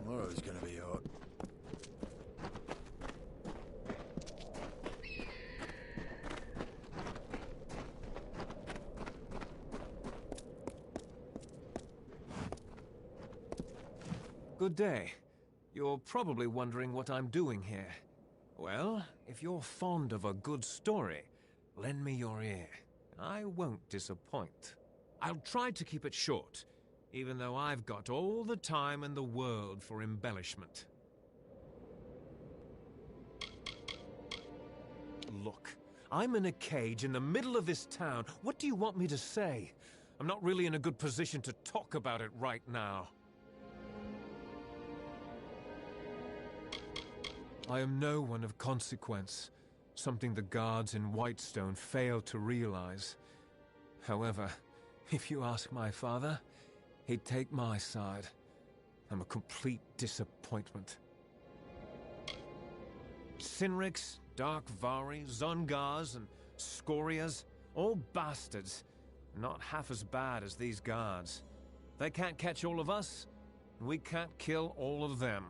Tomorrow's gonna be hot. Good day. You're probably wondering what I'm doing here. Well, if you're fond of a good story, lend me your ear. I won't disappoint. I'll try to keep it short, even though I've got all the time in the world for embellishment. Look, I'm in a cage in the middle of this town. What do you want me to say? I'm not really in a good position to talk about it right now. I am no one of consequence, something the guards in Whitestone failed to realize. However, if you ask my father, he'd take my side. I'm a complete disappointment. Sinriks, Darkvari, Zungars, and Scorias, all bastards. Not half as bad as these guards. They can't catch all of us, and we can't kill all of them.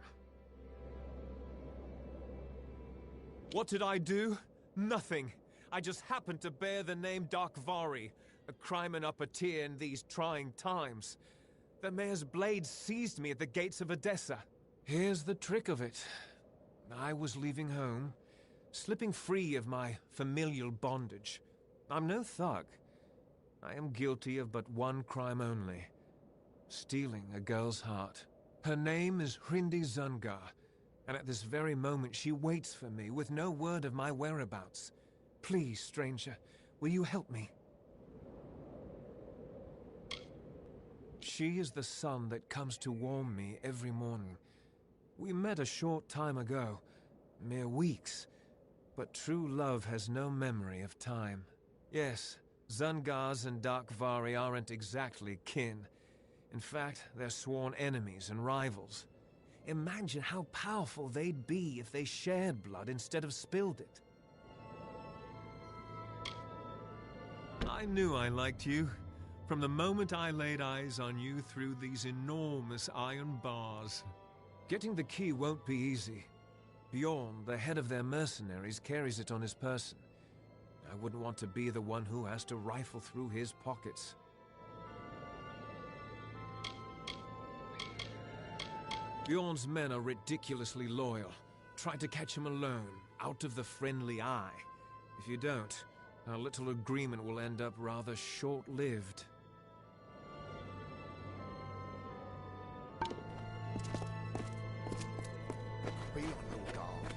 What did I do? Nothing. I just happened to bear the name Darkvari, a crimen upper tier in these trying times. The mayor's blade seized me at the gates of Odessa. Here's the trick of it. I was leaving home, slipping free of my familial bondage. I'm no thug. I am guilty of but one crime only. Stealing a girl's heart. Her name is Hrindi Zungar, and at this very moment she waits for me with no word of my whereabouts. Please, stranger, will you help me? She is the sun that comes to warm me every morning. We met a short time ago, mere weeks, but true love has no memory of time. Yes, Zungars and Darkvari aren't exactly kin. In fact, they're sworn enemies and rivals. Imagine how powerful they'd be if they shared blood instead of spilled it. I knew I liked you, from the moment I laid eyes on you through these enormous iron bars. Getting the key won't be easy. Bjorn, the head of their mercenaries, carries it on his person. I wouldn't want to be the one who has to rifle through his pockets. Bjorn's men are ridiculously loyal. Try to catch him alone, out of the friendly eye. If you don't, our little agreement will end up rather short-lived. Be on your guard.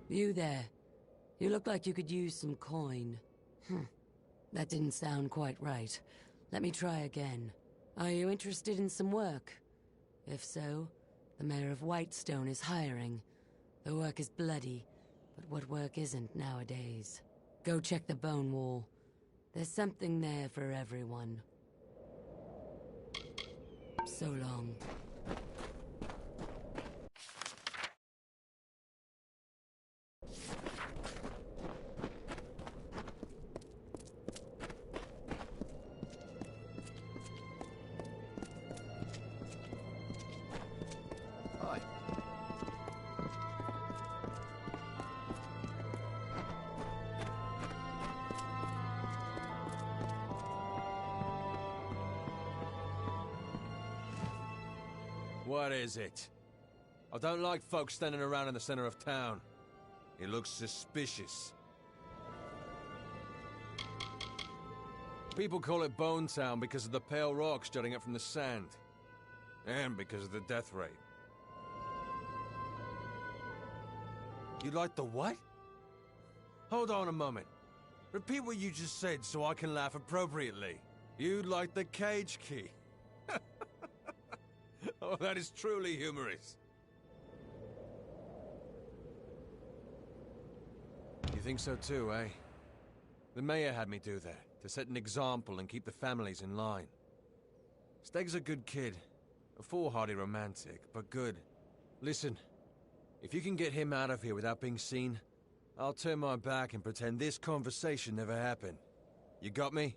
You there. You look like you could use some coin. That didn't sound quite right. Let me try again. Are you interested in some work? If so, the mayor of Whitestone is hiring. The work is bloody, but what work isn't nowadays? Go check the bone wall. There's something there for everyone. So long. Hi. What is it? I don't like folks standing around in the center of town. It looks suspicious. People call it Bone Town because of the pale rocks jutting up from the sand. And because of the death rate. You like the what? Hold on a moment. Repeat what you just said so I can laugh appropriately. You like the cage key. Oh, that is truly humorous. You think so too, eh? The mayor had me do that, to set an example and keep the families in line. Steg's a good kid. A foolhardy romantic, but good. Listen, if you can get him out of here without being seen, I'll turn my back and pretend this conversation never happened. You got me?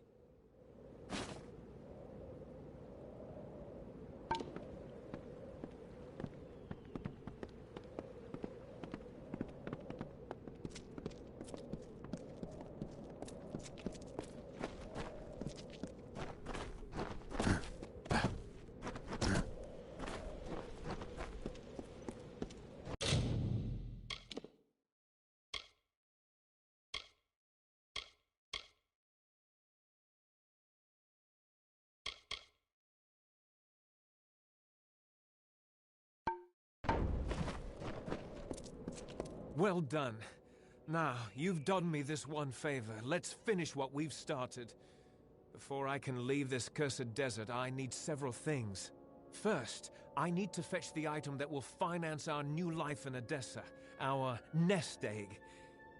Well done. Now, you've done me this one favor. Let's finish what we've started. Before I can leave this cursed desert, I need several things. First, I need to fetch the item that will finance our new life in Odessa, our nest egg.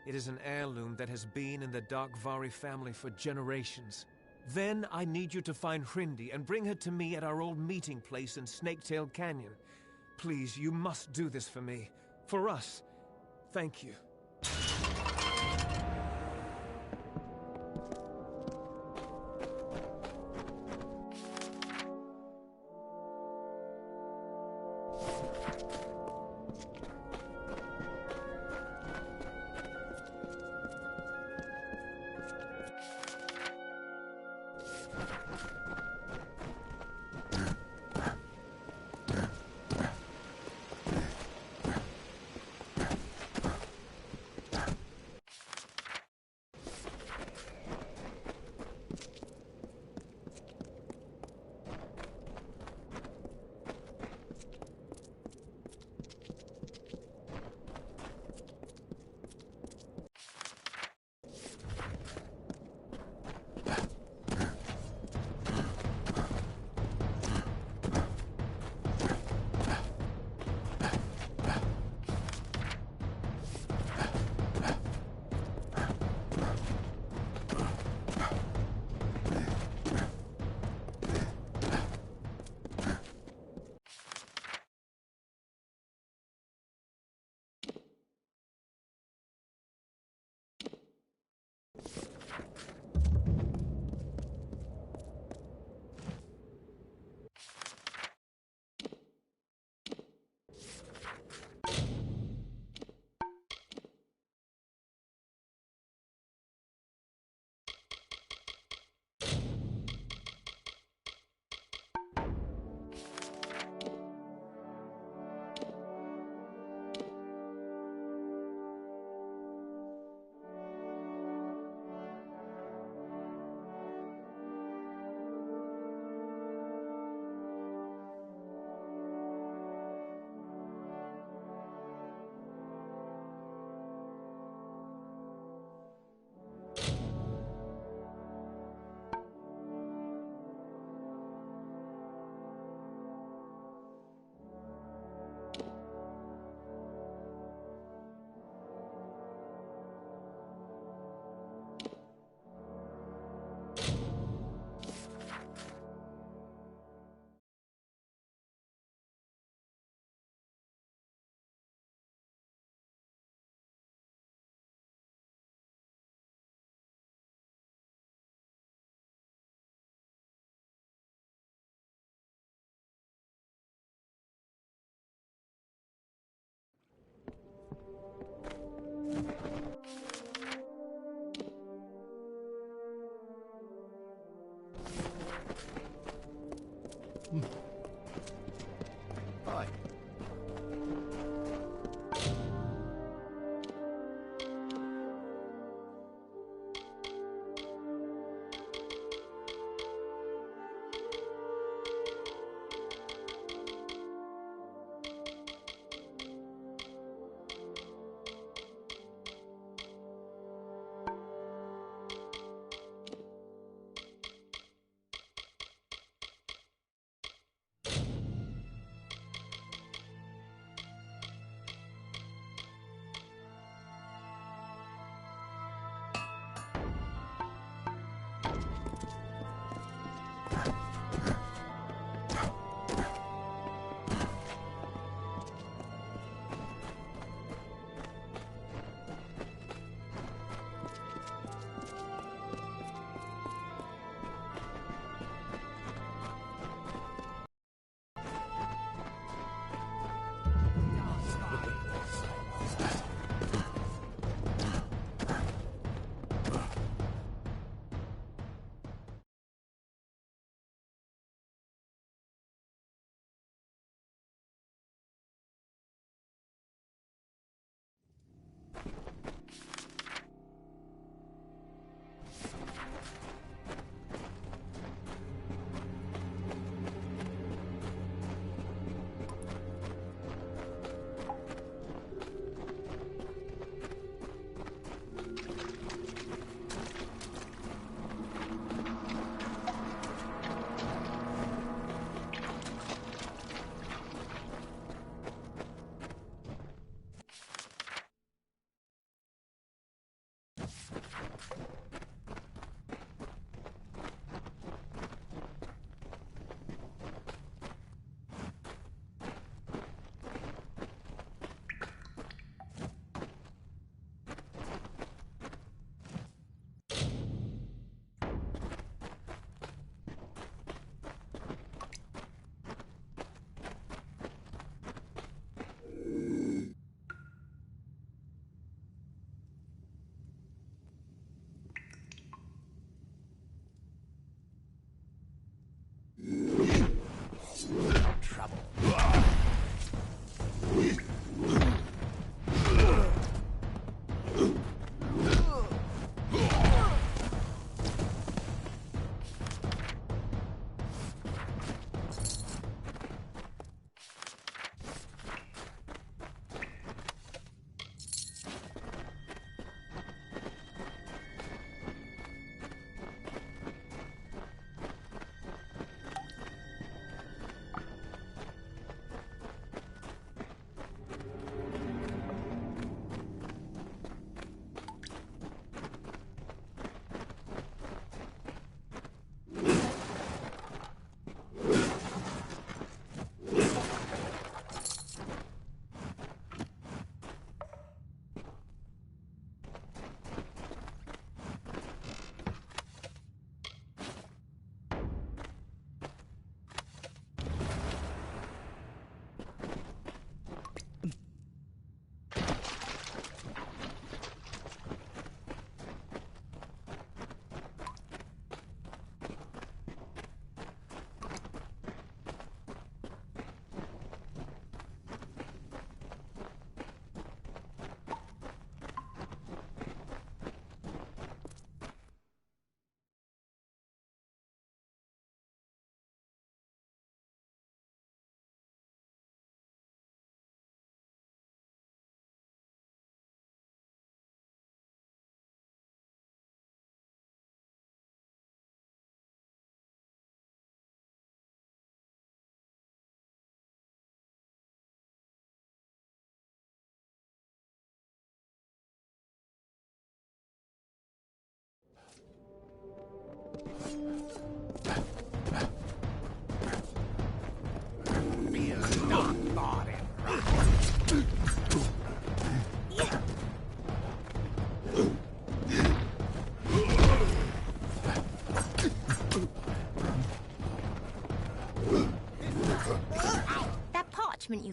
It is an heirloom that has been in the Darkvari family for generations. Then I need you to find Hrindi and bring her to me at our old meeting place in Snaketail Canyon. Please, you must do this for me. For us. Thank you.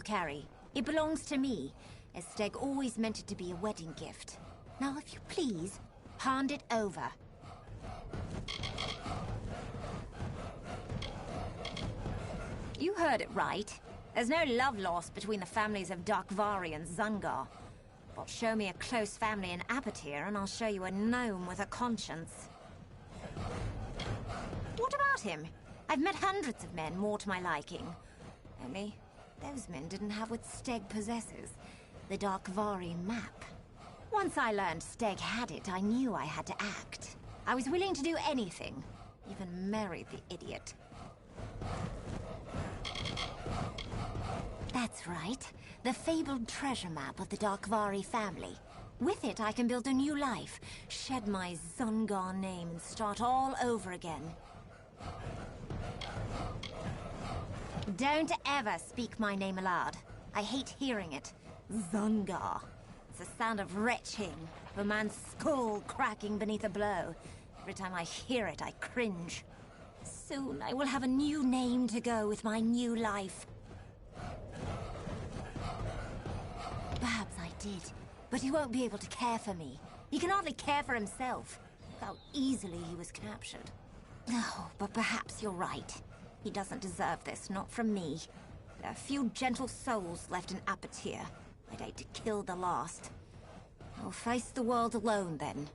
You carry. It belongs to me, as Steg always meant it to be a wedding gift. Now, if you please, hand it over. You heard it right. There's no love lost between the families of Darkvari and Zungar. But show me a close family in Apatir, and I'll show you a gnome with a conscience. What about him? I've met hundreds of men more to my liking. Only those men didn't have what Steg possesses, the Darkvari map. Once I learned Steg had it, I knew I had to act. I was willing to do anything, even marry the idiot. That's right, the fabled treasure map of the Darkvari family. With it, I can build a new life, shed my Zungar name, and start all over again. Don't ever speak my name aloud. I hate hearing it. Zungar. It's the sound of retching, of a man's skull cracking beneath a blow. Every time I hear it, I cringe. Soon I will have a new name to go with my new life. Perhaps I did, but he won't be able to care for me. He can hardly care for himself. How easily he was captured. Oh, but perhaps you're right. He doesn't deserve this, not from me. There are few gentle souls left in Apatir. I'd hate to kill the last. I'll face the world alone, then.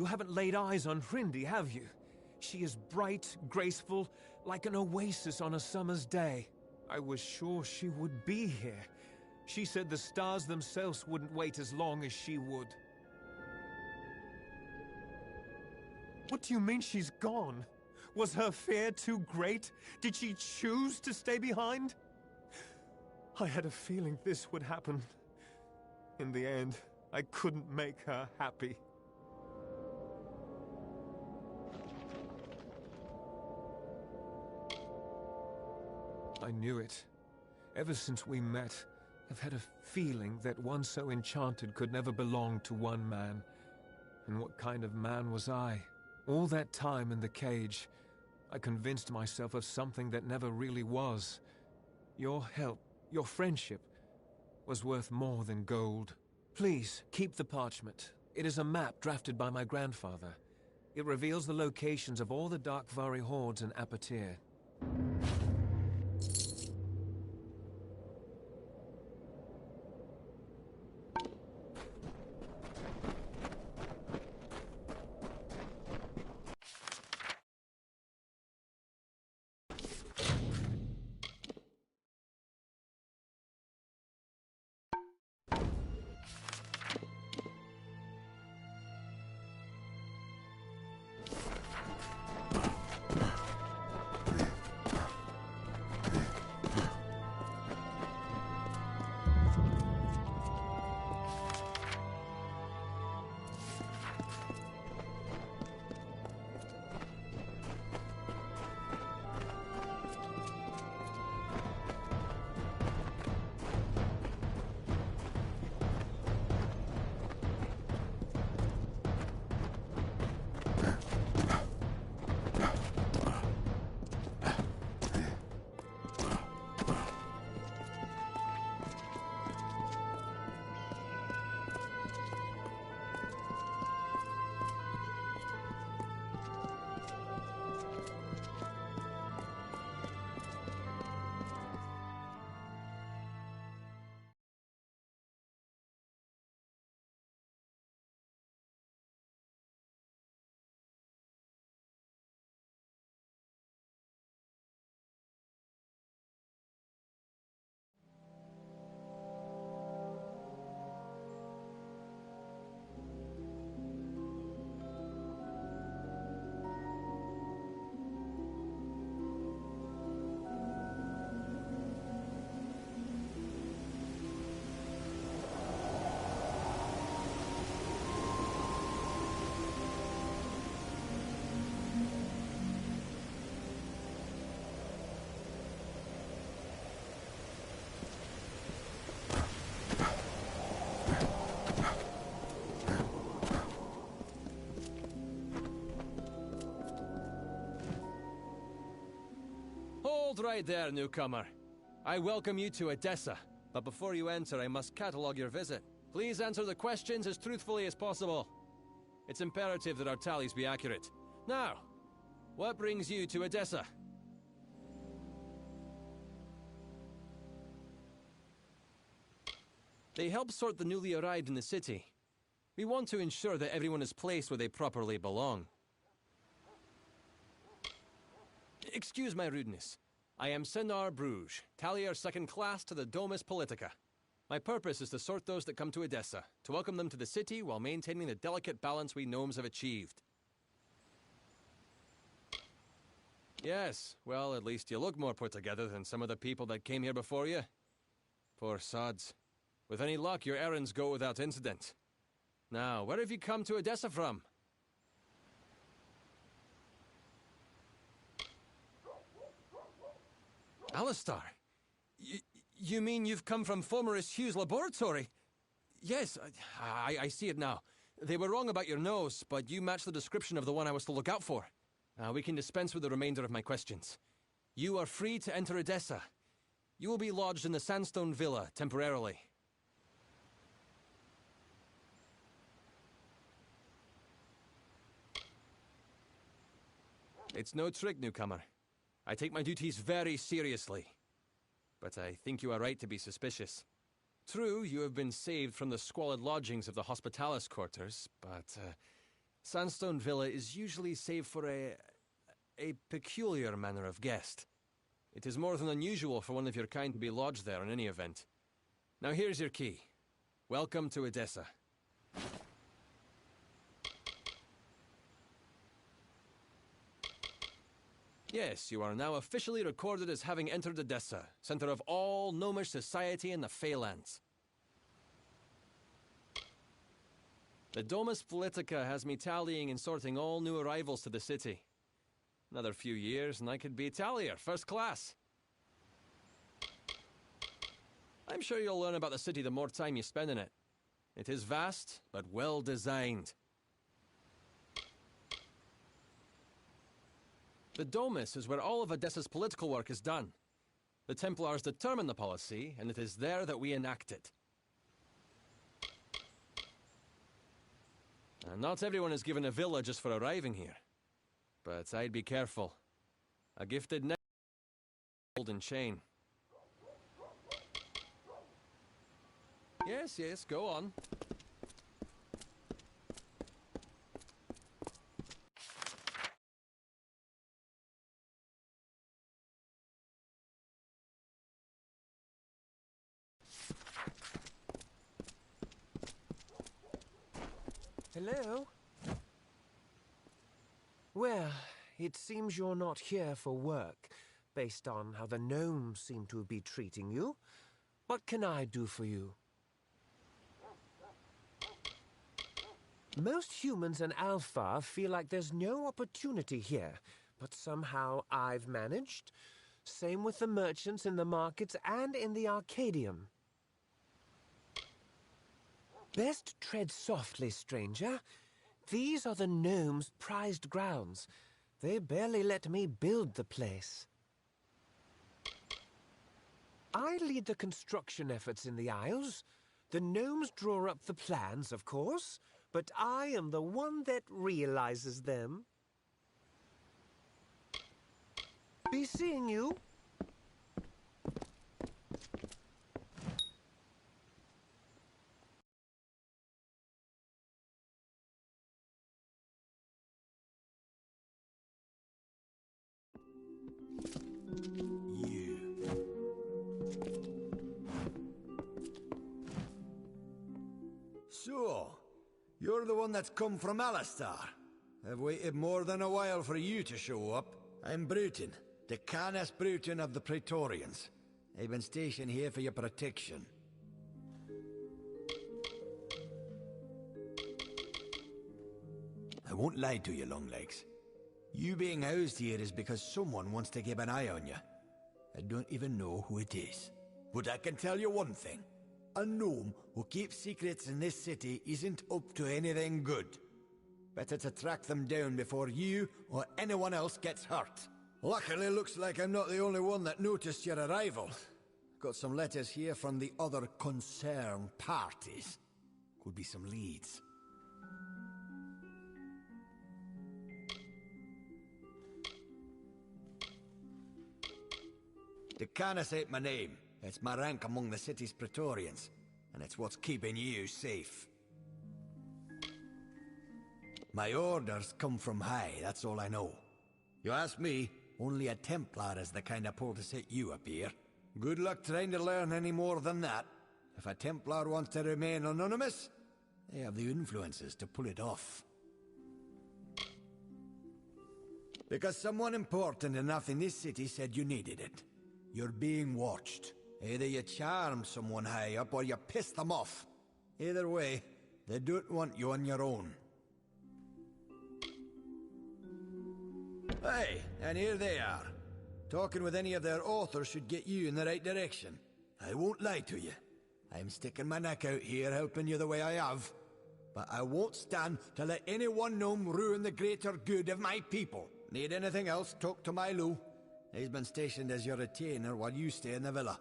You haven't laid eyes on Hrindi, have you? She is bright, graceful, like an oasis on a summer's day. I was sure she would be here. She said the stars themselves wouldn't wait as long as she would. What do you mean she's gone? Was her fear too great? Did she choose to stay behind? I had a feeling this would happen. In the end, I couldn't make her happy. I knew it. Ever since we met, I've had a feeling that one so enchanted could never belong to one man. And what kind of man was I? All that time in the cage, I convinced myself of something that never really was. Your help, your friendship, was worth more than gold. Please, keep the parchment. It is a map drafted by my grandfather. It reveals the locations of all the Darkvari hordes in Apatir. Hold right there, newcomer. I welcome you to Edessa, but before you enter, I must catalogue your visit. Please answer the questions as truthfully as possible. It's imperative that our tallies be accurate. Now, what brings you to Edessa? They help sort the newly arrived in the city. We want to ensure that everyone is placed where they properly belong. Excuse my rudeness. I am Senar Bruges, Tallier second class to the Domus Politica. My purpose is to sort those that come to Edessa, to welcome them to the city while maintaining the delicate balance we gnomes have achieved. Yes, well, at least you look more put together than some of the people that came here before you. Poor sods. With any luck, your errands go without incident. Now, where have you come to Edessa from? Alistar? You mean you've come from Fomerus Hugh's laboratory? Yes, I see it now. They were wrong about your nose, but you match the description of the one I was to look out for. We can dispense with the remainder of my questions. You are free to enter Edessa. You will be lodged in the Sandstone Villa, temporarily. It's no trick, newcomer. I take my duties very seriously. But I think you are right to be suspicious. True, you have been saved from the squalid lodgings of the Hospitalis quarters, but Sandstone Villa is usually saved for a peculiar manner of guest. It is more than unusual for one of your kind to be lodged there in any event. Now here's your key. Welcome to Edessa. Yes, you are now officially recorded as having entered Edessa, center of all gnomish society in the Feylands. The Domus Politica has me tallying and sorting all new arrivals to the city. Another few years and I could be Italier, first class. I'm sure you'll learn about the city the more time you spend in it. It is vast, but well designed. The Domus is where all of Edessa's political work is done. The Templars determine the policy, and it is there that we enact it. And not everyone is given a villa just for arriving here. But I'd be careful. A gifted golden chain. Yes, go on. Hello? Well, it seems you're not here for work, based on how the gnomes seem to be treating you. What can I do for you? Most humans in Alpha feel like there's no opportunity here, but somehow I've managed. Same with the merchants in the markets and in the Arcadium. Best tread softly, stranger. These are the gnomes' prized grounds. They barely let me build the place. I lead the construction efforts in the Isles. The gnomes draw up the plans, of course, but I am the one that realizes them. Be seeing you. So, you're the one that's come from Alistar. I've waited more than a while for you to show up. I'm Bruton, the Canis Bruton of the Praetorians. I've been stationed here for your protection. I won't lie to you, Longlegs. You being housed here is because someone wants to keep an eye on you. I don't even know who it is. But I can tell you one thing. A gnome who keeps secrets in this city isn't up to anything good. Better to track them down before you or anyone else gets hurt. Luckily, looks like I'm not the only one that noticed your arrival. Got some letters here from the other concerned parties. Could be some leads. The Canis ain't my name. It's my rank among the city's Praetorians, and it's what's keeping you safe. My orders come from high, that's all I know. You ask me, only a Templar is the kind of pull to set you up here. Good luck trying to learn any more than that. If a Templar wants to remain anonymous, they have the influences to pull it off. Because someone important enough in this city said you needed it. You're being watched. Either you charm someone high up or you piss them off. Either way, they don't want you on your own. Hey, and here they are. Talking with any of their authors should get you in the right direction. I won't lie to you. I'm sticking my neck out here helping you the way I have. But I won't stand to let any one gnome ruin the greater good of my people. Need anything else, talk to my Lou. He's been stationed as your retainer while you stay in the villa.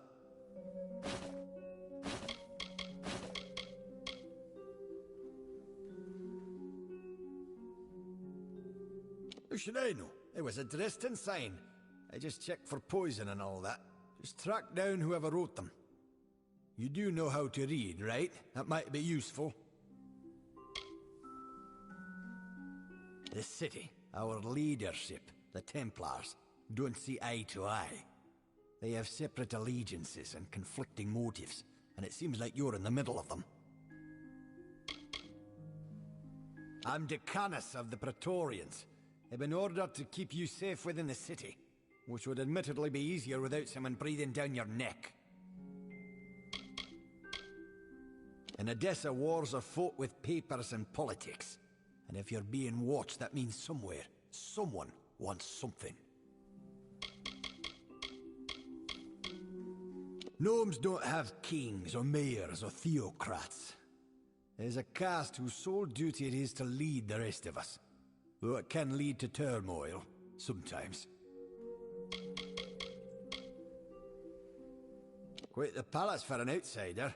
How should I know? It was a Dresden sign. I just checked for poison and all that. Just track down whoever wrote them. You do know how to read, right? That might be useful. The city, our leadership, the Templars, don't see eye to eye. They have separate allegiances and conflicting motives, and it seems like you're in the middle of them. I'm Decanus of the Praetorians. I've been ordered to keep you safe within the city, which would admittedly be easier without someone breathing down your neck. In Odessa, wars are fought with papers and politics. And if you're being watched, that means somewhere, someone wants something. Gnomes don't have kings or mayors or theocrats. There's a caste whose sole duty it is to lead the rest of us. Though it can lead to turmoil, sometimes. Quite the palace for an outsider.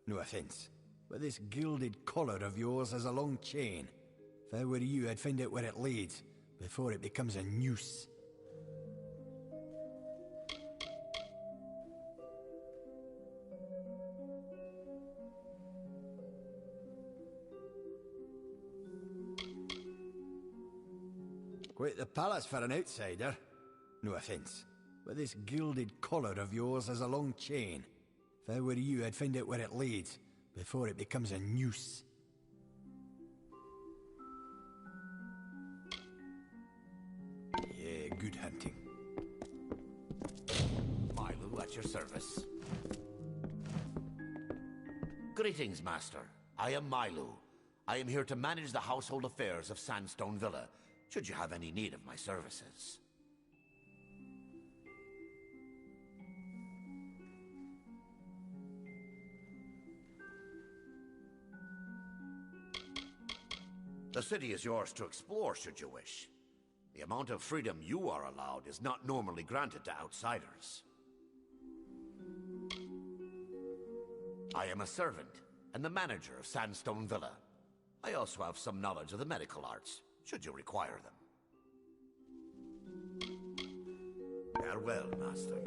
No offense. But this gilded collar of yours has a long chain. If I were you, I'd find out where it leads, before it becomes a noose. Quite the palace for an outsider. No offense. But this gilded collar of yours has a long chain. If I were you, I'd find out where it leads, before it becomes a noose. Yeah, good hunting. Milo at your service. Greetings, Master. I am Milo. I am here to manage the household affairs of Sandstone Villa, should you have any need of my services. The city is yours to explore, should you wish. The amount of freedom you are allowed is not normally granted to outsiders. I am a servant, and the manager of Sandstone Villa. I also have some knowledge of the medical arts, should you require them. Farewell, Master.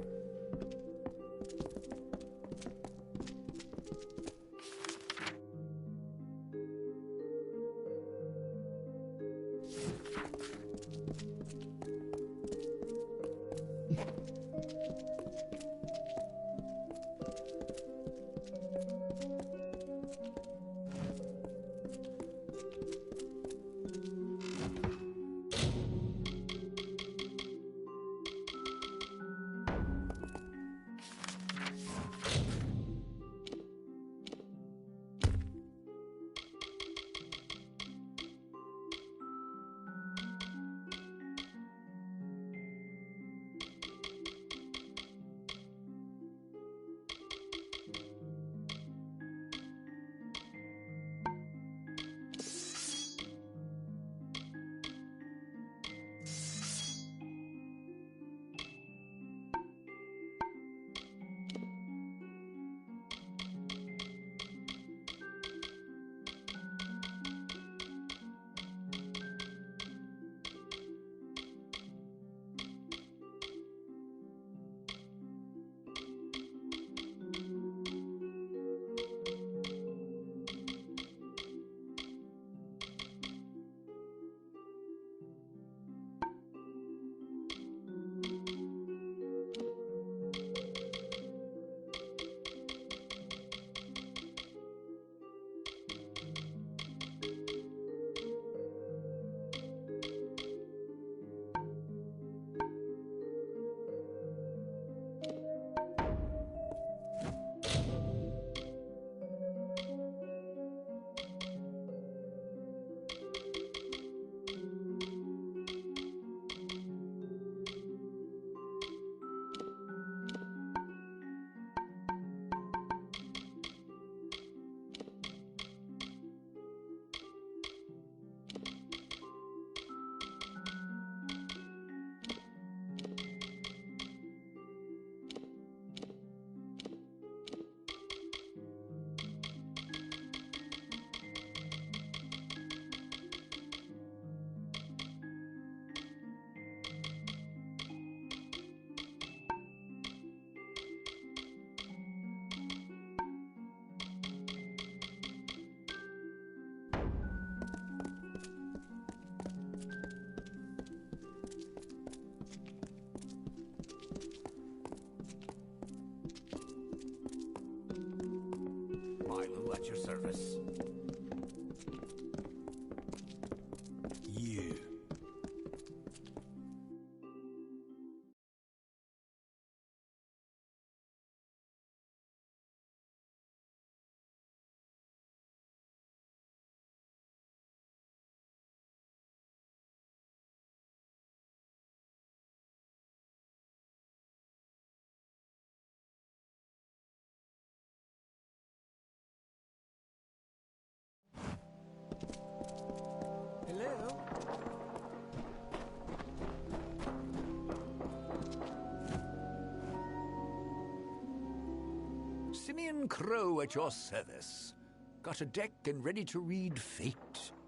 Draconian crow at your service. Got a deck and ready to read fate,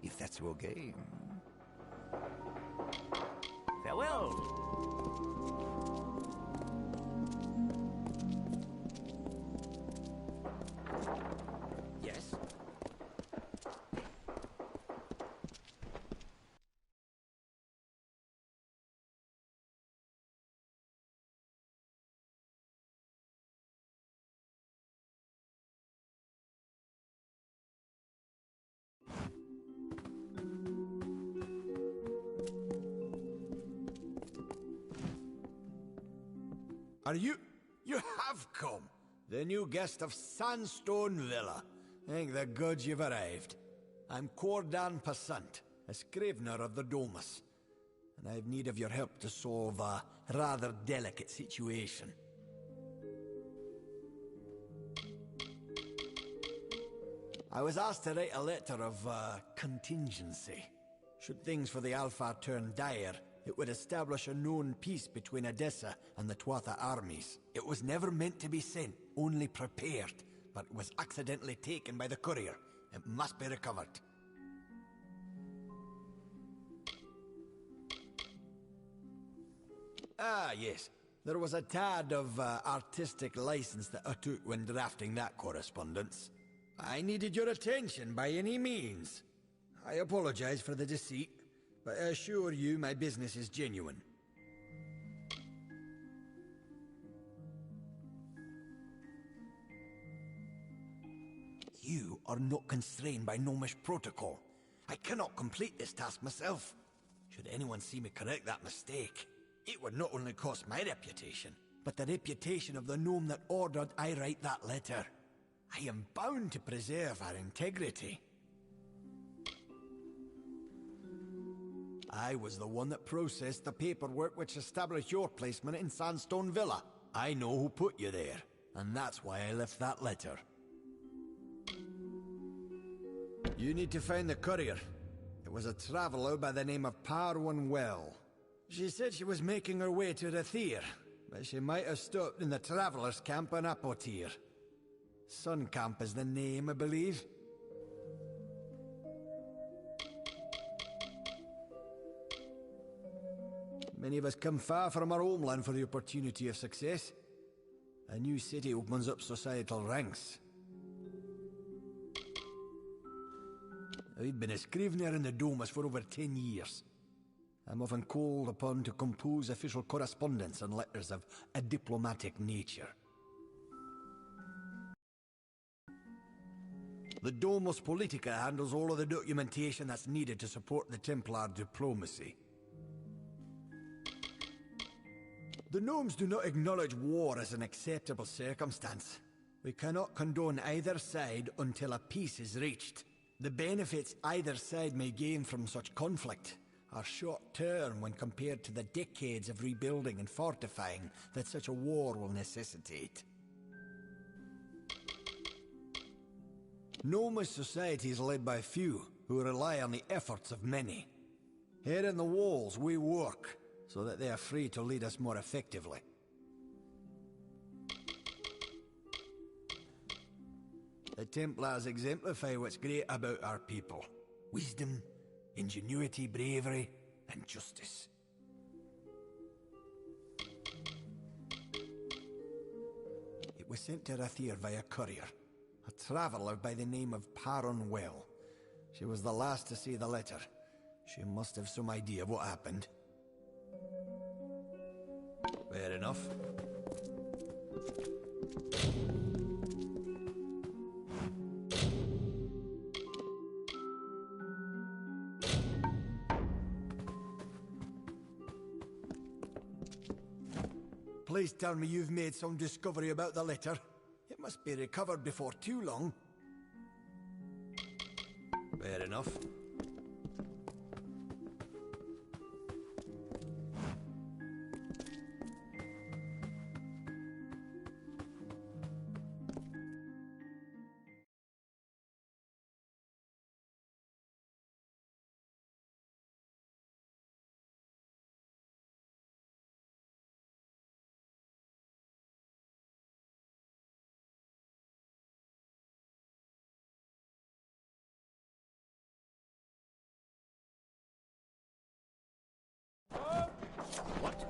if that's your game. Farewell. Yes? Are you... You have come! The new guest of Sandstone Villa. Thank the gods you've arrived. I'm Cordan Passant, a scrivener of the Domus, and I have need of your help to solve a rather delicate situation. I was asked to write a letter of, contingency. Should things for the Alpha turn dire, it would establish a known peace between Odessa and the Tuatha armies. It was never meant to be sent, only prepared, but it was accidentally taken by the courier. It must be recovered. Ah, yes. There was a tad of artistic license that I took when drafting that correspondence. I needed your attention by any means. I apologize for the deceit, but I assure you my business is genuine. You are not constrained by Gnomish protocol. I cannot complete this task myself. Should anyone see me correct that mistake, it would not only cost my reputation, but the reputation of the gnome that ordered I write that letter. I am bound to preserve our integrity. I was the one that processed the paperwork which established your placement in Sandstone Villa. I know who put you there, and that's why I left that letter. You need to find the courier. It was a traveler by the name of Parwan Well. She said she was making her way to Rathir, but she might have stopped in the travelers' camp in Apotir. Sun Camp is the name, I believe. Many of us come far from our homeland for the opportunity of success. A new city opens up societal ranks. I've been a scrivener in the Domus for over 10 years. I'm often called upon to compose official correspondence and letters of a diplomatic nature. The Domus Politica handles all of the documentation that's needed to support the Templar diplomacy. The gnomes do not acknowledge war as an acceptable circumstance. We cannot condone either side until a peace is reached. The benefits either side may gain from such conflict are short-term when compared to the decades of rebuilding and fortifying that such a war will necessitate. Gnomish society is led by few, who rely on the efforts of many. Here in the walls we work, so that they are free to lead us more effectively. The Templars exemplify what's great about our people. Wisdom, ingenuity, bravery, and justice. It was sent to Rathir via courier. A traveller by the name of Parwan Well. She was the last to see the letter. She must have some idea of what happened. Fair enough. Please tell me you've made some discovery about the letter. It must be recovered before too long. Fair enough. What?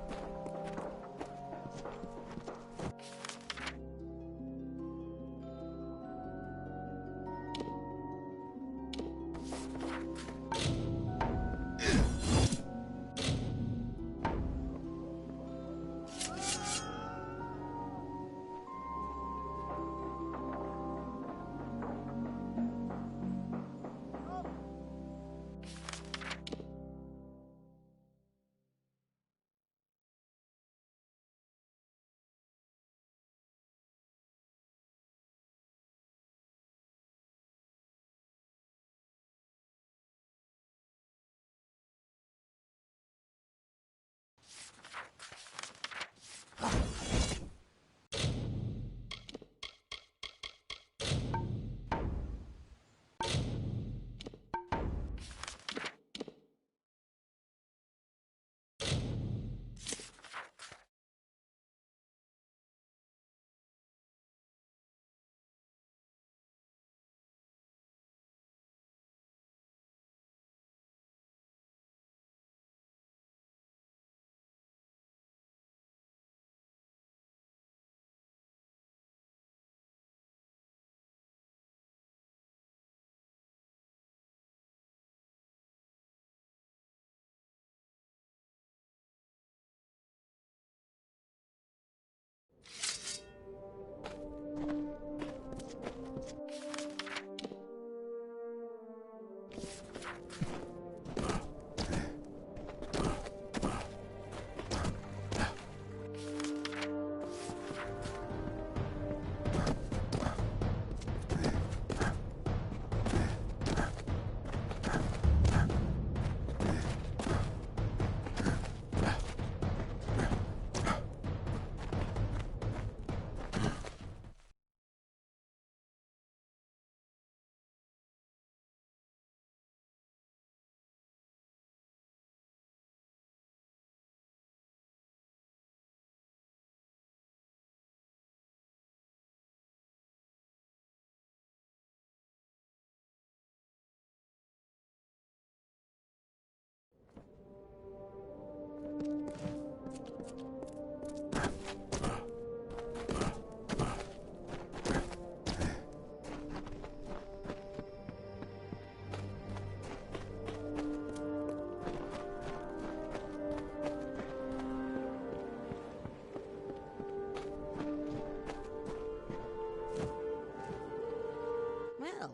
Well,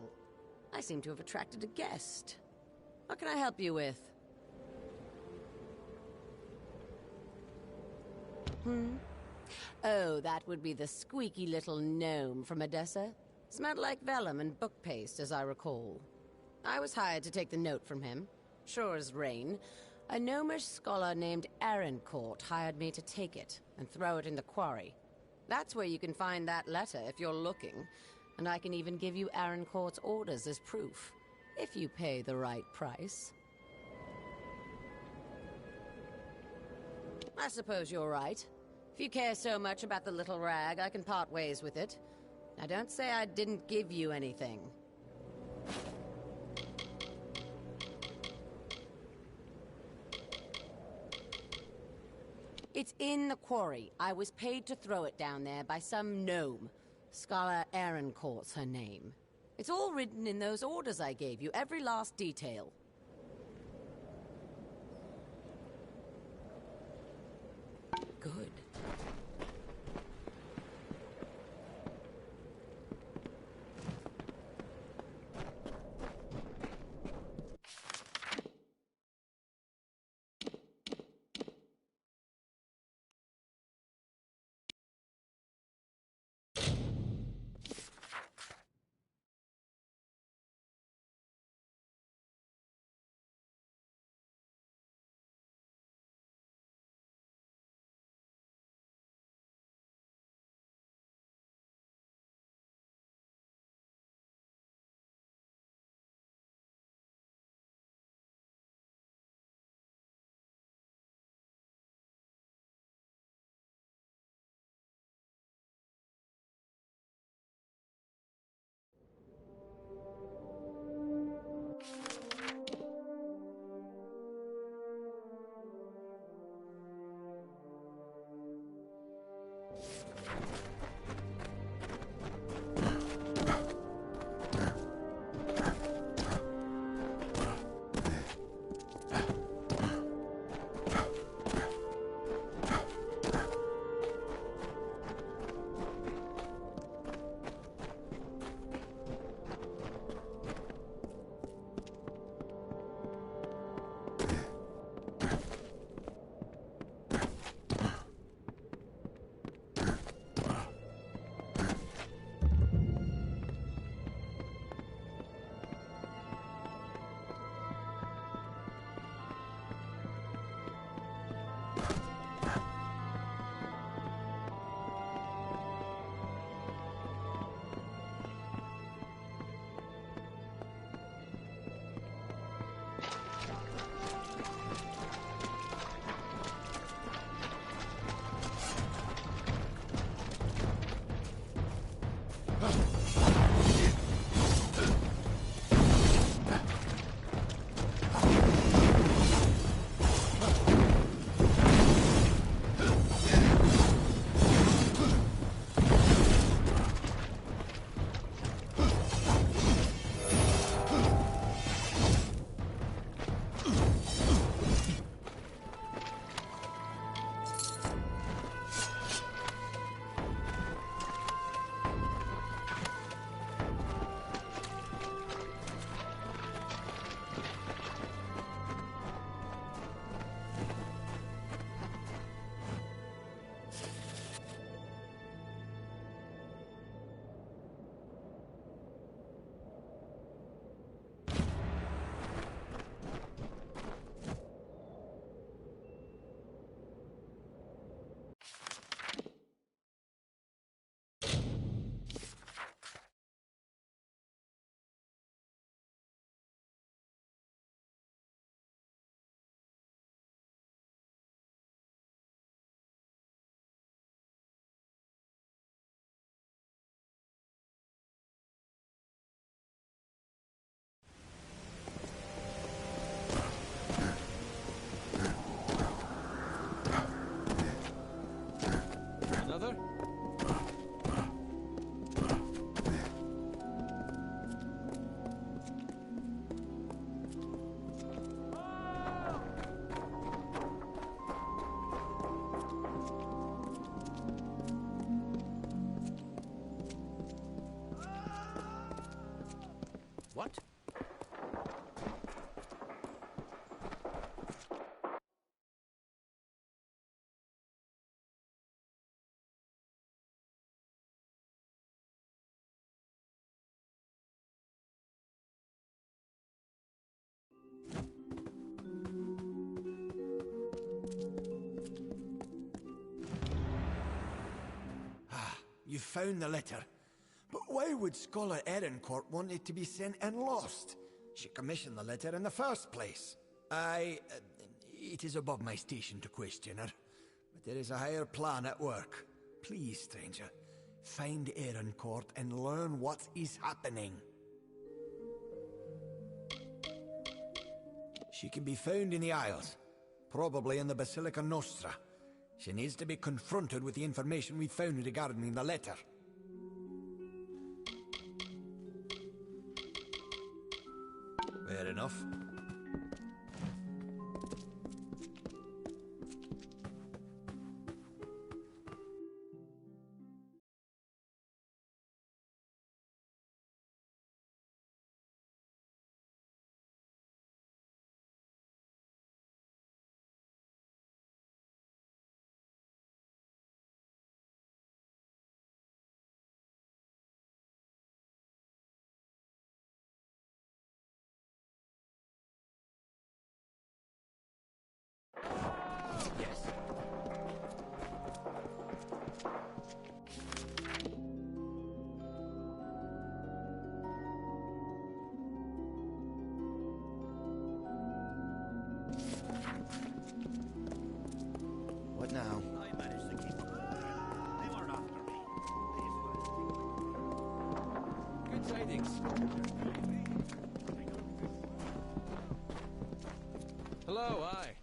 I seem to have attracted a guest. What can I help you with? Oh, that would be the squeaky little gnome from Odessa. Smelled like vellum and book paste, as I recall. I was hired to take the note from him. Sure as rain. A gnomish scholar named Arancourt hired me to take it and throw it in the quarry. That's where you can find that letter if you're looking. And I can even give you Arancourt's orders as proof, if you pay the right price. I suppose you're right. If you care so much about the little rag, I can part ways with it. Now don't say I didn't give you anything. It's in the quarry. I was paid to throw it down there by some gnome. Scholar Arancourt's her name. It's all written in those orders I gave you, every last detail. Good. you found the letter. But why would Scholar Erincourt want it to be sent and lost? She commissioned the letter in the first place. It is above my station to question her, but there is a higher plan at work. Please, stranger, find Erincourt and learn what is happening. She can be found in the Isles, probably in the Basilica Nostra. She needs to be confronted with the information we found regarding the letter. Fair enough. What now? I managed to keep them. They weren't after me. Good tidings. Hello, aye.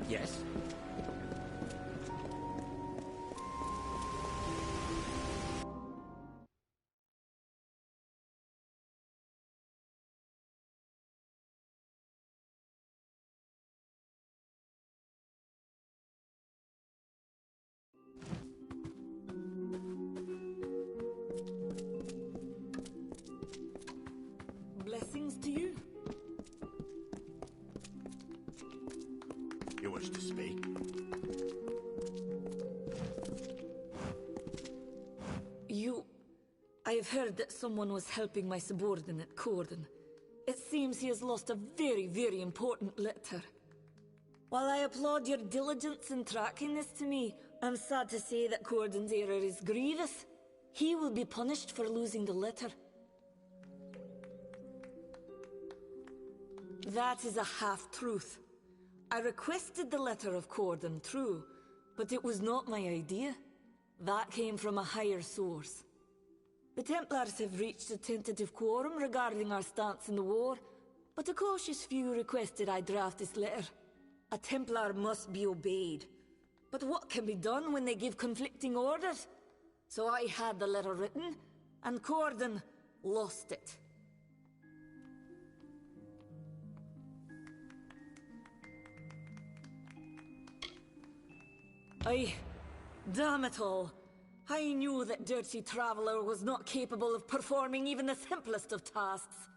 Yes? Blessings to you. You wish to speak? I have heard that someone was helping my subordinate, Corden. It seems he has lost a very, very important letter. While I applaud your diligence in tracking this to me, I'm sad to say that Corden's error is grievous. He will be punished for losing the letter. That is a half-truth. I requested the letter of Corden, true, but it was not my idea. That came from a higher source. The Templars have reached a tentative quorum regarding our stance in the war, but a cautious few requested I draft this letter. A Templar must be obeyed. But what can be done when they give conflicting orders? So I had the letter written, and Corden lost it. Damn it all. I knew that Dirty Traveler was not capable of performing even the simplest of tasks.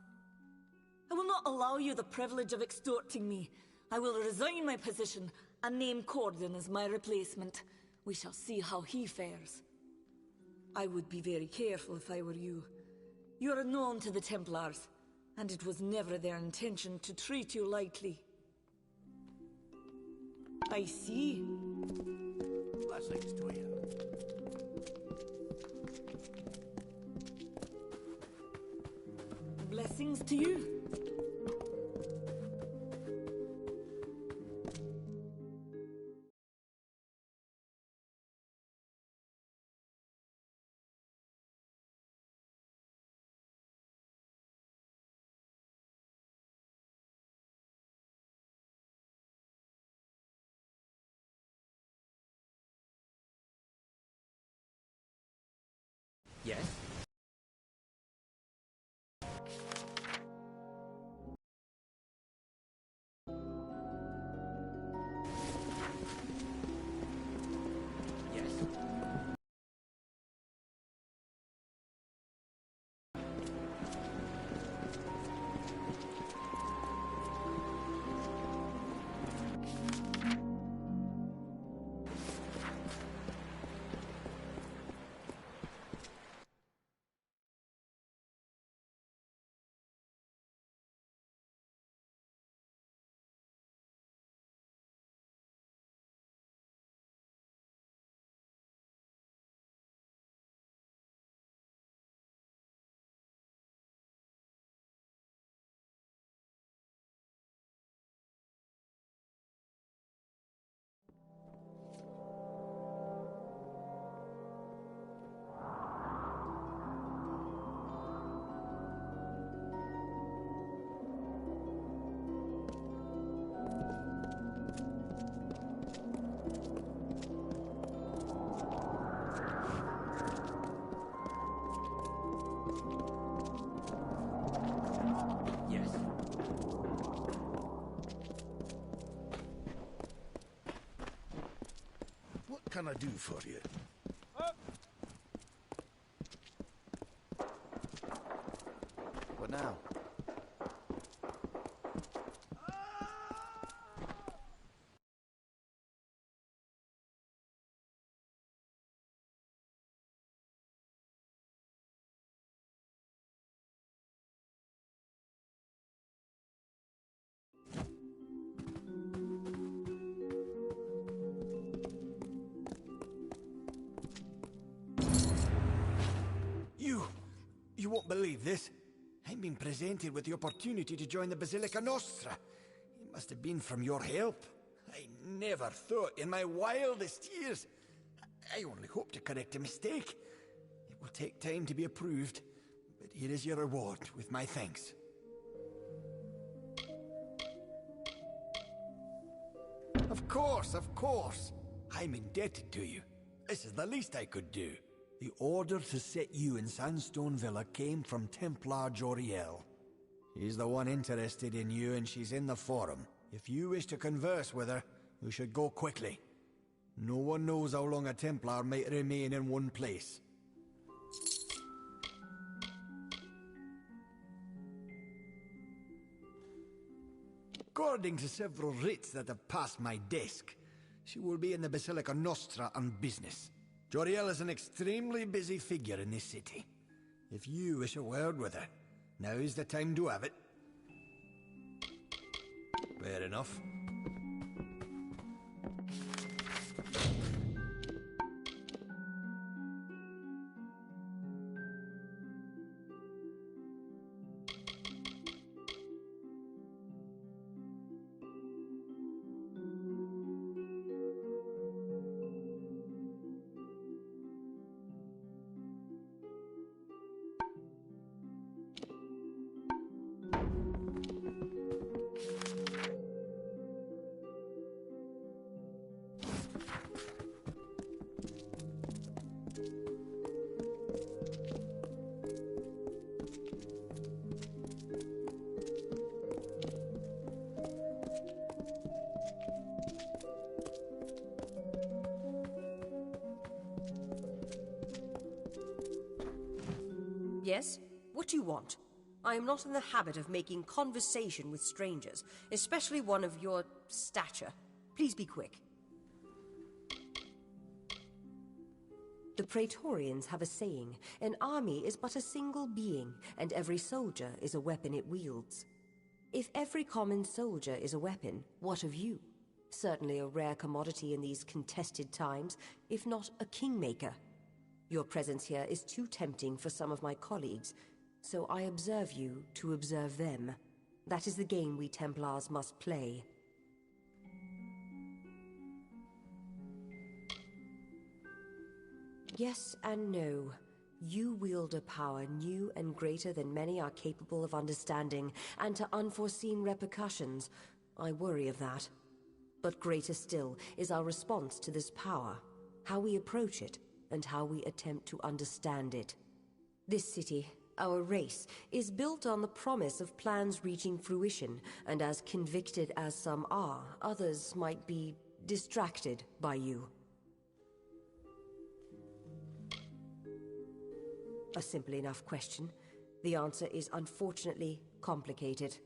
I will not allow you the privilege of extorting me. I will resign my position and name Corden as my replacement. We shall see how he fares. I would be very careful if I were you. You are known to the Templars, and it was never their intention to treat you lightly. I see. Blessings to you. Blessings to you. can I do for you? What now? You won't believe this. I'm being presented with the opportunity to join the Basilica Nostra. It must have been from your help. I never thought in my wildest years. I only hope to correct a mistake. It will take time to be approved, but here is your reward with my thanks. Of course, of course. I'm indebted to you. This is the least I could do. The order to set you in Sandstone Villa came from Templar Joriel. She's the one interested in you, and she's in the Forum. If you wish to converse with her, you should go quickly. No one knows how long a Templar might remain in one place. According to several writs that have passed my desk, she will be in the Basilica Nostra on business. Joriel is an extremely busy figure in this city. If you wish a word with her, now is the time to have it. Fair enough. Yes? What do you want? I am not in the habit of making conversation with strangers, especially one of your stature. Please be quick. The Praetorians have a saying, an army is but a single being, and every soldier is a weapon it wields. If every common soldier is a weapon, what of you? Certainly a rare commodity in these contested times, if not a kingmaker. Your presence here is too tempting for some of my colleagues, so I observe you to observe them. That is the game we Templars must play. Yes and no. You wield a power new and greater than many are capable of understanding, and to unforeseen repercussions. I worry of that. But greater still is our response to this power, how we approach it, and how we attempt to understand it. This city, our race, is built on the promise of plans reaching fruition, and as convicted as some are, others might be distracted by you. A simple enough question. The answer is unfortunately complicated.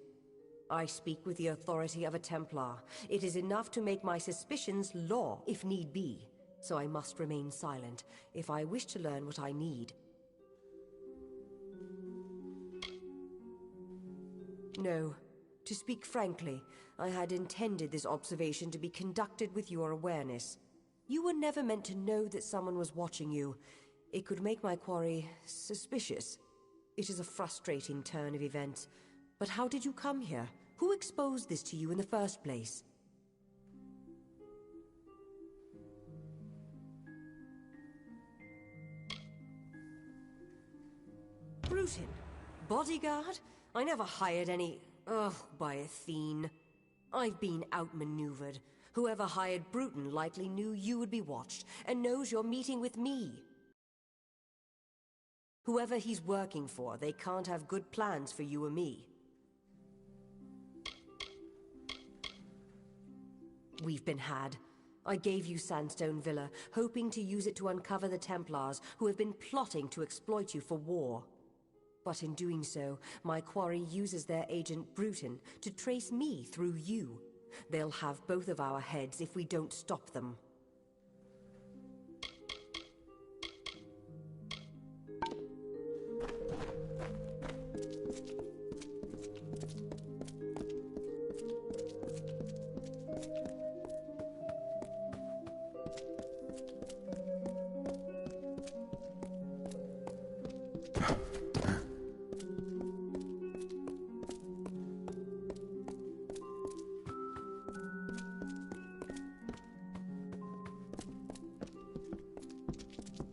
I speak with the authority of a Templar. It is enough to make my suspicions law, if need be. So I must remain silent, if I wish to learn what I need. No. To speak frankly, I had intended this observation to be conducted with your awareness. You were never meant to know that someone was watching you. It could make my quarry suspicious. It is a frustrating turn of events. But how did you come here? Who exposed this to you in the first place? Bruton? Bodyguard? I never hired any... Ugh, by Athene. I've been outmaneuvered. Whoever hired Bruton likely knew you would be watched, and knows you're meeting with me. Whoever he's working for, they can't have good plans for you or me. We've been had. I gave you Sandstone Villa, hoping to use it to uncover the Templars who have been plotting to exploit you for war. But in doing so, my quarry uses their agent Bruton to trace me through you. They'll have both of our heads if we don't stop them.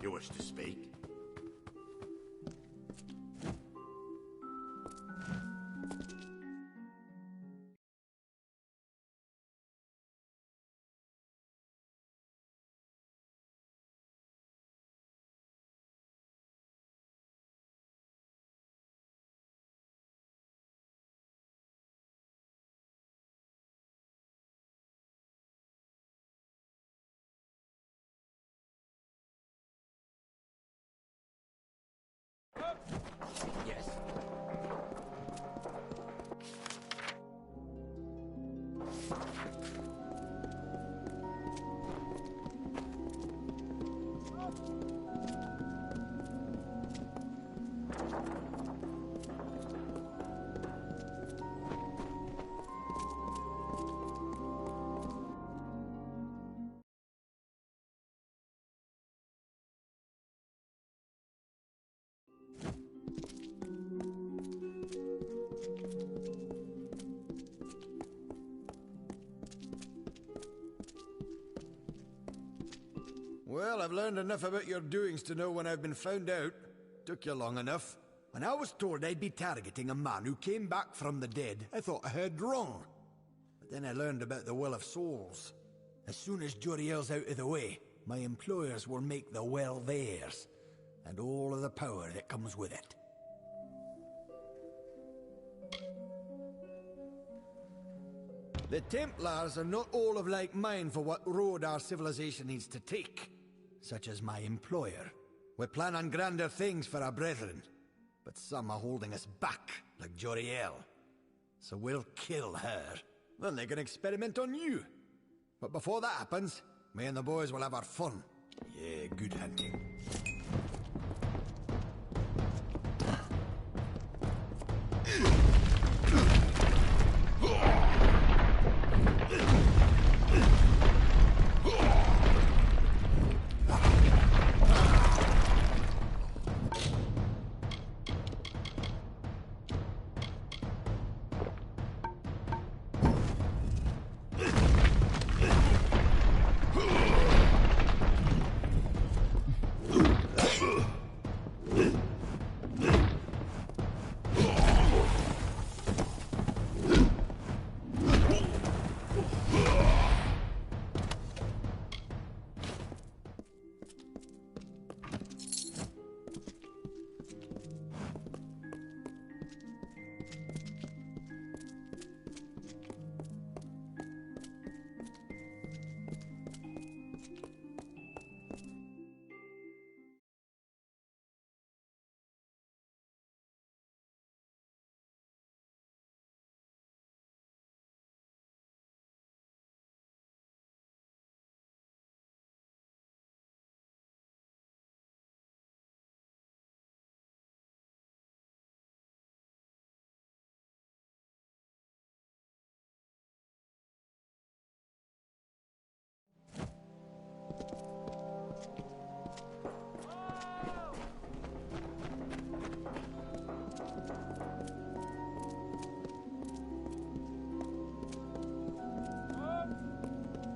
You wish to speak? Yes. Well, I've learned enough about your doings to know when I've been found out. Took you long enough. When I was told I'd be targeting a man who came back from the dead, I thought I heard wrong. But then I learned about the Well of Souls. As soon as Joriel's out of the way, my employers will make the well theirs, and all of the power that comes with it. The Templars are not all of like mind for what road our civilization needs to take, such as my employer. We plan on grander things for our brethren, but some are holding us back, like Joriel. So we'll kill her. Then they can experiment on you. But before that happens, me and the boys will have our fun. Yeah, good hunting.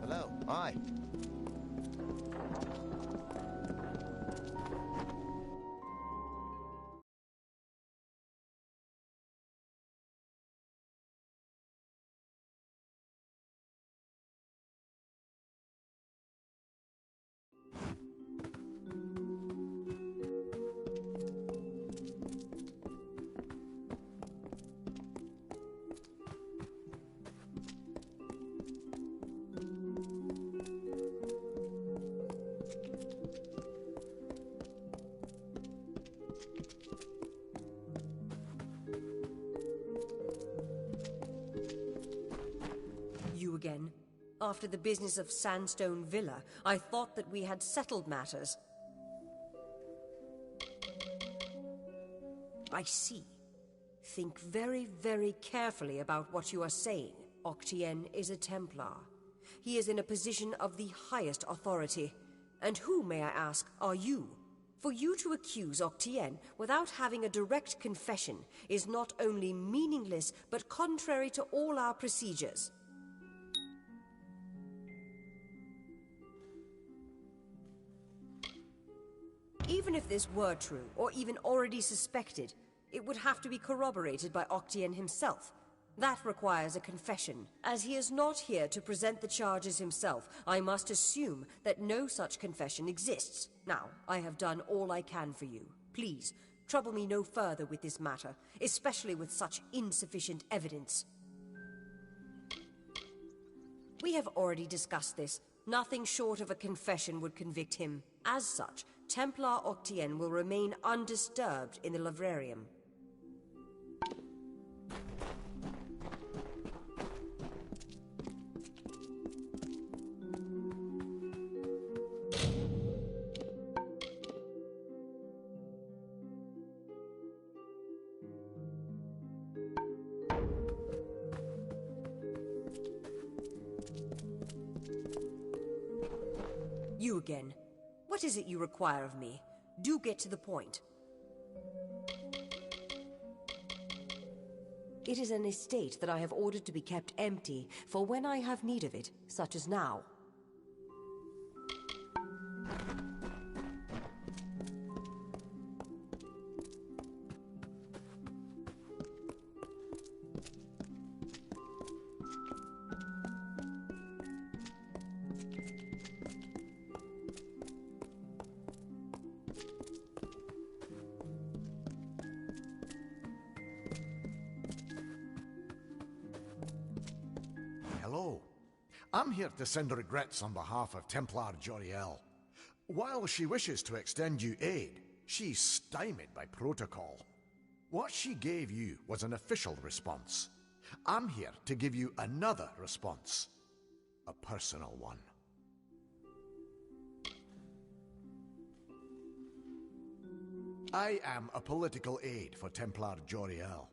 Hello. Hi. again. After the business of Sandstone Villa, I thought that we had settled matters. I see. Think very, very carefully about what you are saying. Octien is a Templar. He is in a position of the highest authority. And who, may I ask, are you? For you to accuse Octien without having a direct confession is not only meaningless, but contrary to all our procedures. Even if this were true, or even already suspected, it would have to be corroborated by Octien himself. That requires a confession. As he is not here to present the charges himself, I must assume that no such confession exists. Now, I have done all I can for you. Please, trouble me no further with this matter, especially with such insufficient evidence. We have already discussed this. Nothing short of a confession would convict him. As such, Templar Octien will remain undisturbed in the Livrarium. You again. What is it you require of me? Do get to the point. It is an estate that I have ordered to be kept empty for when I have need of it, such as now. Hello. I'm here to send regrets on behalf of Templar Joriel. While she wishes to extend you aid, she's stymied by protocol. What she gave you was an official response. I'm here to give you another response. A personal one. I am a political aide for Templar Joriel.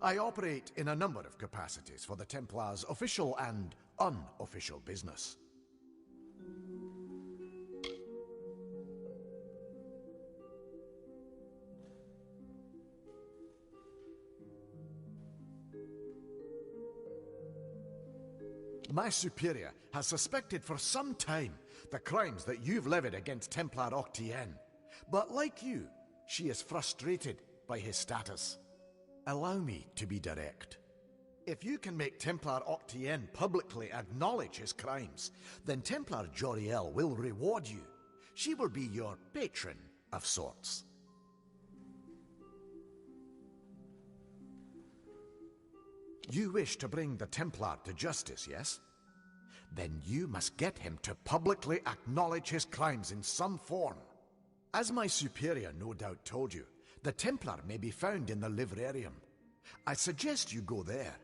I operate in a number of capacities for the Templars' official and unofficial business. My superior has suspected for some time the crimes that you've levied against Templar Octien. But like you, she is frustrated by his status. Allow me to be direct. If you can make Templar Octien publicly acknowledge his crimes, then Templar Joriel will reward you. She will be your patron of sorts. You wish to bring the Templar to justice, yes? Then you must get him to publicly acknowledge his crimes in some form. As my superior no doubt told you, the Templar may be found in the Livrarium. I suggest you go there.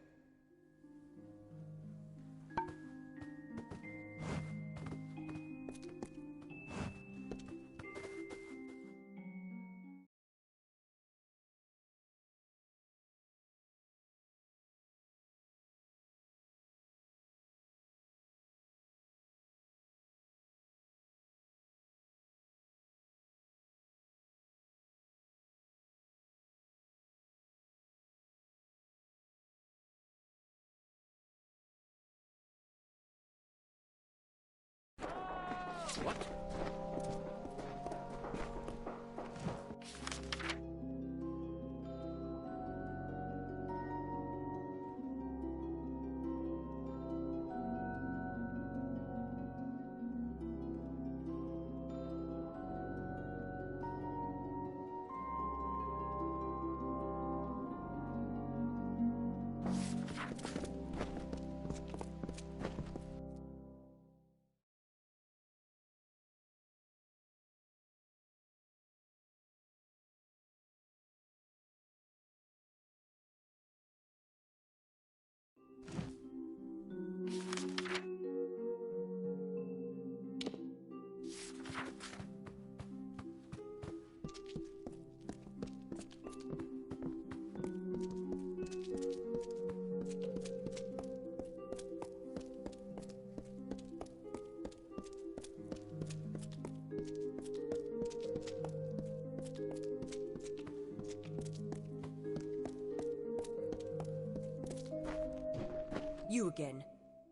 again.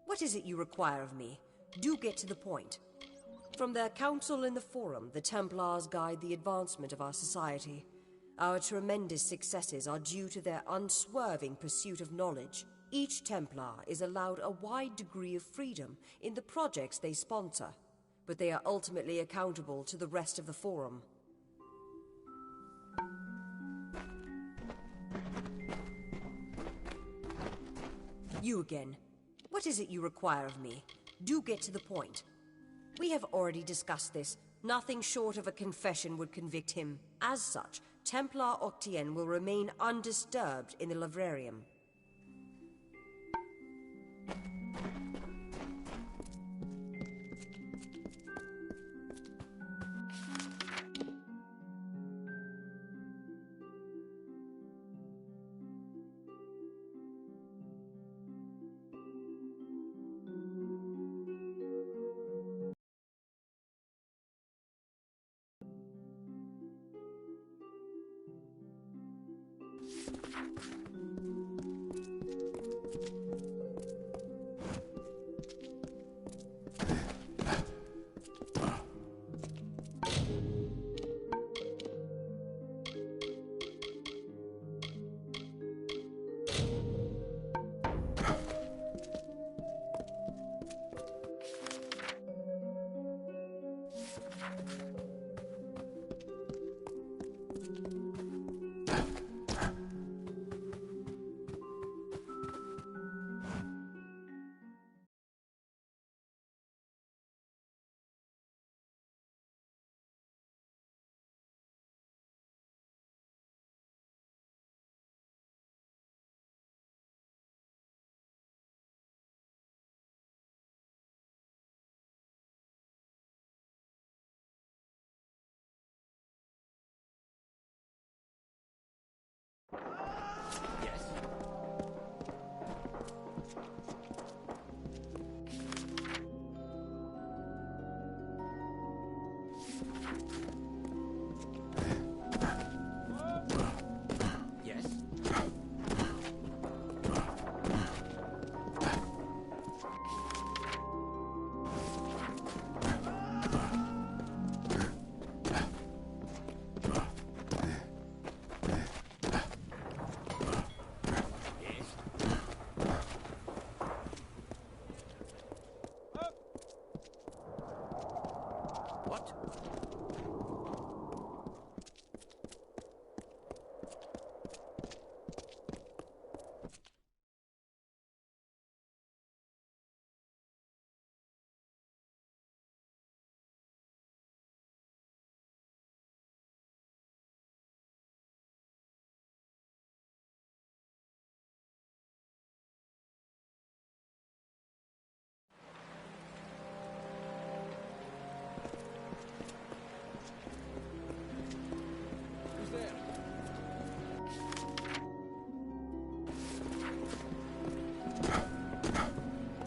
What is it you require of me? Do get to the point. From their council in the Forum, the Templars guide the advancement of our society. Our tremendous successes are due to their unswerving pursuit of knowledge. Each Templar is allowed a wide degree of freedom in the projects they sponsor, but they are ultimately accountable to the rest of the Forum. You again. What is it you require of me? Do get to the point. We have already discussed this. Nothing short of a confession would convict him. As such, Templar Octien will remain undisturbed in the Livrarium.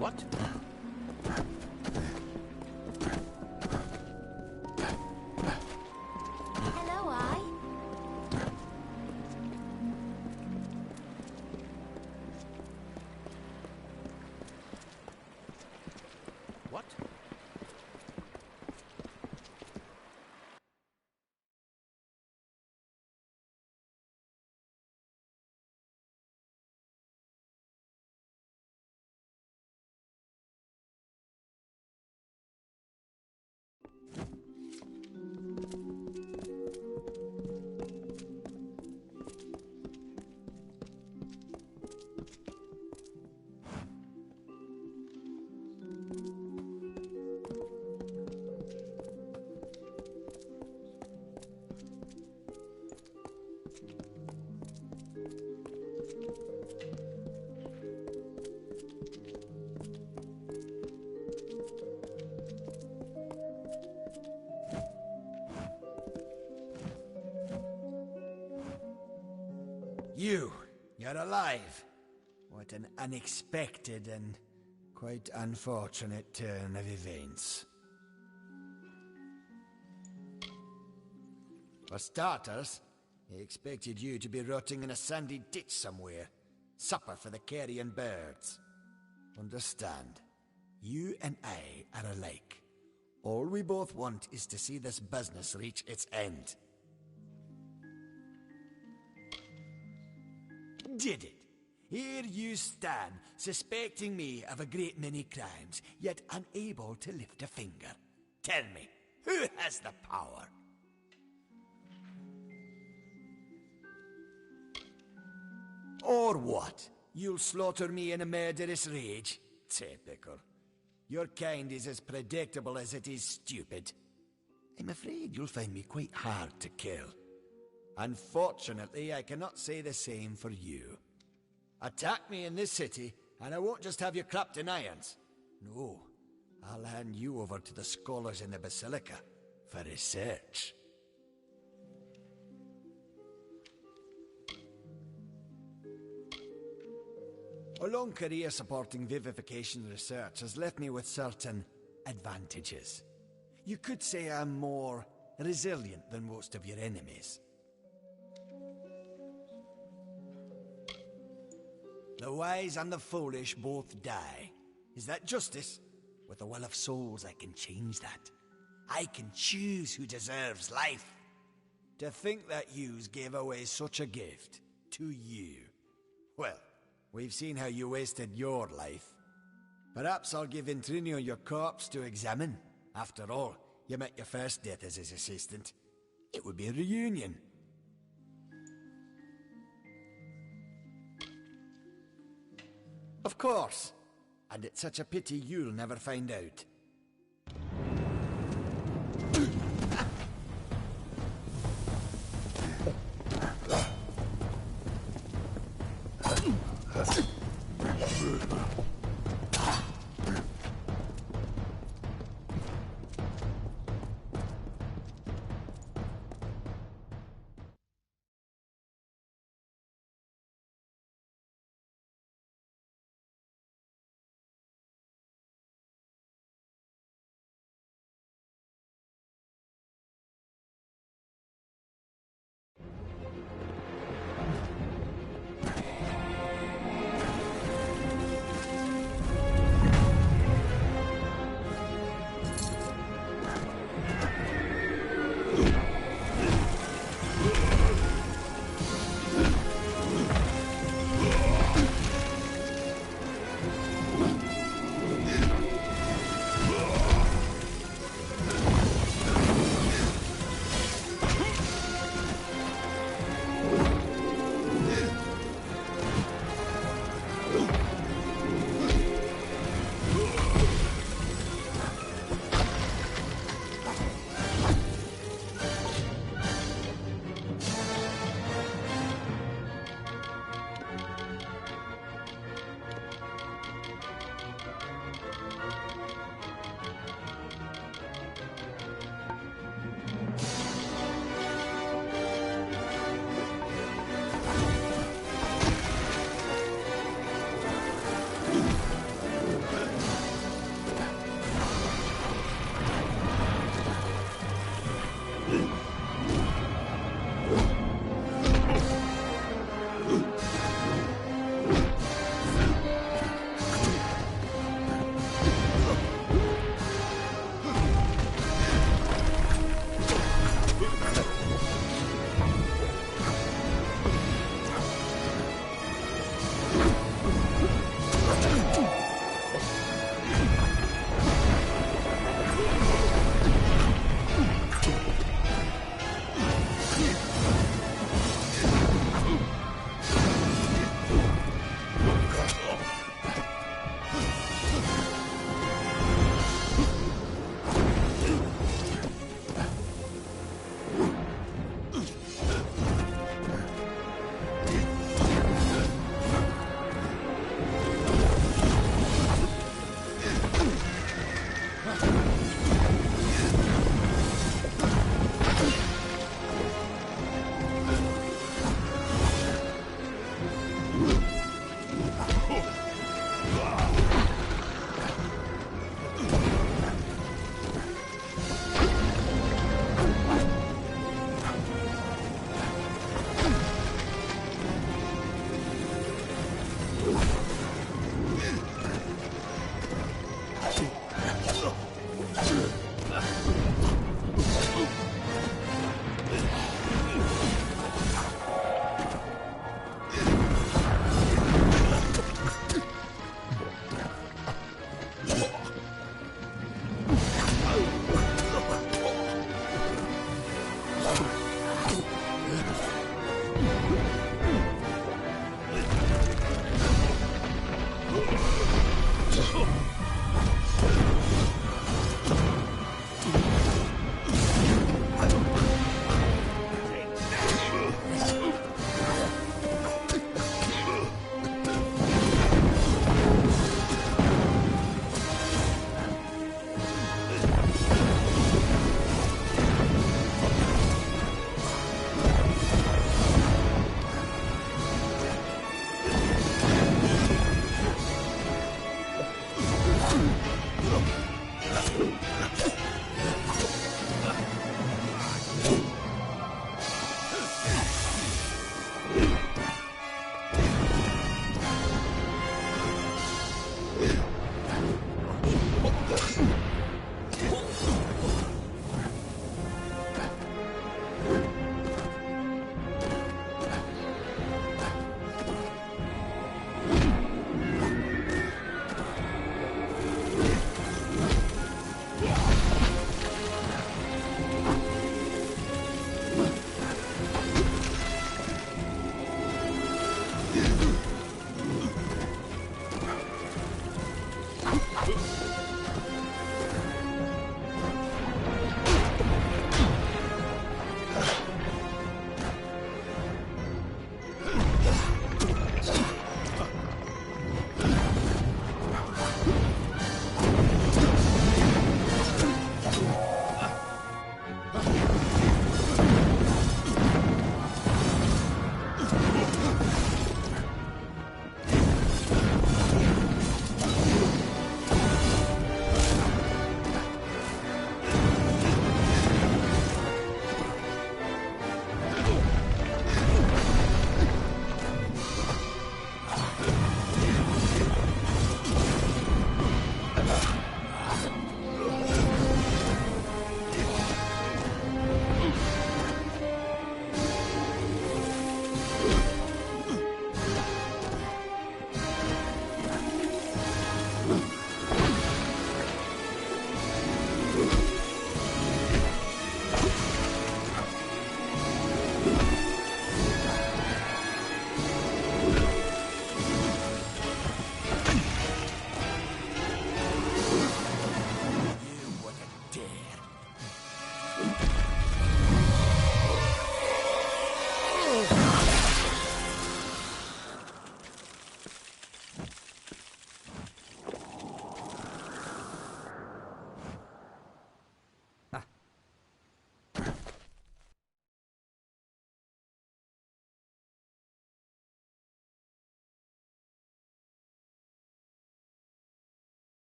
What? Hello, I. What? You're alive. What an unexpected and quite unfortunate turn of events. For starters, I expected you to be rotting in a sandy ditch somewhere. Supper for the carrion birds. Understand. You and I are alike. All we both want is to see this business reach its end. Did it? Here you stand, suspecting me of a great many crimes, yet unable to lift a finger. Tell me, who has the power? Or what? You'll slaughter me in a murderous rage? Typical. Your kind is as predictable as it is stupid. I'm afraid you'll find me quite hard to kill. Unfortunately, I cannot say the same for you. Attack me in this city, and I won't just have you clapped in irons. No, I'll hand you over to the scholars in the Basilica for research. A long career supporting vivification research has left me with certain advantages. You could say I'm more resilient than most of your enemies. The wise and the foolish both die. Is that justice? With the will of souls, I can change that. I can choose who deserves life. To think that yous gave away such a gift to you. Well, we've seen how you wasted your life. Perhaps I'll give Intrinio your corpse to examine. After all, you met your first death as his assistant. It would be a reunion. Of course. And it's such a pity you'll never find out.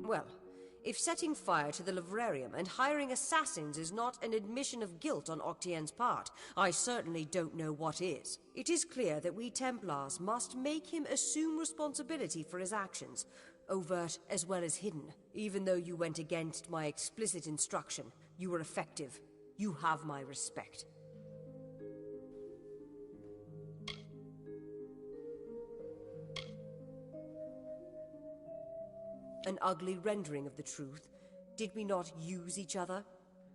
Well, if setting fire to the livrarium and hiring assassins is not an admission of guilt on Octien's part, I certainly don't know what is. It is clear that we Templars must make him assume responsibility for his actions, overt as well as hidden. Even though you went against my explicit instruction, you were effective. You have my respect. An ugly rendering of the truth. Did we not use each other?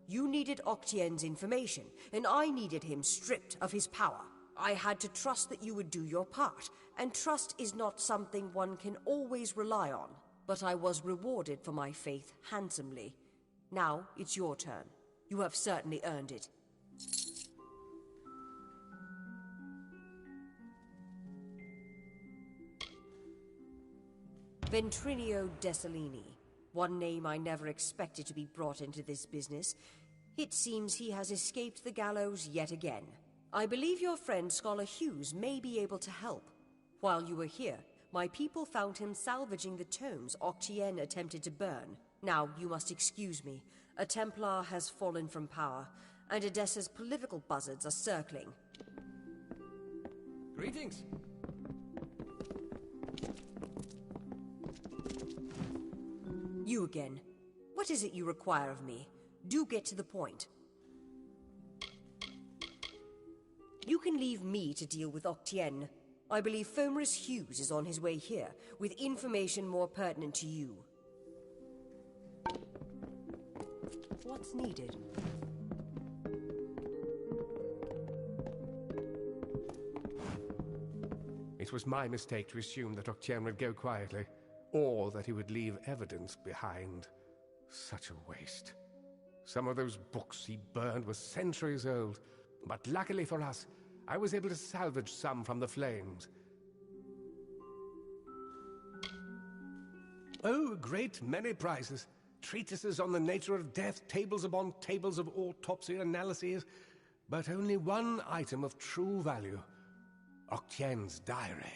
You needed Octien's information, and I needed him stripped of his power. I had to trust that you would do your part, and trust is not something one can always rely on. But I was rewarded for my faith handsomely. Now it's your turn. You have certainly earned it. Ventrinio Desalini. One name I never expected to be brought into this business. It seems he has escaped the gallows yet again. I believe your friend Scholar Hughes may be able to help. While you were here, my people found him salvaging the tomes Octien attempted to burn. Now, you must excuse me. A Templar has fallen from power, and Edessa's political buzzards are circling. Greetings. You again. What is it you require of me? Do get to the point. You can leave me to deal with Octien. I believe Fomerus Hughes is on his way here, with information more pertinent to you. What's needed? was my mistake to assume that Octien would go quietly, or that he would leave evidence behind. Such a waste. Some of those books he burned were centuries old, but luckily for us, I was able to salvage some from the flames. Oh, a great many prizes. Treatises on the nature of death, tables upon tables of autopsy analyses, but only one item of true value. Octien's diary.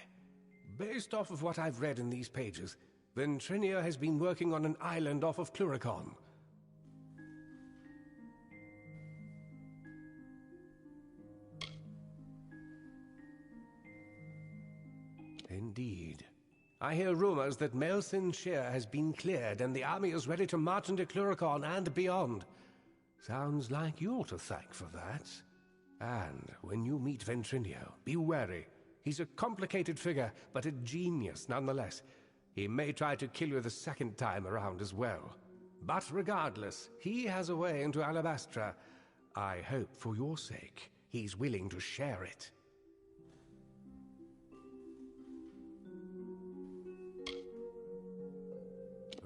Based off of what I've read in these pages, Ventrinio has been working on an island off of Cluricon. Indeed. I hear rumors that Melsin Shear has been cleared and the army is ready to march into Cluricon and beyond. Sounds like you're to thank for that. And when you meet Ventrinio, be wary. He's a complicated figure, but a genius nonetheless. He may try to kill you the second time around as well. But regardless, he has a way into Alabastra. I hope for your sake, he's willing to share it.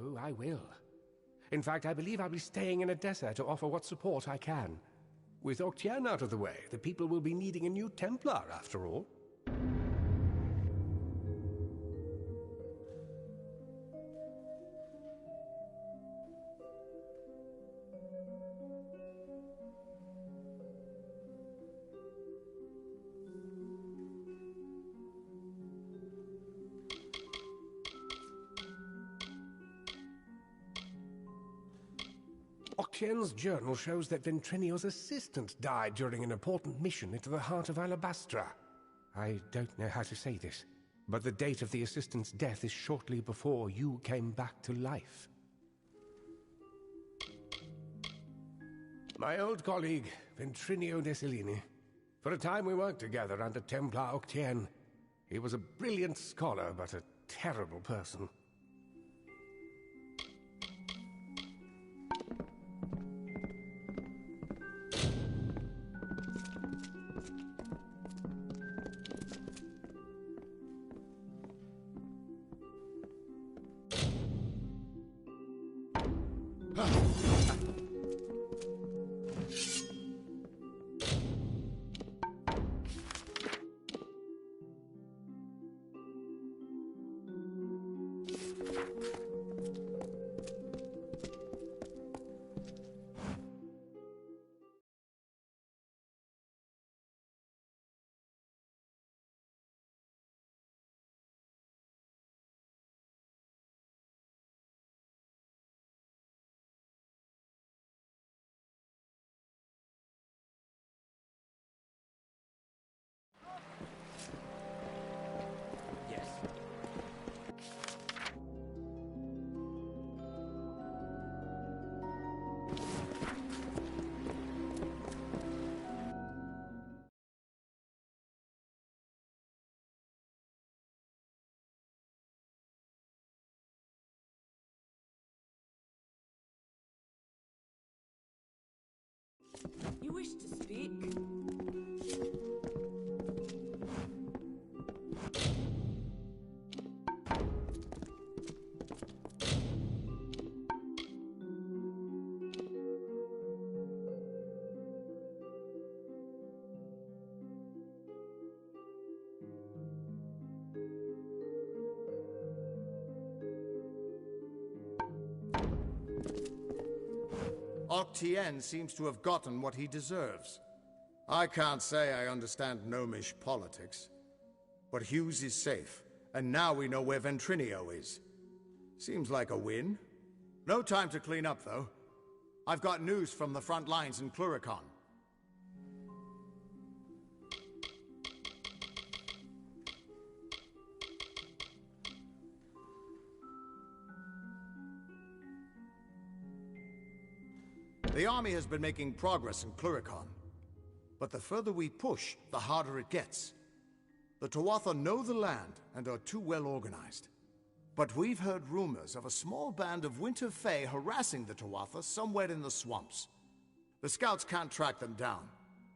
Oh, I will. In fact, I believe I'll be staying in Edessa to offer what support I can. With Octien out of the way, the people will be needing a new Templar, after all. Octien's journal shows that Ventrinio's assistant died during an important mission into the heart of Alabastra. I don't know how to say this, but the date of the assistant's death is shortly before you came back to life. My old colleague, Ventrinio Desilini. For a time we worked together under Templar Octien. He was a brilliant scholar, but a terrible person. You wish to speak? Octien seems to have gotten what he deserves. I can't say I understand gnomish politics, but Hughes is safe, and now we know where Ventrinio is. Seems like a win. No time to clean up, though. I've got news from the front lines in Cluricon. The army has been making progress in Cluricon, but the further we push, the harder it gets. The Tuatha know the land and are too well organized. But we've heard rumors of a small band of Winter Fae harassing the Tuatha somewhere in the swamps. The scouts can't track them down,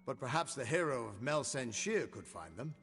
but perhaps the hero of Melsin Shear could find them.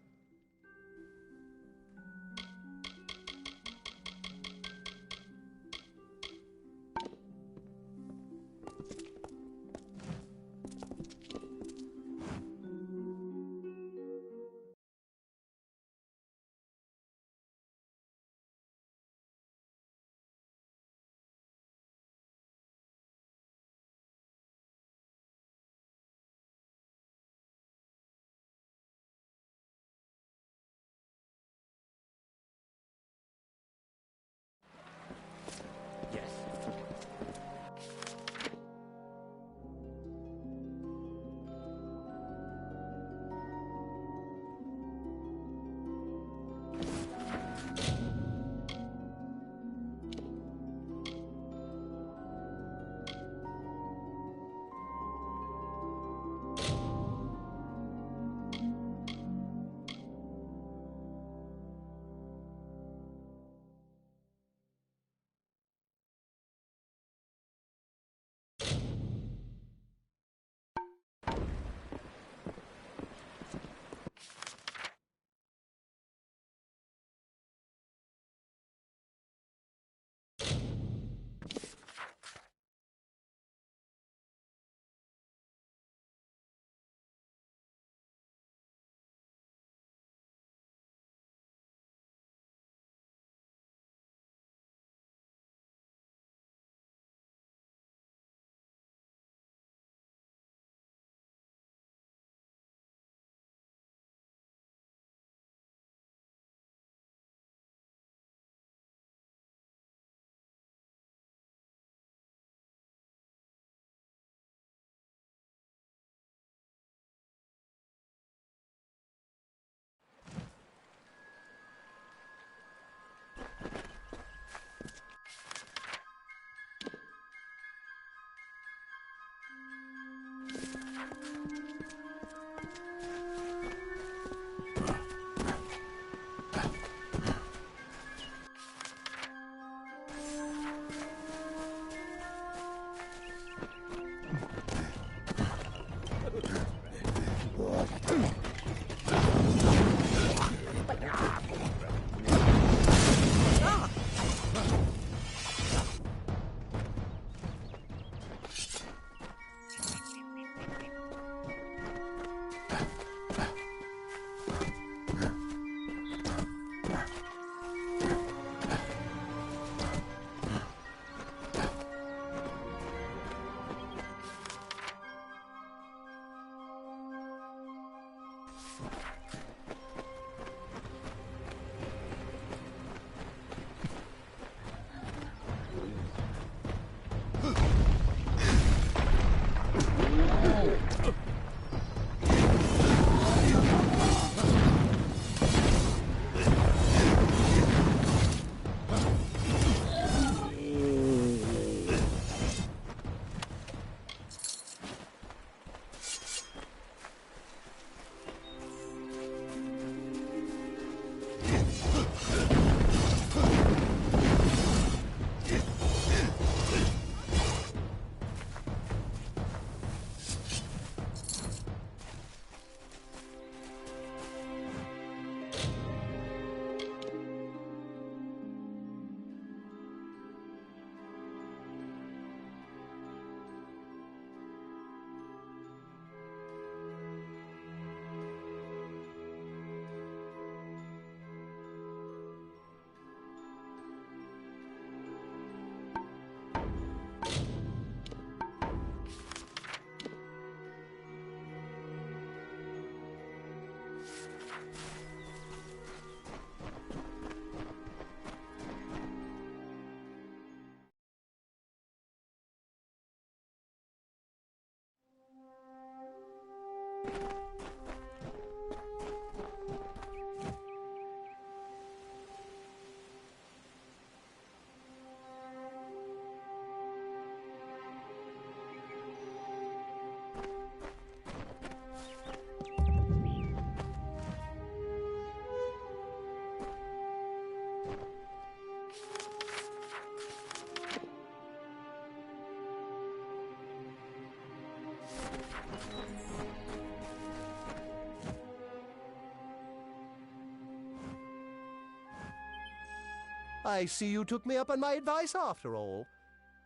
I see you took me up on my advice after all.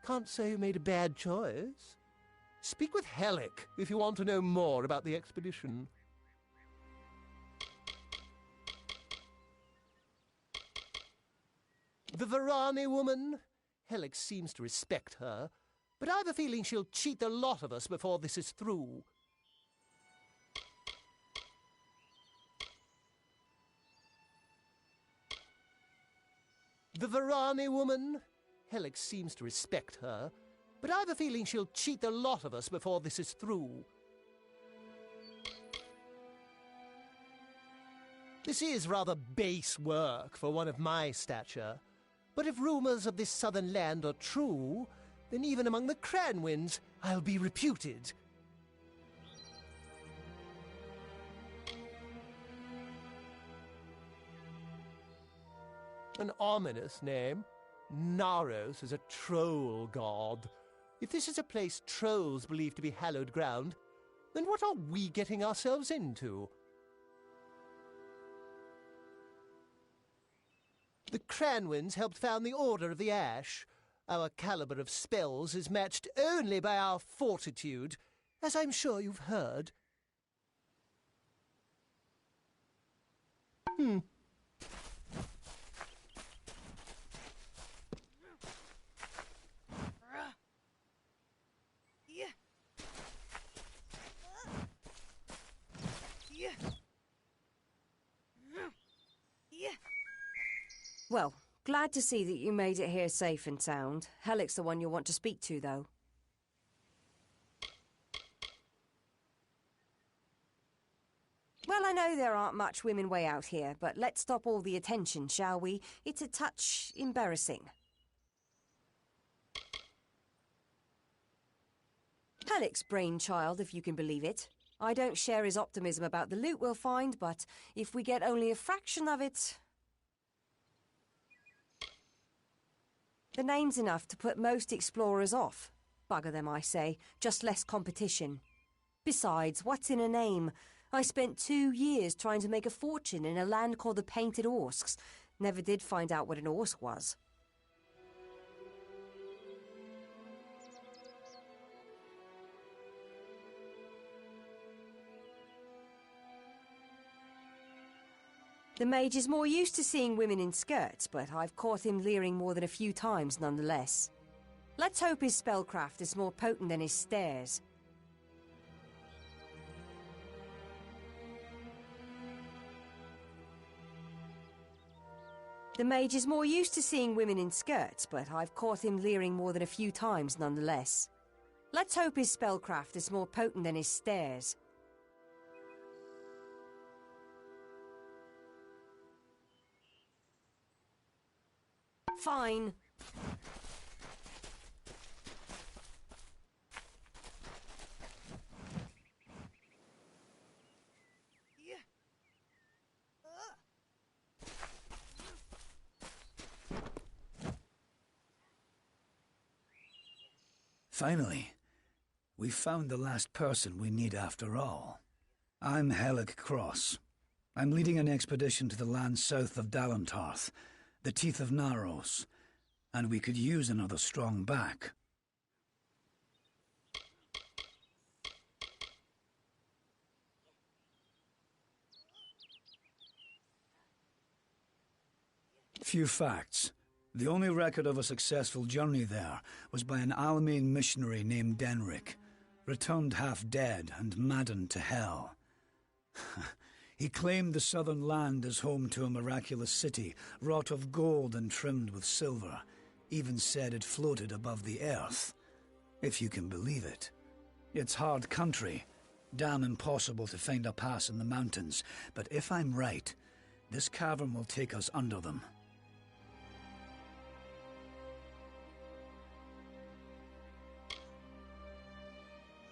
Can't say you made a bad choice. Speak with Hellick if you want to know more about the expedition. The Varani woman? Hellick seems to respect her, but I have a feeling she'll cheat the lot of us before this is through. The Varani woman? Hellick seems to respect her, but I have a feeling she'll cheat the lot of us before this is through. This is rather base work for one of my stature, but if rumors of this southern land are true, then even among the Cranwins, I'll be reputed. An ominous name. Naros is a troll god. If this is a place trolls believe to be hallowed ground, then what are we getting ourselves into? The Cranwins helped found the Order of the Ash. Our caliber of spells is matched only by our fortitude, as I'm sure you've heard. Well, glad to see that you made it here safe and sound. Hellick's the one you'll want to speak to, though. Well, I know there aren't much women way out here, but let's stop all the attention, shall we? It's a touch embarrassing. Hellick's brainchild, if you can believe it. I don't share his optimism about the loot we'll find, but if we get only a fraction of it... The name's enough to put most explorers off. Bugger them, I say. Just less competition. Besides, what's in a name? I spent 2 years trying to make a fortune in a land called the Painted Orsks. Never did find out what an Orsk was. The mage is more used to seeing women in skirts, but I've caught him leering more than a few times nonetheless. Let's hope his spellcraft is more potent than his stares. The mage is more used to seeing women in skirts, but I've caught him leering more than a few times nonetheless. Let's hope his spellcraft is more potent than his stares. Fine. Finally, we found the last person we need after all. I'm Hellick Cross. I'm leading an expedition to the land south of Dalentarth, the Teeth of Naros, and we could use another strong back. Few facts. The only record of a successful journey there was by an Almane missionary named Denric, returned half dead and maddened to hell. He claimed the southern land as home to a miraculous city, wrought of gold and trimmed with silver, even said it floated above the earth. If you can believe it. It's hard country, damn impossible to find a pass in the mountains, but if I'm right, this cavern will take us under them.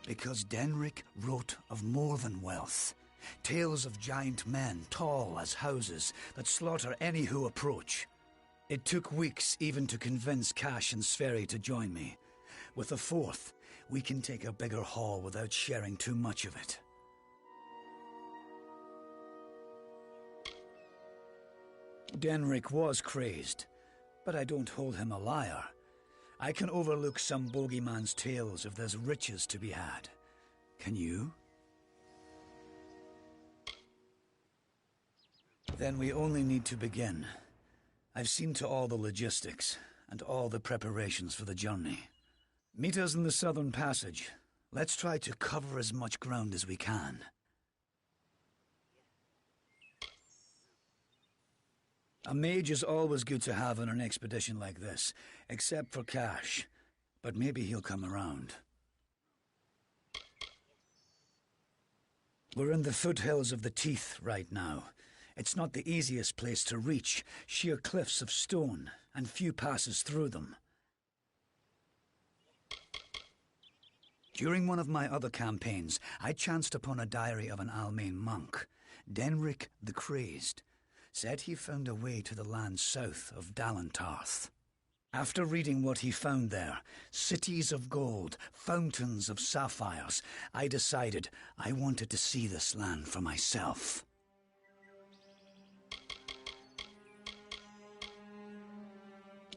Because Denric wrote of more than wealth. Tales of giant men, tall as houses, that slaughter any who approach. It took weeks even to convince Cash and Sverri to join me. With a fourth, we can take a bigger haul without sharing too much of it. Denric was crazed. But I don't hold him a liar. I can overlook some bogeyman's tales if there's riches to be had. Can you? Then we only need to begin. I've seen to all the logistics, and all the preparations for the journey. Meet us in the Southern Passage. Let's try to cover as much ground as we can. A mage is always good to have on an expedition like this, except for Cash. But maybe he'll come around. We're in the foothills of the Teeth right now. It's not the easiest place to reach, sheer cliffs of stone, and few passes through them. During one of my other campaigns, I chanced upon a diary of an Almain monk, Denric the Crazed. Said he found a way to the land south of Dalentarth. After reading what he found there, cities of gold, fountains of sapphires, I decided I wanted to see this land for myself.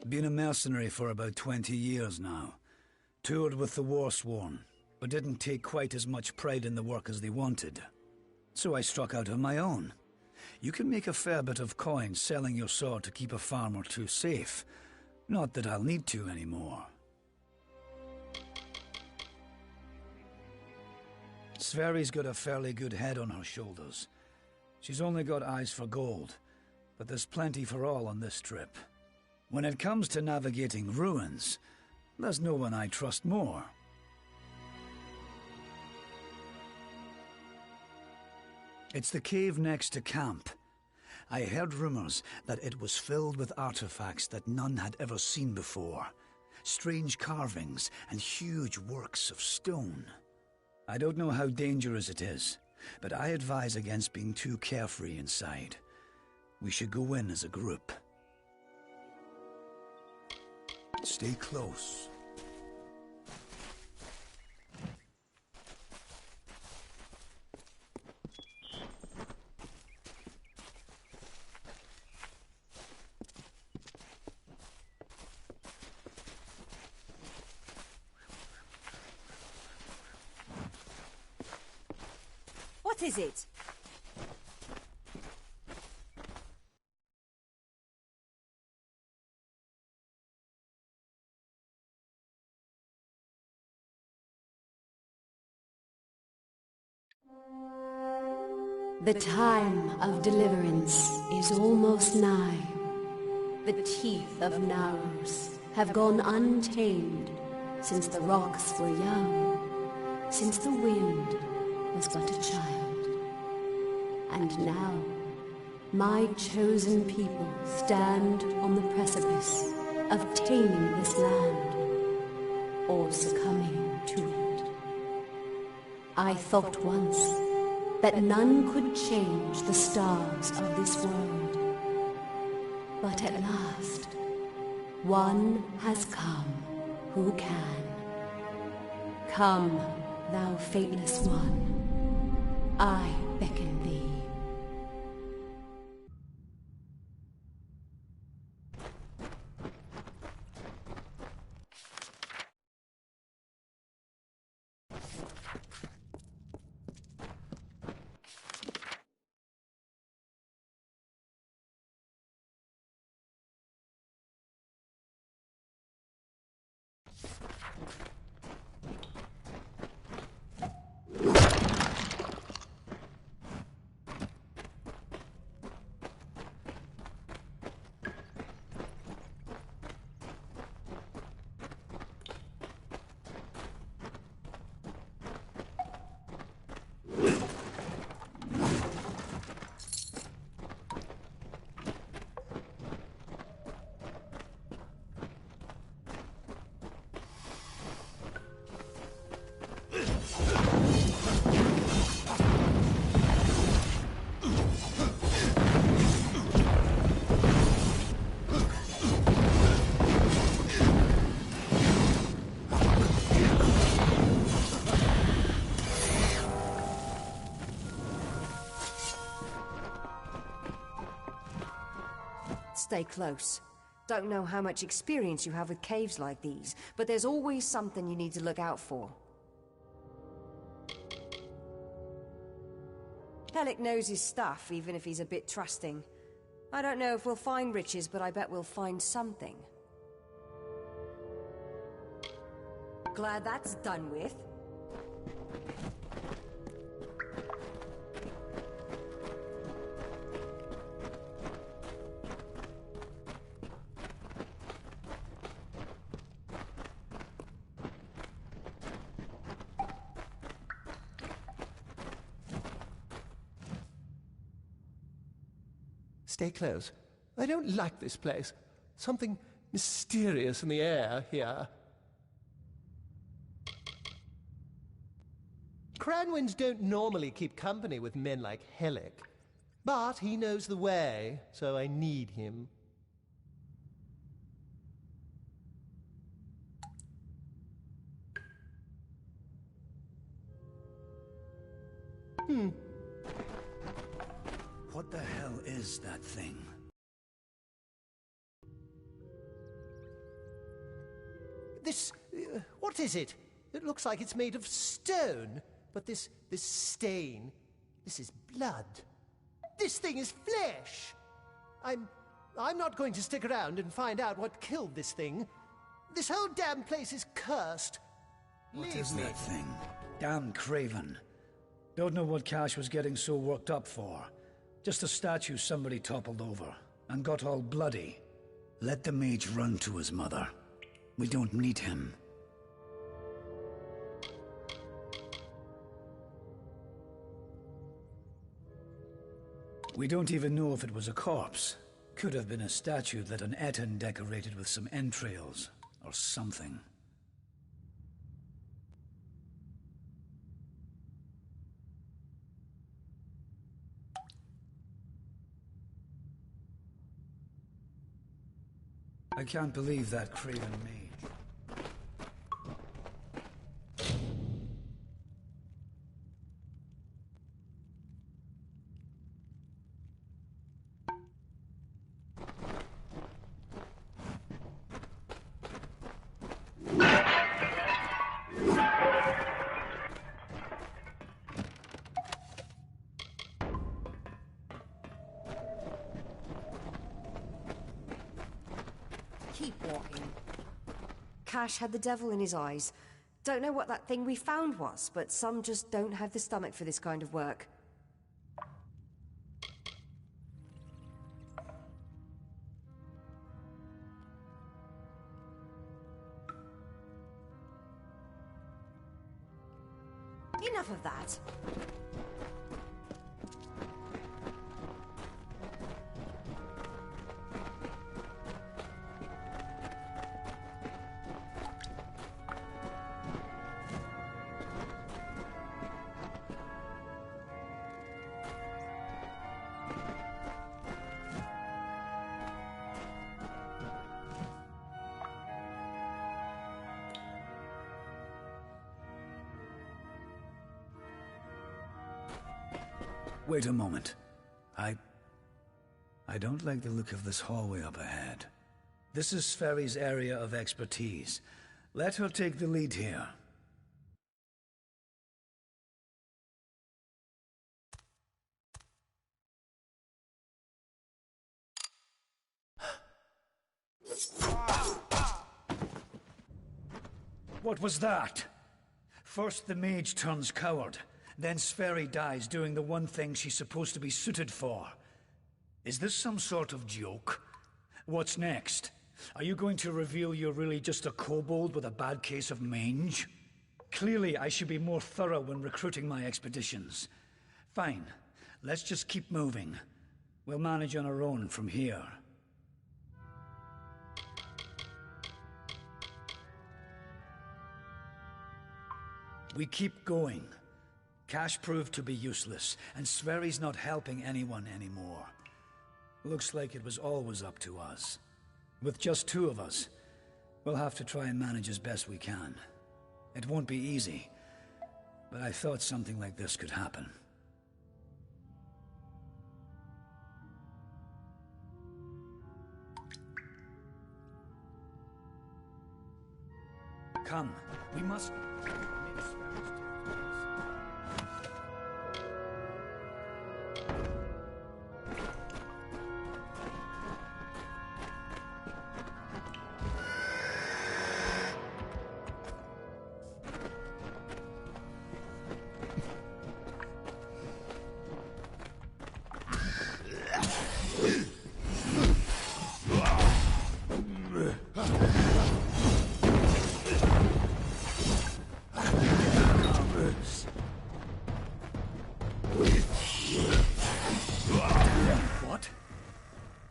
Been a mercenary for about 20 years now. Toured with the Warsworn, but didn't take quite as much pride in the work as they wanted. So I struck out on my own. You can make a fair bit of coin selling your sword to keep a farm or two safe. Not that I'll need to anymore. Sverri's got a fairly good head on her shoulders. She's only got eyes for gold, but there's plenty for all on this trip. When it comes to navigating ruins, there's no one I trust more. It's the cave next to camp. I heard rumors that it was filled with artifacts that none had ever seen before. Strange carvings and huge works of stone. I don't know how dangerous it is, but I advise against being too carefree inside. We should go in as a group. Stay close. What is it? The time of deliverance is almost nigh. The teeth of Naros have gone untamed since the rocks were young, since the wind was but a child. And now, my chosen people stand on the precipice of taming this land, or succumbing to it. I thought once that none could change the stars of this world. But at last, one has come who can. Come, thou fateless one, I beckon thee. Stay close. Don't know how much experience you have with caves like these, but there's always something you need to look out for. Pellic knows his stuff, even if he's a bit trusting. I don't know if we'll find riches, but I bet we'll find something. Glad that's done with. Stay close. I don't like this place. Something mysterious in the air here. Cranwinds don't normally keep company with men like Hellick, but he knows the way, so I need him. What the hell is that thing? This... what is it? It looks like it's made of stone, but this stain... this is blood. This thing is flesh! I'm not going to stick around and find out what killed this thing. This whole damn place is cursed. What is that thing? Damn craven. Don't know what Cash was getting so worked up for. Just a statue somebody toppled over, and got all bloody. Let the mage run to his mother. We don't need him. We don't even know if it was a corpse. Could have been a statue that an Etten decorated with some entrails, or something. I can't believe that craven mage. Keep walking. Cash had the devil in his eyes. Don't know what that thing we found was, but some just don't have the stomach for this kind of work. Enough of that. Wait a moment. I don't like the look of this hallway up ahead. This is Sverri's area of expertise. Let her take the lead here. What was that? First the mage turns coward. Then Sverri dies doing the one thing she's supposed to be suited for. Is this some sort of joke? What's next? Are you going to reveal you're really just a kobold with a bad case of mange? Clearly, I should be more thorough when recruiting my expeditions. Fine. Let's just keep moving. We'll manage on our own from here. We keep going. Cash proved to be useless, and Sverri's not helping anyone anymore. Looks like it was always up to us. With just two of us, we'll have to try and manage as best we can. It won't be easy, but I thought something like this could happen. Come, we must...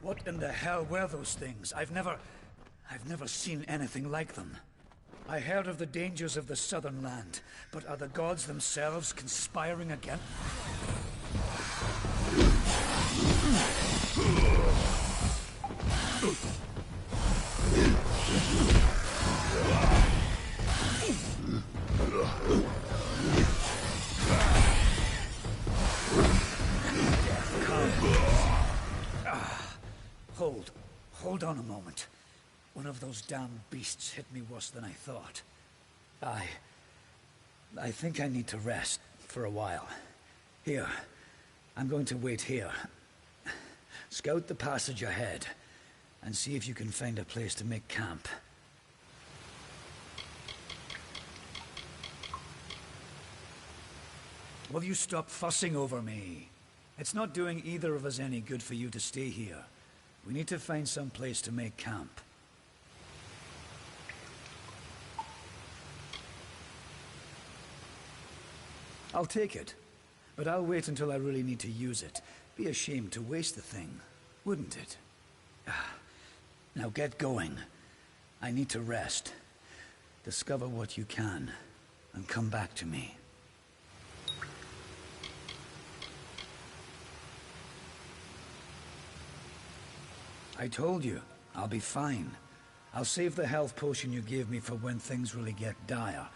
What in the hell were those things? I've never seen anything like them. I heard of the dangers of the southern land, but are the gods themselves conspiring against... Hold on a moment. One of those damn beasts hit me worse than I thought. I think I need to rest for a while. Here, I'm going to wait here. Scout the passage ahead, and see if you can find a place to make camp. Will you stop fussing over me? It's not doing either of us any good for you to stay here. We need to find some place to make camp. I'll take it, but I'll wait until I really need to use it. Be a shame to waste the thing, wouldn't it? Now get going. I need to rest. Discover what you can, and come back to me. I told you, I'll be fine. I'll save the health potion you gave me for when things really get dire.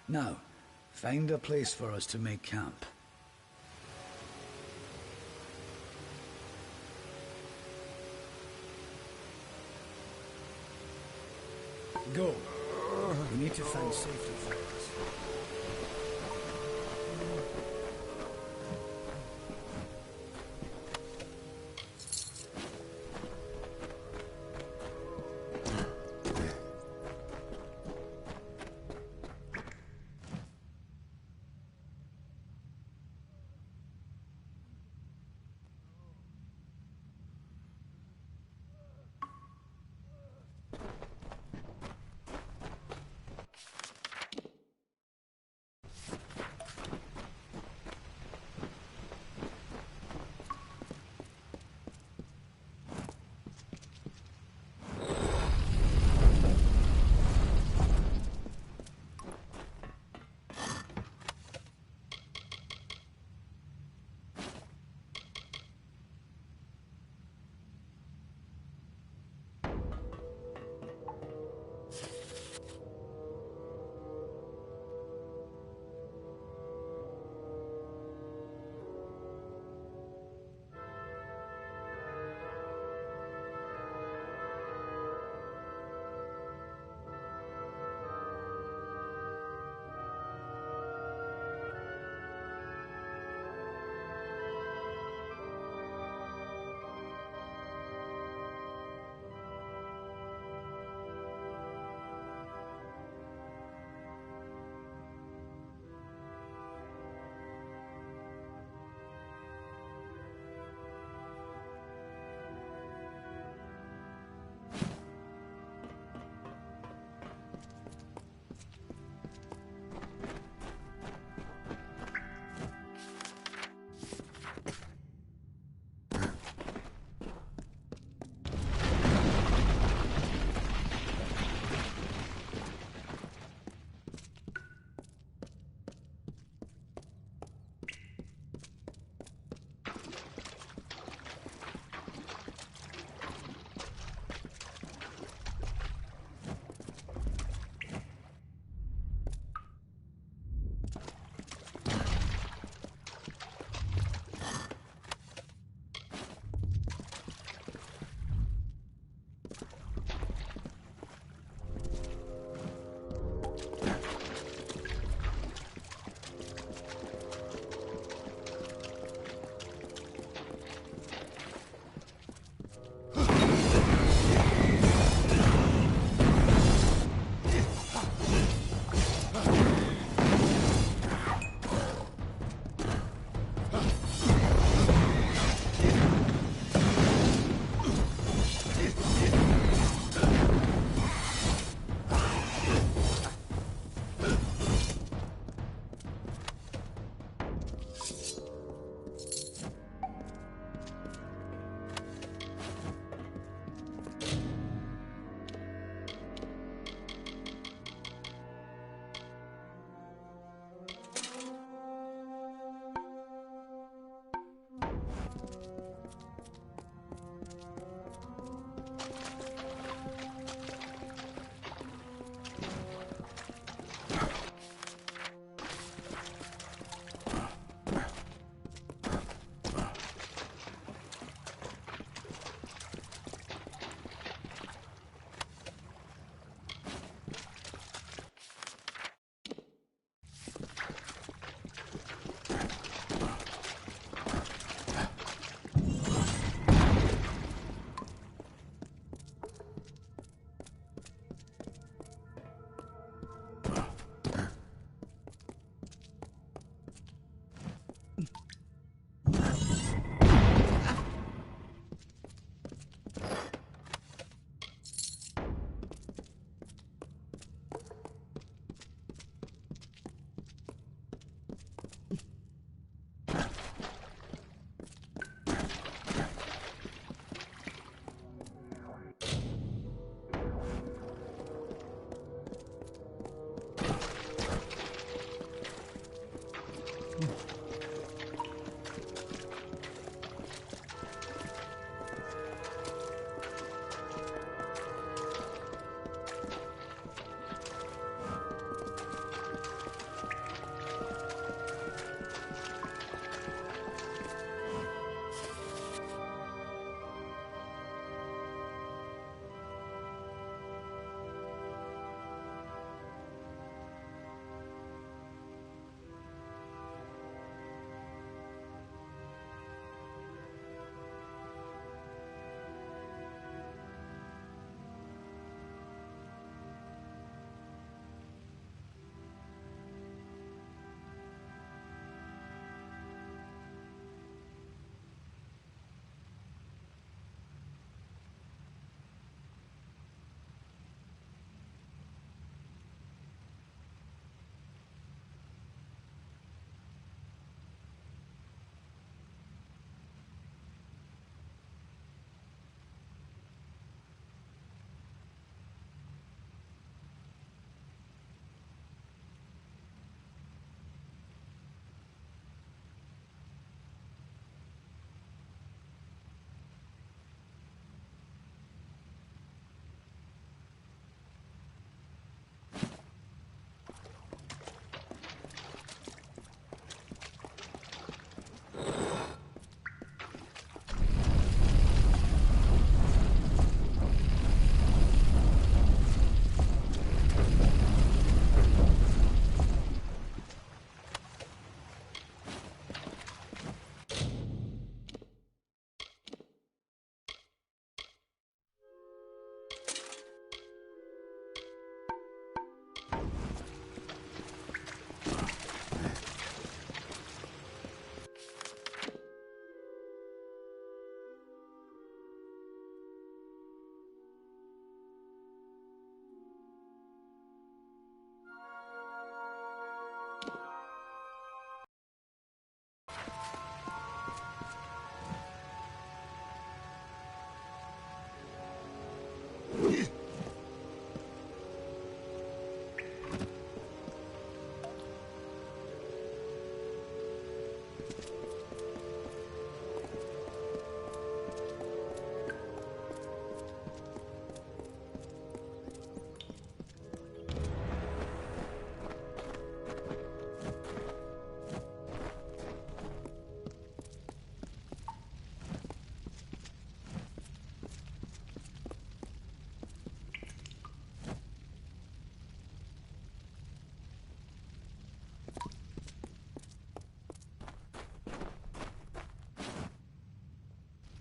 Now, find a place for us to make camp. Go. We need to find safety for us.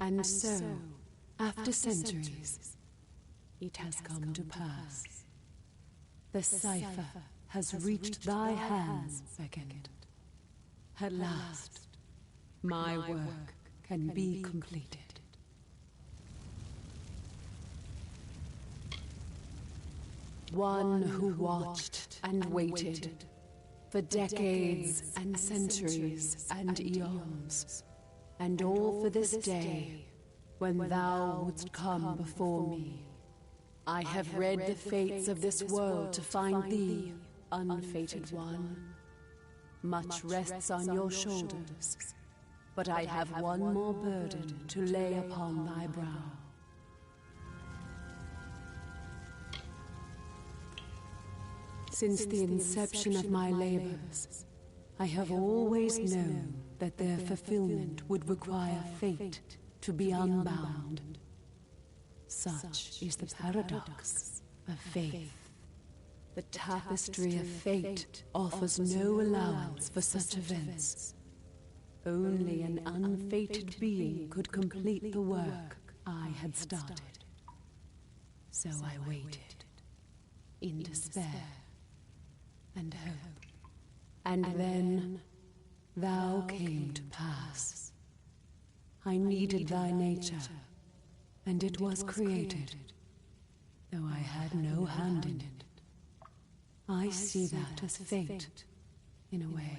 And so, after centuries, it has come to pass. The cipher has reached thy hands, Beckett. At last, my work can be completed. One who watched and waited for decades and centuries and eons, and all for this day when thou wouldst come before me. I have read the fates of this world to find thee, unfated one. Much rests on your shoulders, but I have one more burden to lay upon thy brow. Since the inception of my labors, I have always known that their fulfillment would require fate to be unbound. Such is the paradox of faith. The tapestry of fate offers no allowance for such events. Only an unfated being could complete the work I had started. So I waited, in despair and hope. And then thou came to pass. I needed thy nature, and it was created, though I had no hand in it. I see that as fate, in a way.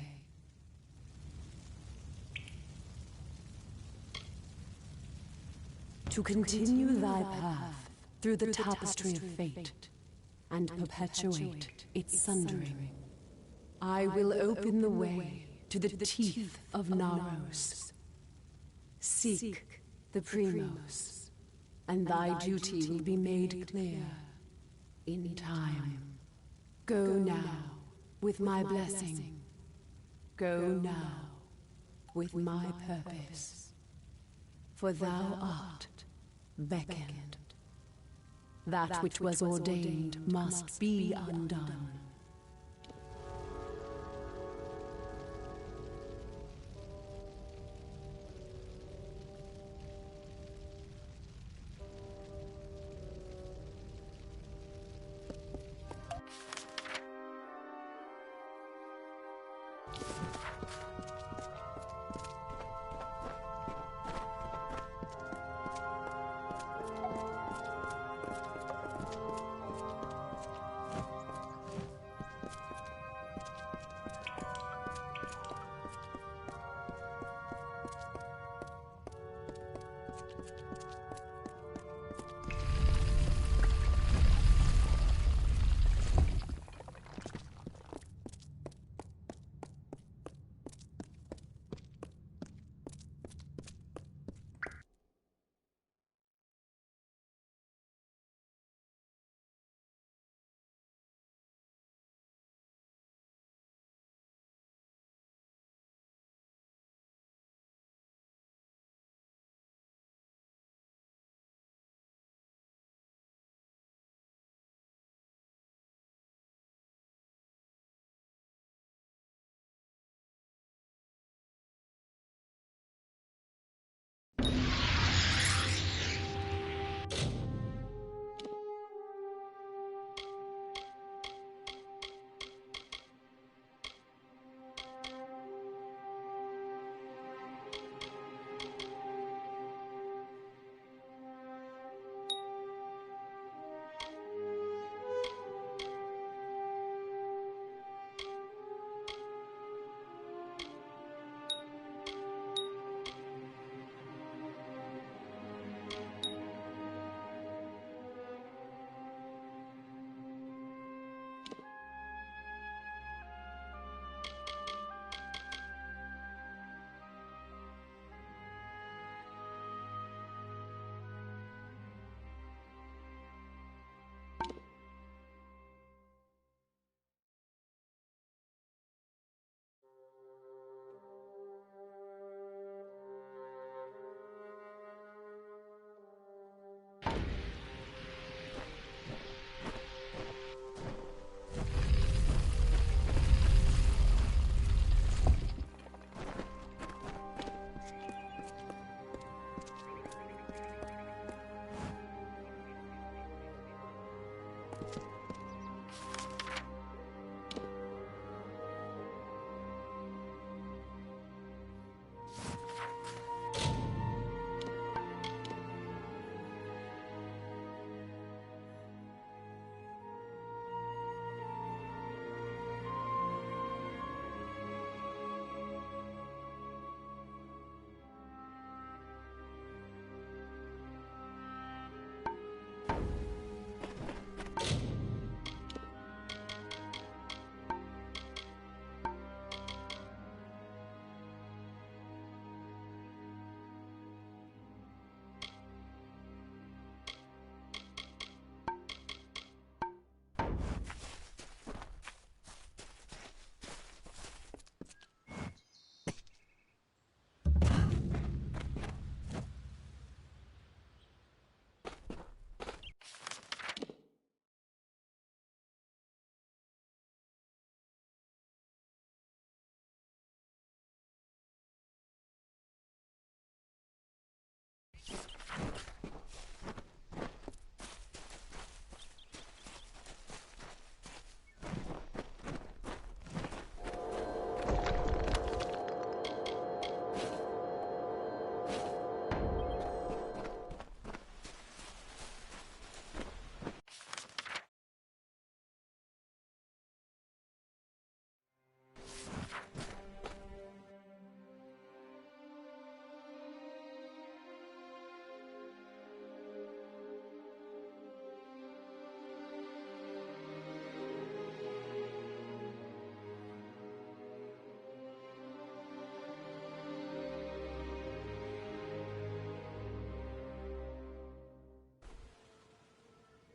To continue thy path through the tapestry of fate, and perpetuate its sundering, I will open the way to the teeth of Naros. Seek the Primos, and thy duty will be made clear in time. Go now with my blessing. Go now with my purpose. For thou art beckoned. That which was ordained must be undone.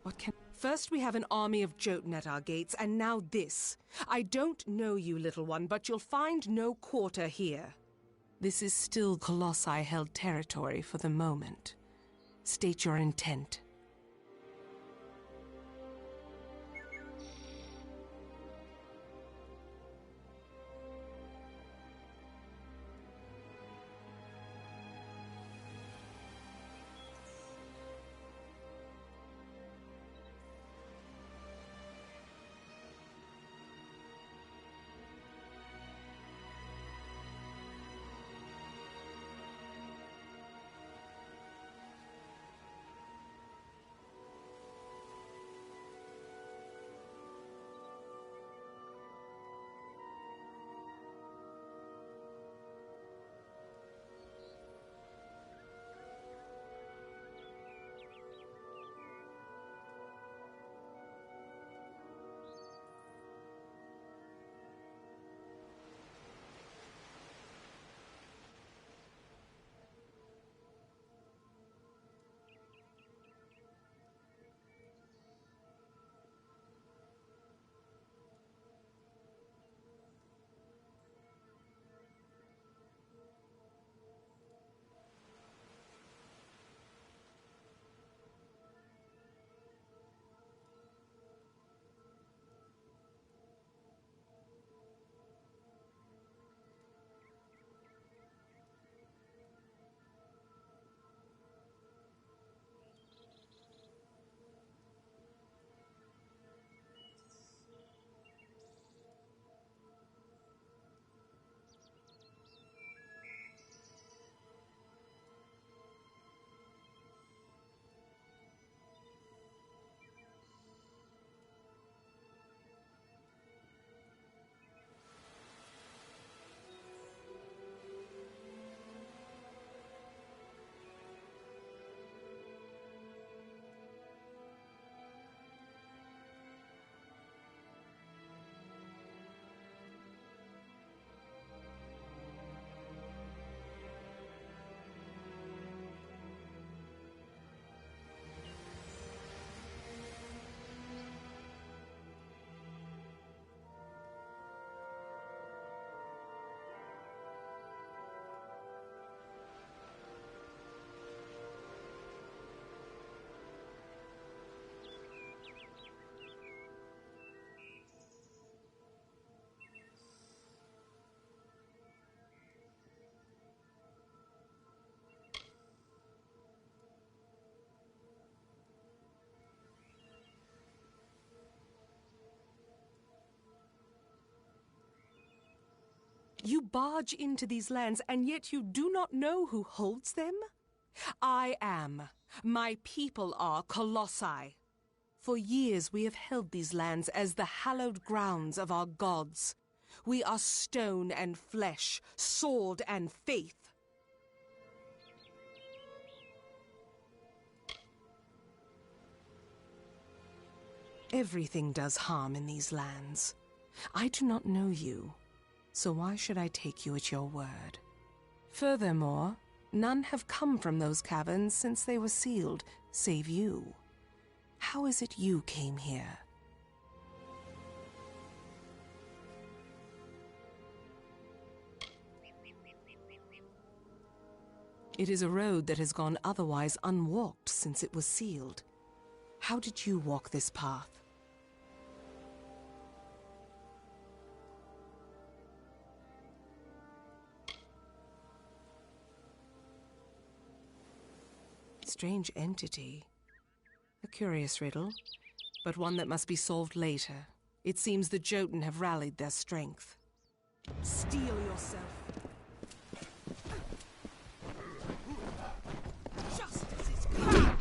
What can... First we have an army of Jotun at our gates, and now this. I don't know you, little one, but you'll find no quarter here. This is still Colossi-held territory for the moment. State your intent. You barge into these lands, and yet you do not know who holds them? I am. My people are Colossi. For years we have held these lands as the hallowed grounds of our gods. We are stone and flesh, sword and faith. Everything does harm in these lands. I do not know you. So why should I take you at your word? Furthermore, none have come from those caverns since they were sealed, save you. How is it you came here? It is a road that has gone otherwise unwalked since it was sealed. How did you walk this path? Strange entity. A curious riddle, but one that must be solved later. It seems the Jotun have rallied their strength. Steel yourself. Justice is coming.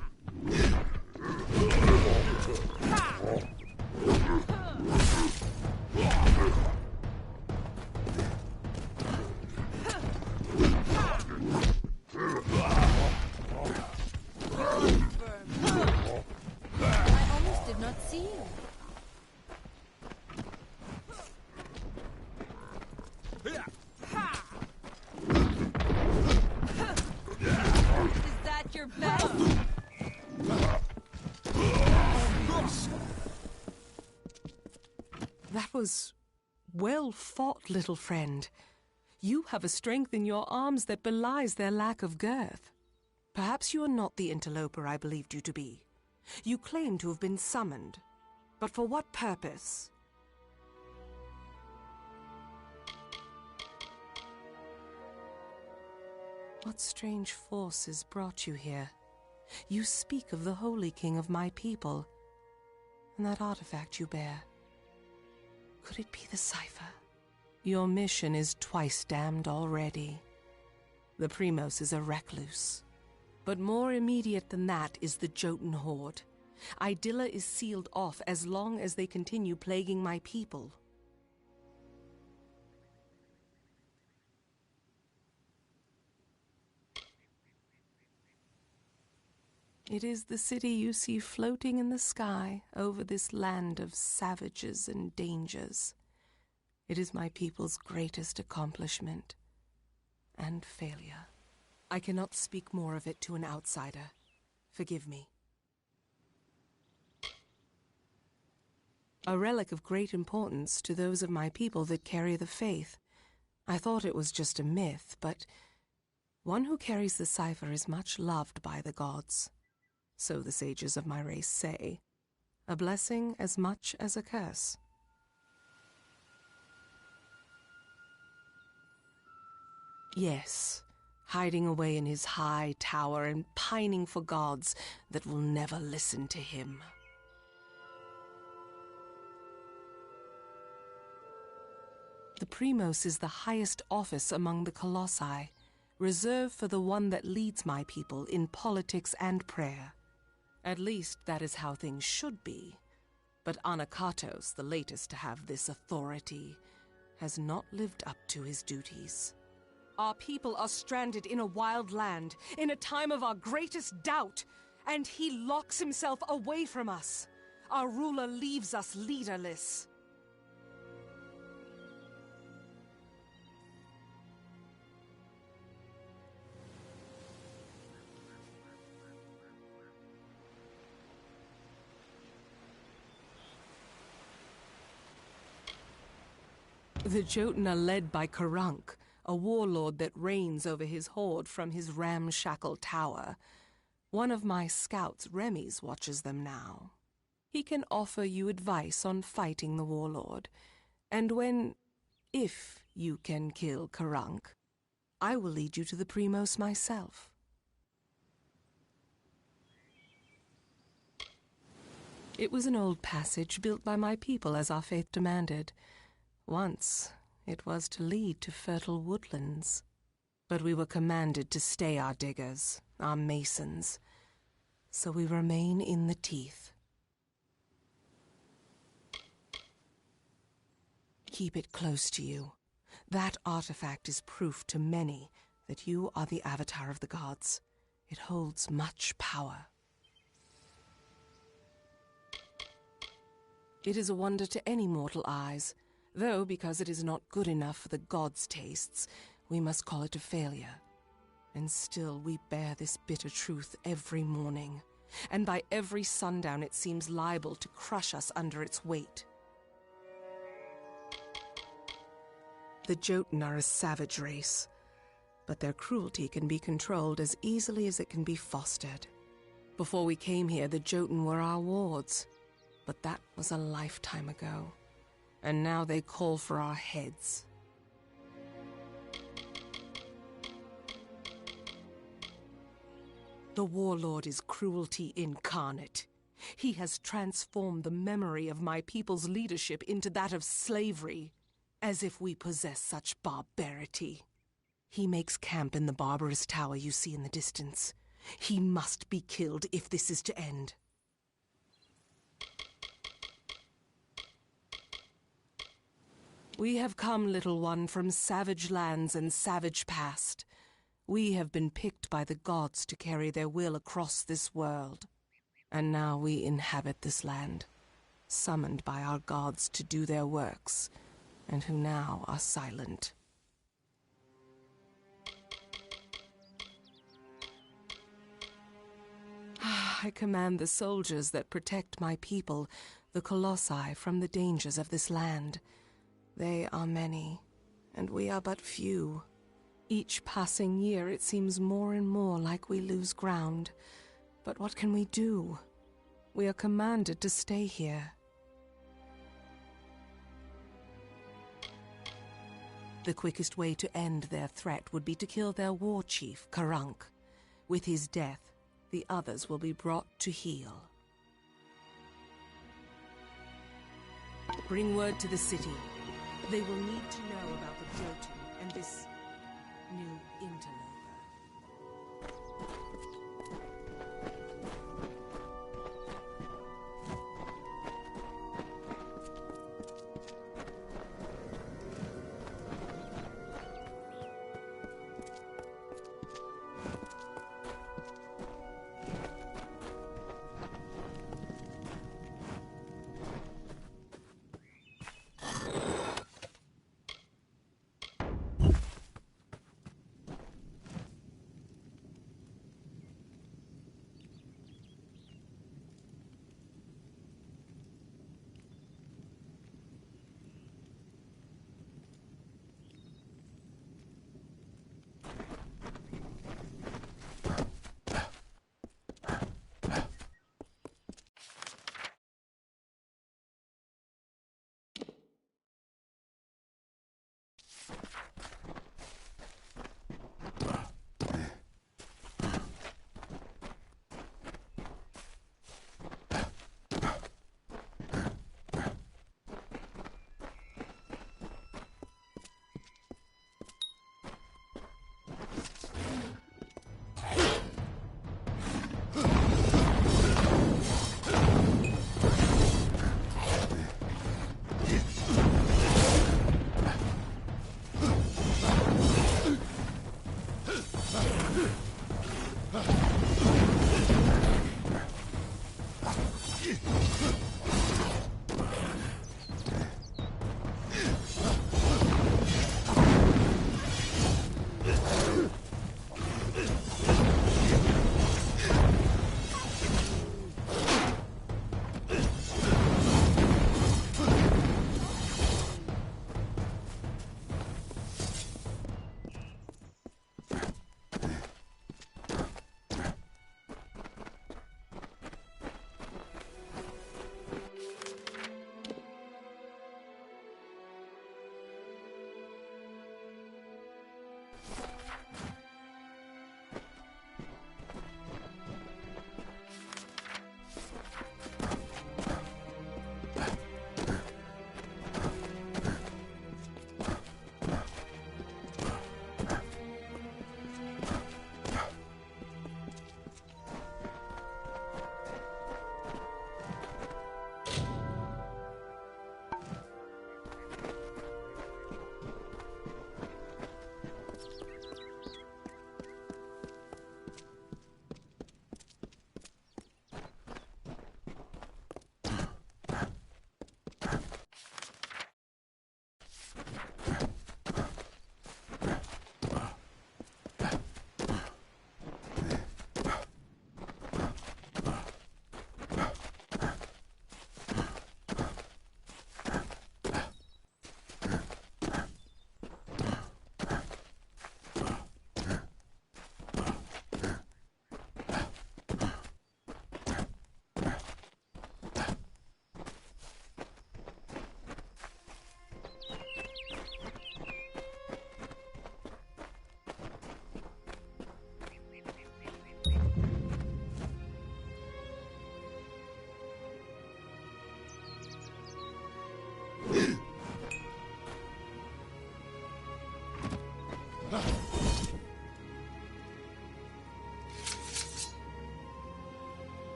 was well fought, little friend. You have a strength in your arms that belies their lack of girth. Perhaps you are not the interloper I believed you to be. You claim to have been summoned, but for what purpose? What strange forces brought you here? You speak of the Holy King of my people, and that artifact you bear. Could it be the cipher? Your mission is twice damned already. The Primos is a recluse. But more immediate than that is the Jotun horde. Idylla is sealed off as long as they continue plaguing my people. It is the city you see floating in the sky over this land of savages and dangers. It is my people's greatest accomplishment and failure. I cannot speak more of it to an outsider. Forgive me. A relic of great importance to those of my people that carry the faith. I thought it was just a myth, but one who carries the cipher is much loved by the gods. So the sages of my race say. A blessing as much as a curse. Yes, hiding away in his high tower and pining for gods that will never listen to him. The Primos is the highest office among the Colossi, reserved for the one that leads my people in politics and prayer. At least that is how things should be. But Anakatos, the latest to have this authority, has not lived up to his duties. Our people are stranded in a wild land, in a time of our greatest doubt, and he locks himself away from us. Our ruler leaves us leaderless. The Jotun are led by Karunk, a warlord that reigns over his horde from his ramshackle tower. One of my scouts, Remy's, watches them now. He can offer you advice on fighting the warlord, and if you can kill Karunk, I will lead you to the Primos myself. It was an old passage built by my people as our faith demanded. Once, it was to lead to fertile woodlands. But we were commanded to stay our diggers, our masons. So we remain in the teeth. Keep it close to you. That artifact is proof to many that you are the avatar of the gods. It holds much power. It is a wonder to any mortal eyes. Though, because it is not good enough for the gods' tastes, we must call it a failure. And still we bear this bitter truth every morning, and by every sundown it seems liable to crush us under its weight. The Jotun are a savage race, but their cruelty can be controlled as easily as it can be fostered. Before we came here, the Jotun were our wards, but that was a lifetime ago. And now they call for our heads. The warlord is cruelty incarnate. He has transformed the memory of my people's leadership into that of slavery, as if we possess such barbarity. He makes camp in the barbarous tower you see in the distance. He must be killed if this is to end. We have come, little one, from savage lands and savage past. We have been picked by the gods to carry their will across this world. And now we inhabit this land, summoned by our gods to do their works, and who now are silent. I command the soldiers that protect my people the Colossi from the dangers of this land. They are many, and we are but few. Each passing year it seems more and more like we lose ground. But what can we do? We are commanded to stay here. The quickest way to end their threat would be to kill their war chief, Karunk. With his death, the others will be brought to heel. Bring word to the city. They will need to know about the Jotun and this new interloper.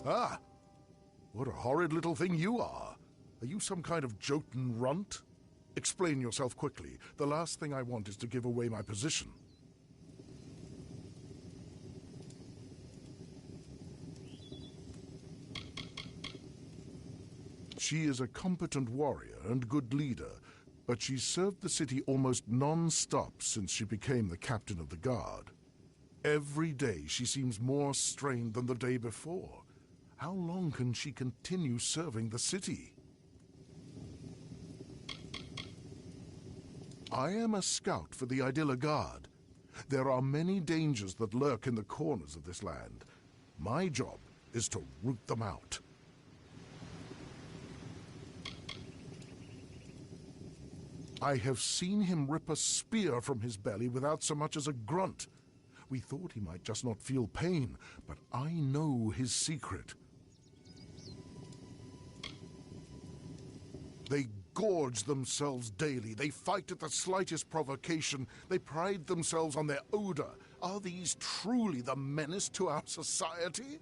Ah! What a horrid little thing you are. Are you some kind of Jotun runt? Explain yourself quickly. The last thing I want is to give away my position. She is a competent warrior and good leader, but she's served the city almost non-stop since she became the captain of the guard. Every day she seems more strained than the day before. How long can she continue serving the city? I am a scout for the Idilla Guard. There are many dangers that lurk in the corners of this land. My job is to root them out. I have seen him rip a spear from his belly without so much as a grunt. We thought he might just not feel pain, but I know his secret. They gorge themselves daily. They fight at the slightest provocation. They pride themselves on their odor. Are these truly the menace to our society?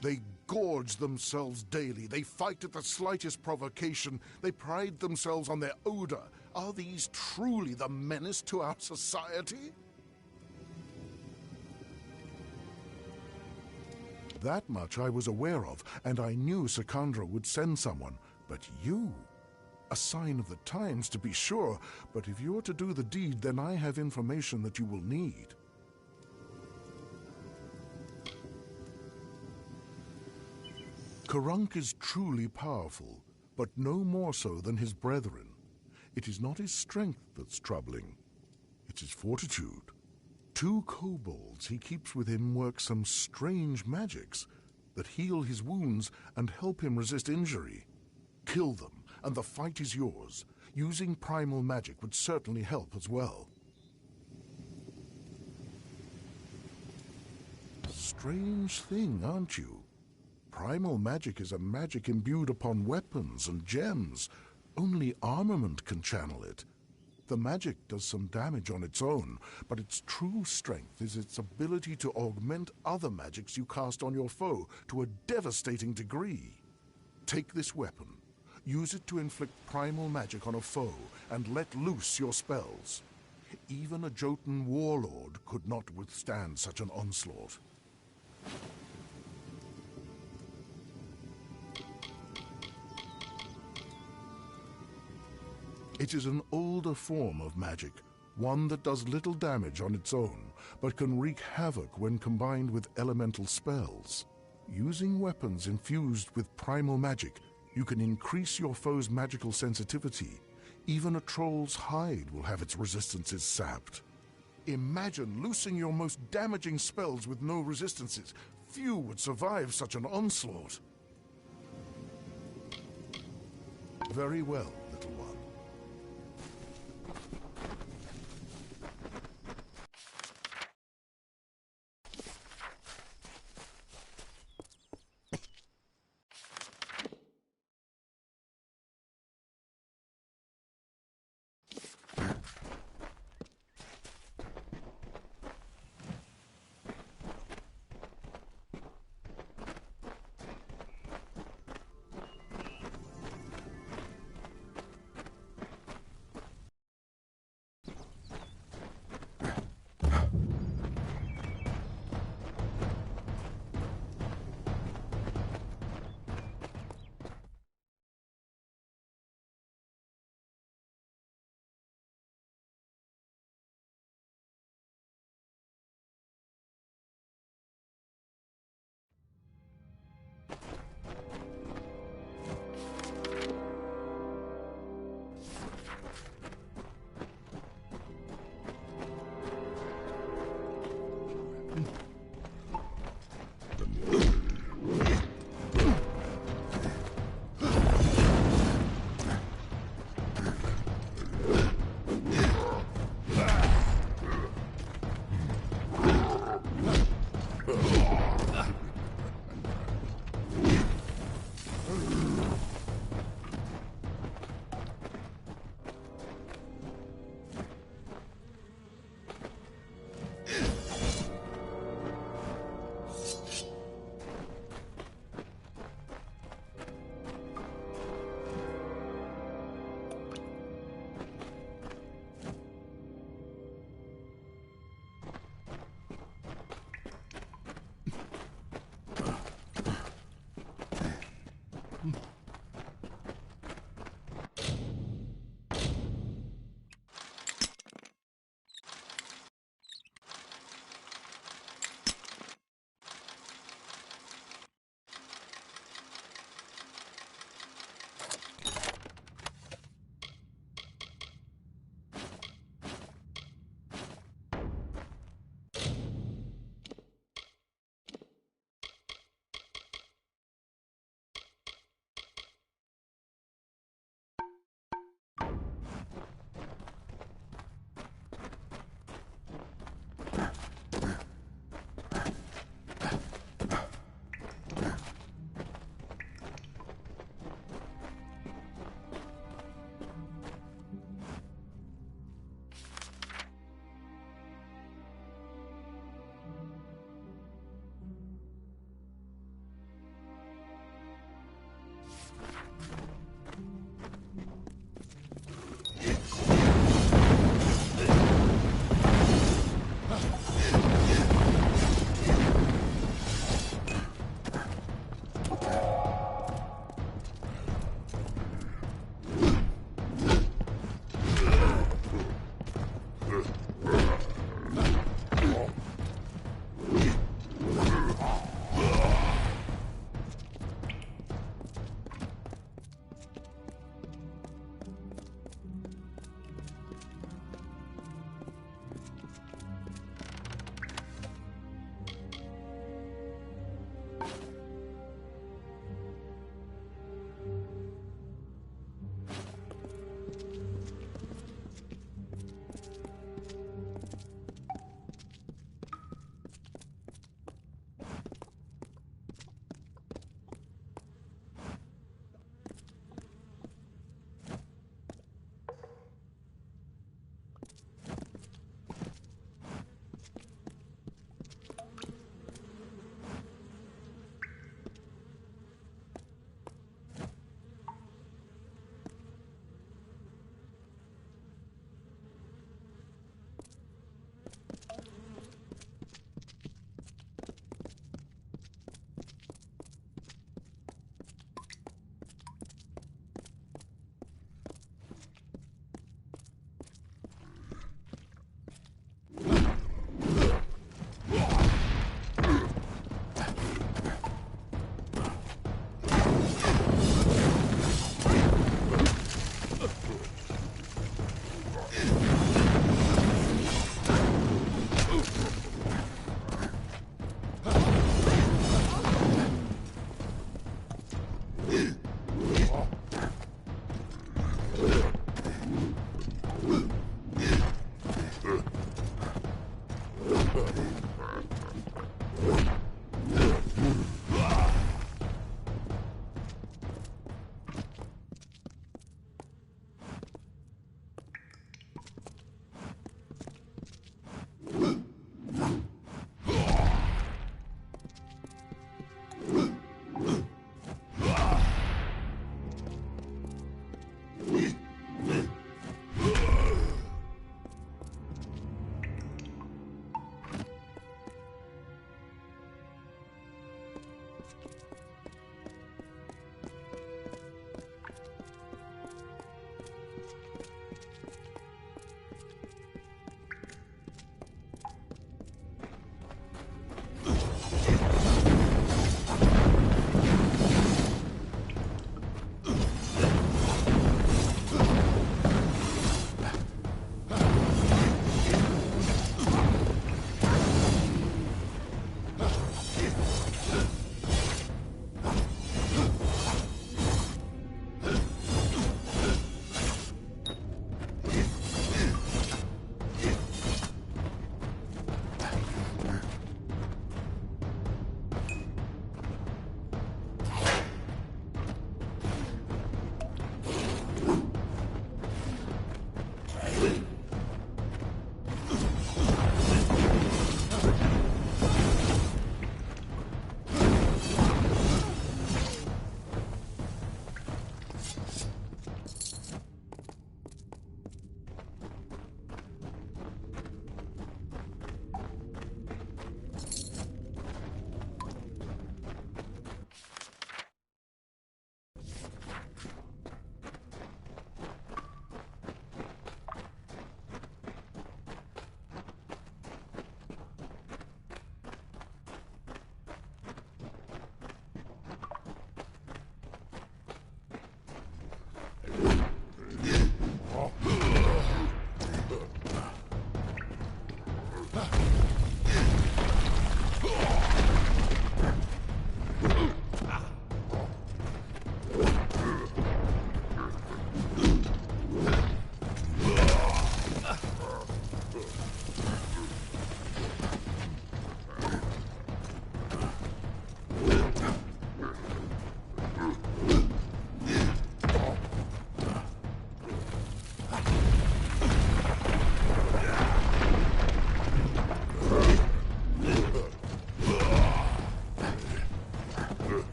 They gorge themselves daily. They fight at the slightest provocation. They pride themselves on their odor. Are these truly the menace to our society? That much I was aware of, and I knew Sikandra would send someone. But you? A sign of the times, to be sure, but if you're to do the deed, then I have information that you will need. Karunk is truly powerful, but no more so than his brethren. It is not his strength that's troubling. It's his fortitude. 2 kobolds he keeps with him work some strange magics that heal his wounds and help him resist injury. Kill them, and the fight is yours. Using primal magic would certainly help as well. Strange thing, aren't you? Primal magic is a magic imbued upon weapons and gems. Only armament can channel it. The magic does some damage on its own, but its true strength is its ability to augment other magics you cast on your foe to a devastating degree. Take this weapon, use it to inflict primal magic on a foe, and let loose your spells. Even a Jotun warlord could not withstand such an onslaught. It is an older form of magic, one that does little damage on its own, but can wreak havoc when combined with elemental spells. Using weapons infused with primal magic, you can increase your foe's magical sensitivity. Even a troll's hide will have its resistances sapped. Imagine loosing your most damaging spells with no resistances. Few would survive such an onslaught. Very well, little one.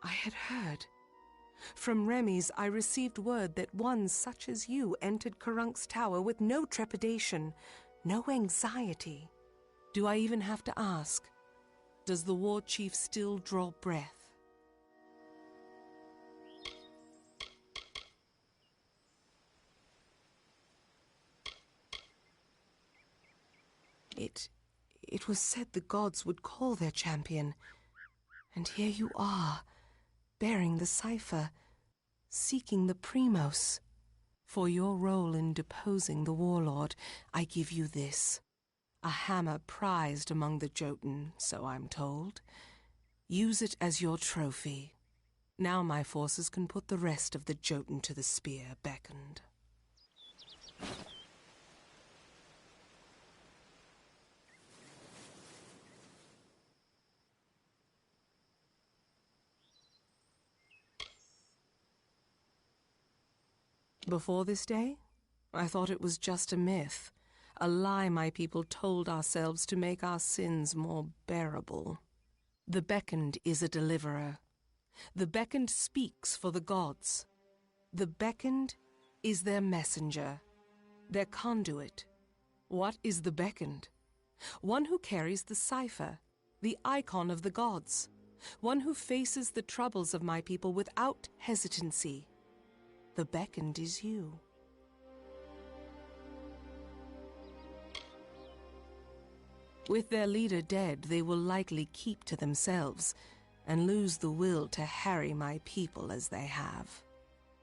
I had heard. From Remy's, I received word that one such as you entered Karunk's tower with no trepidation, no anxiety. Do I even have to ask? Does the war chief still draw breath? It was said the gods would call their champion. And here you are, bearing the cipher, seeking the Primos. For your role in deposing the warlord, I give you this. A hammer prized among the Jotun, so I'm told. Use it as your trophy. Now my forces can put the rest of the Jotun to the spear beckoned. Before this day, I thought it was just a myth, a lie my people told ourselves to make our sins more bearable. The Beckoned is a deliverer. The Beckoned speaks for the gods. The Beckoned is their messenger, their conduit. What is the Beckoned? One who carries the cipher, the icon of the gods. One who faces the troubles of my people without hesitancy. The Beckoned is you. With their leader dead, they will likely keep to themselves and lose the will to harry my people as they have.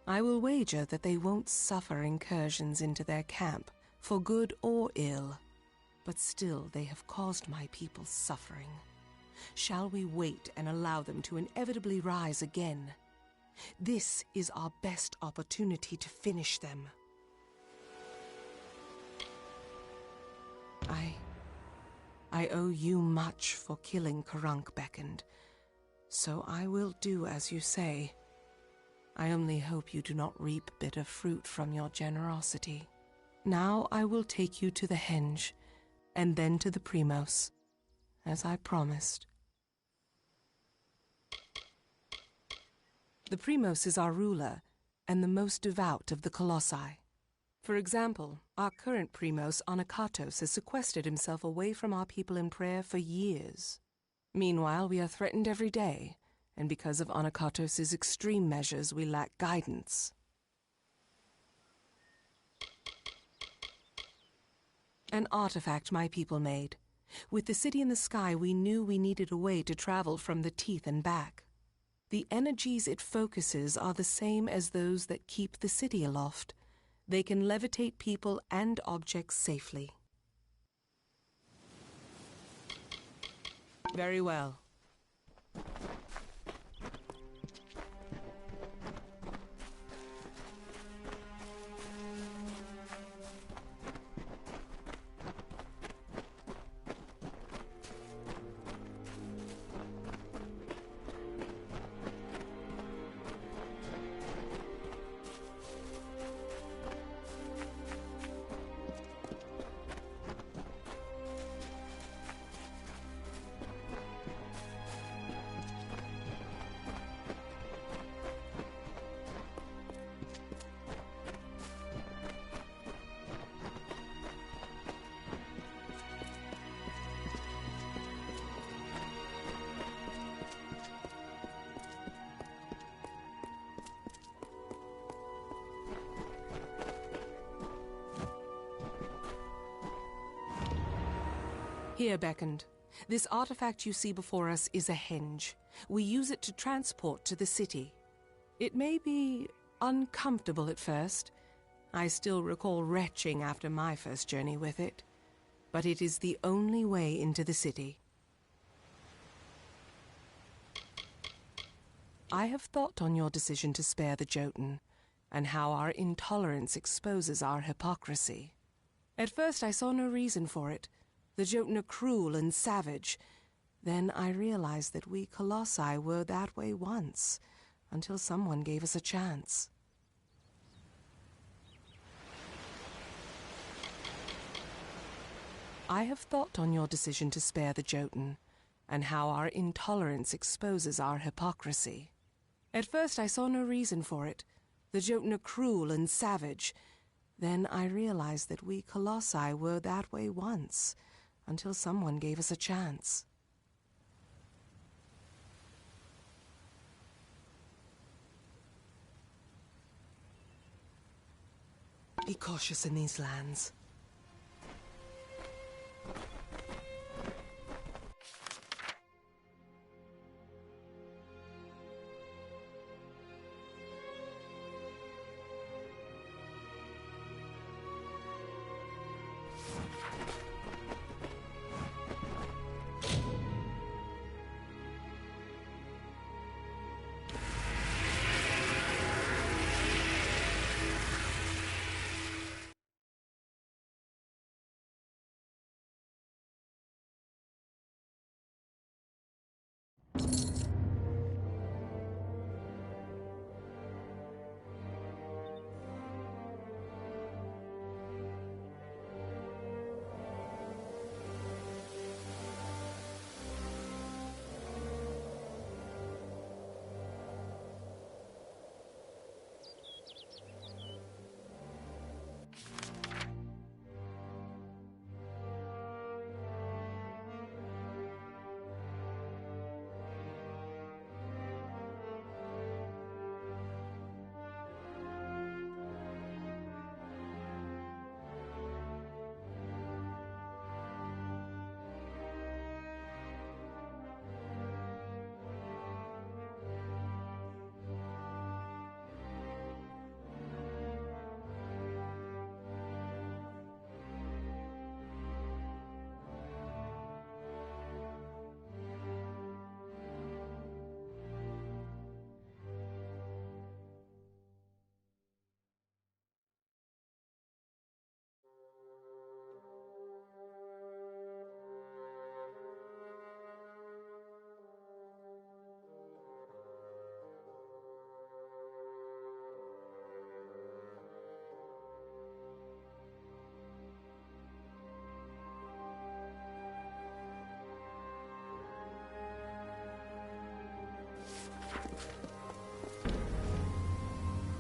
I will wager that they won't suffer incursions into their camp, for good or ill. But still, they have caused my people suffering. Shall we wait and allow them to inevitably rise again? This is our best opportunity to finish them. I owe you much for killing Karunk Beckoned, so I will do as you say. I only hope you do not reap bitter fruit from your generosity. Now I will take you to the Henge, and then to the Primos, as I promised. The Primos is our ruler, and the most devout of the Colossi. For example, our current Primos, Anakatos, has sequestered himself away from our people in prayer for years. Meanwhile, we are threatened every day, and because of Anakatos' extreme measures, we lack guidance. An artifact my people made. With the city in the sky, we knew we needed a way to travel from the teeth and back. The energies it focuses are the same as those that keep the city aloft. They can levitate people and objects safely. Very well. Here, beckoned. This artifact you see before us is a henge. We use it to transport to the city. It may be uncomfortable at first. I still recall retching after my first journey with it. But it is the only way into the city. I have thought on your decision to spare the Jotun, and how our intolerance exposes our hypocrisy. At first I saw no reason for it. The Jotun are cruel and savage. Then I realized that we Colossi were that way once, until someone gave us a chance. I have thought on your decision to spare the Jotun, and how our intolerance exposes our hypocrisy. At first I saw no reason for it. The Jotun are cruel and savage. Then I realized that we Colossi were that way once, until someone gave us a chance. Be cautious in these lands.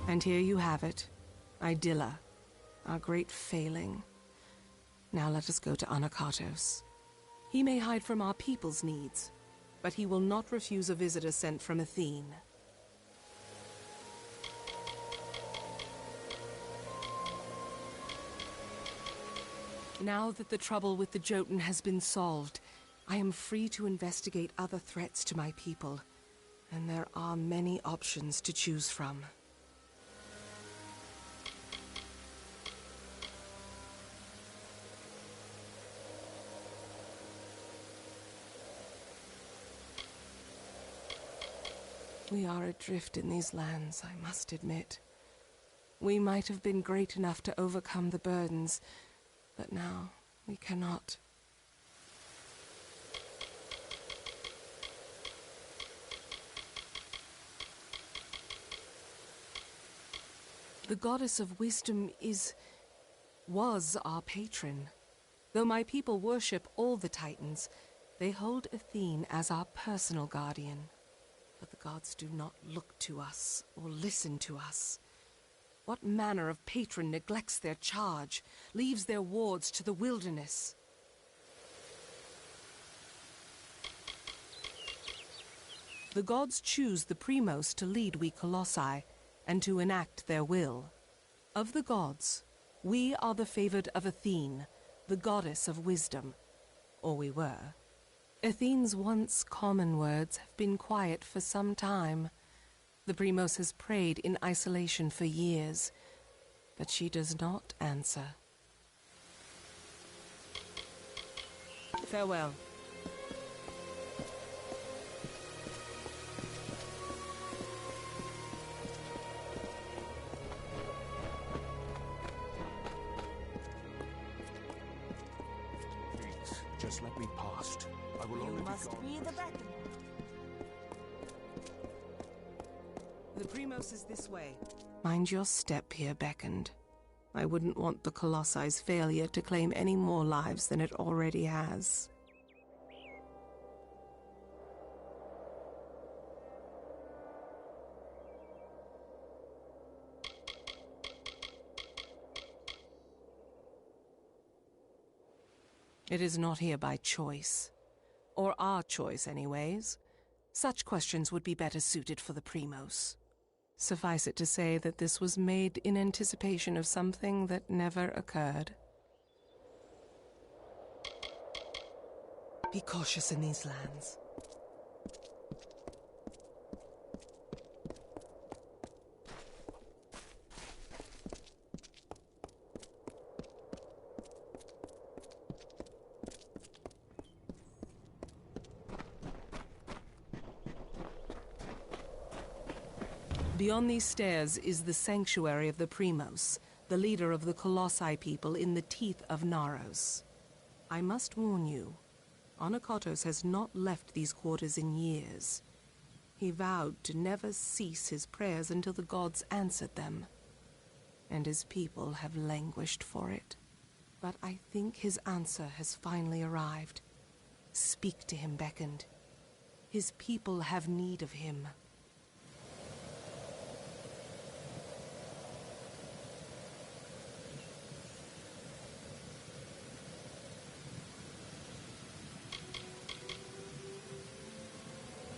And here you have it, Idylla, our great failing. Now let us go to Anakatos. He may hide from our people's needs, but he will not refuse a visitor sent from Athene. Now that the trouble with the Jotun has been solved, I am free to investigate other threats to my people, and there are many options to choose from. We are adrift in these lands, I must admit. We might have been great enough to overcome the burdens, but now we cannot. The goddess of wisdom was our patron. Though my people worship all the Titans, they hold Athene as our personal guardian. But the gods do not look to us or listen to us. What manner of patron neglects their charge, leaves their wards to the wilderness? The gods choose the Primos to lead we Colossi, and to enact their will. Of the gods, we are the favored of Athene, the goddess of wisdom. or we were. Athene's once common words have been quiet for some time. The Primos has prayed in isolation for years, but she does not answer. Farewell. Please, just let me past. I will only be gone. Be the beacon. The Primos is this way. Mind your step here, Beckoned. I wouldn't want the Colosse's failure to claim any more lives than it already has. It is not here by choice. Or our choice, anyways. Such questions would be better suited for the Primos. Suffice it to say that this was made in anticipation of something that never occurred. Be cautious in these lands. Beyond these stairs is the sanctuary of the Primos, the leader of the Colossi people in the teeth of Naros. I must warn you, Onakatos has not left these quarters in years. He vowed to never cease his prayers until the gods answered them, and his people have languished for it. But I think his answer has finally arrived. Speak to him, Beckoned. His people have need of him.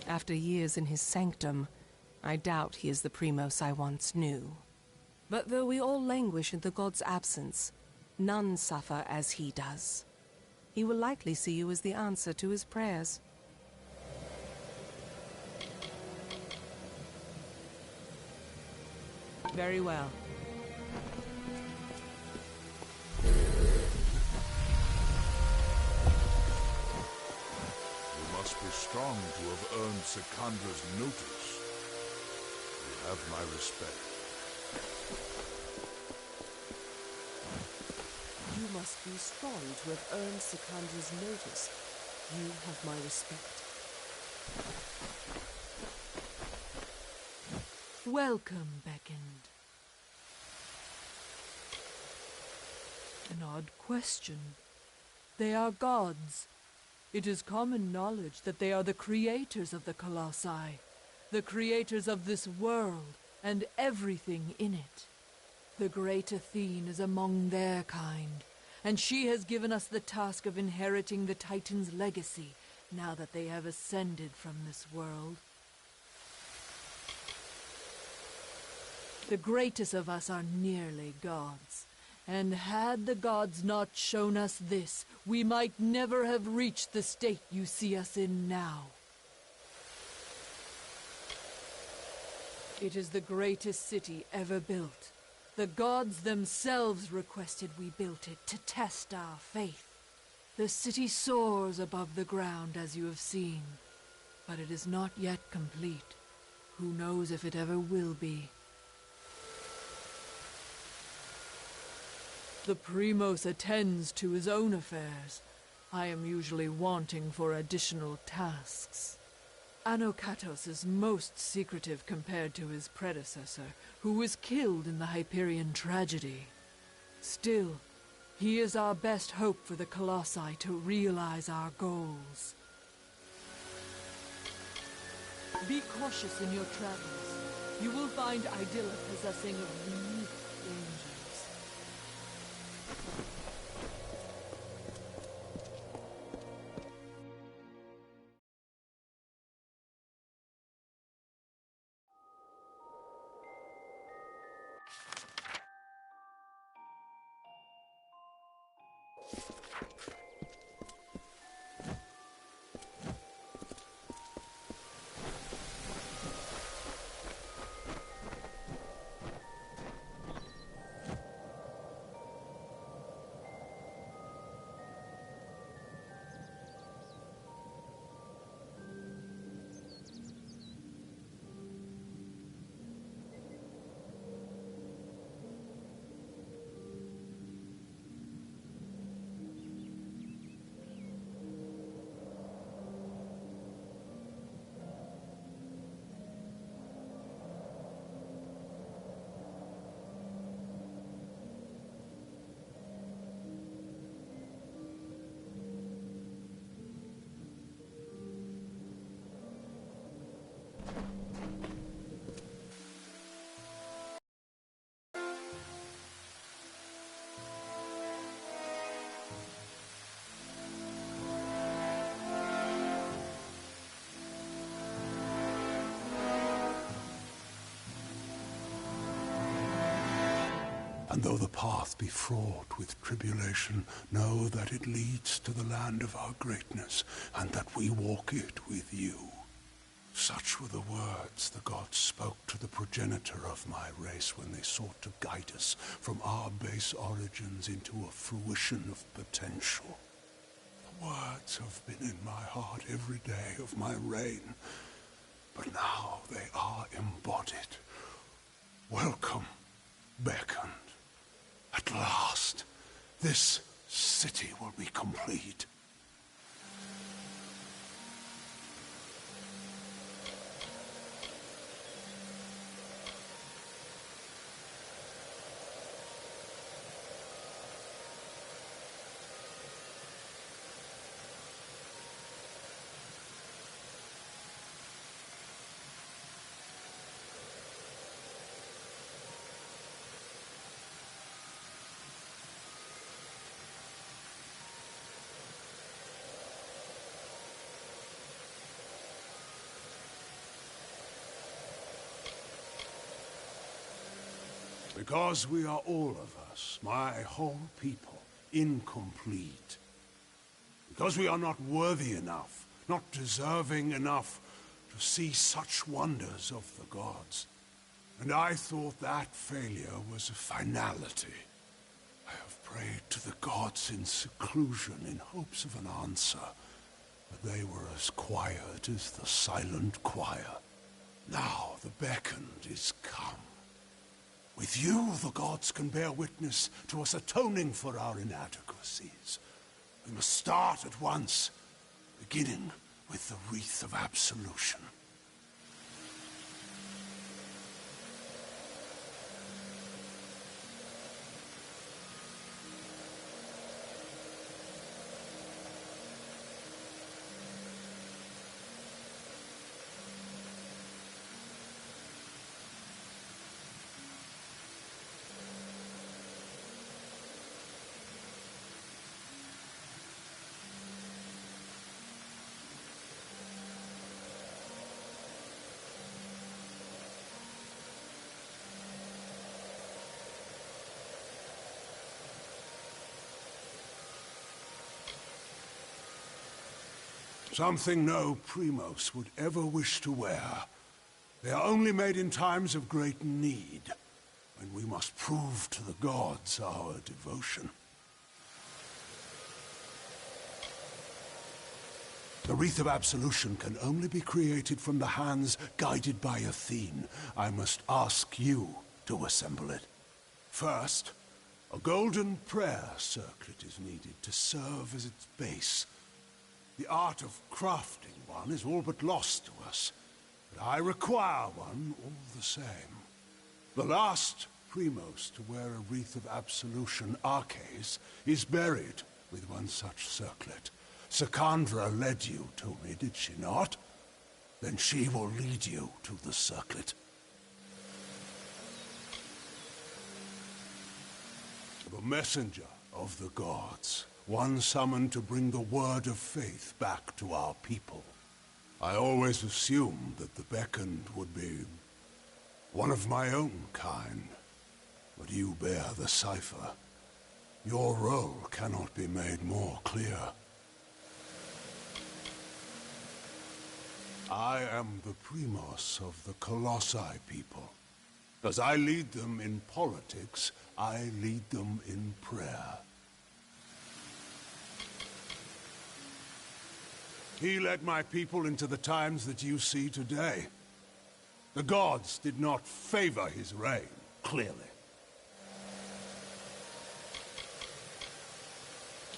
After years in his sanctum, I doubt he is the Primos I once knew. But though we all languish in the god's absence, none suffer as he does. He will likely see you as the answer to his prayers. Very well. Be strong to have earned Sikandra's notice. You have my respect. You must be strong to have earned Sikandra's notice. You have my respect. Welcome, Beckoned. An odd question. They are gods. It is common knowledge that they are the creators of the Colossi, the creators of this world and everything in it. The great Athene is among their kind, and she has given us the task of inheriting the Titan's legacy now that they have ascended from this world. The greatest of us are nearly gods. And had the gods not shown us this, we might never have reached the state you see us in now. It is the greatest city ever built. The gods themselves requested we built it to test our faith. The city soars above the ground, as you have seen, but it is not yet complete. Who knows if it ever will be. The Primos attends to his own affairs. I am usually wanting for additional tasks. Anokatos is most secretive compared to his predecessor, who was killed in the Hyperion tragedy. Still, he is our best hope for the Colossi to realize our goals. Be cautious in your travels. You will find Idylla possessing of unique dangers. And though the path be fraught with tribulation, know that it leads to the land of our greatness, and that we walk it with you. Such were the words the gods spoke to the progenitor of my race when they sought to guide us from our base origins into a fruition of potential. The words have been in my heart every day of my reign, but now they are embodied. Welcome, beckoned. At last, this city will be complete. Because we are all of us, my whole people, incomplete. Because we are not worthy enough, not deserving enough to see such wonders of the gods. And I thought that failure was a finality. I have prayed to the gods in seclusion in hopes of an answer, but they were as quiet as the silent choir. Now the beckoned is come. With you, the gods can bear witness to us atoning for our inadequacies. We must start at once, beginning with the wreath of absolution. Something no Primos would ever wish to wear. They are only made in times of great need, when we must prove to the gods our devotion. The Wreath of Absolution can only be created from the hands guided by Athene. I must ask you to assemble it. First, a golden prayer circlet is needed to serve as its base. The art of crafting one is all but lost to us, but I require one all the same. The last Primos to wear a Wreath of Absolution, Arches, is buried with one such circlet. Secandra led you to me, did she not? Then she will lead you to the circlet. The messenger of the gods. One summoned to bring the word of faith back to our people. I always assumed that the beckoned would be one of my own kind, but you bear the cipher. Your role cannot be made more clear. I am the Primos of the Colossi people. As I lead them in politics, I lead them in prayer. He led my people into the times that you see today. The gods did not favor his reign, clearly.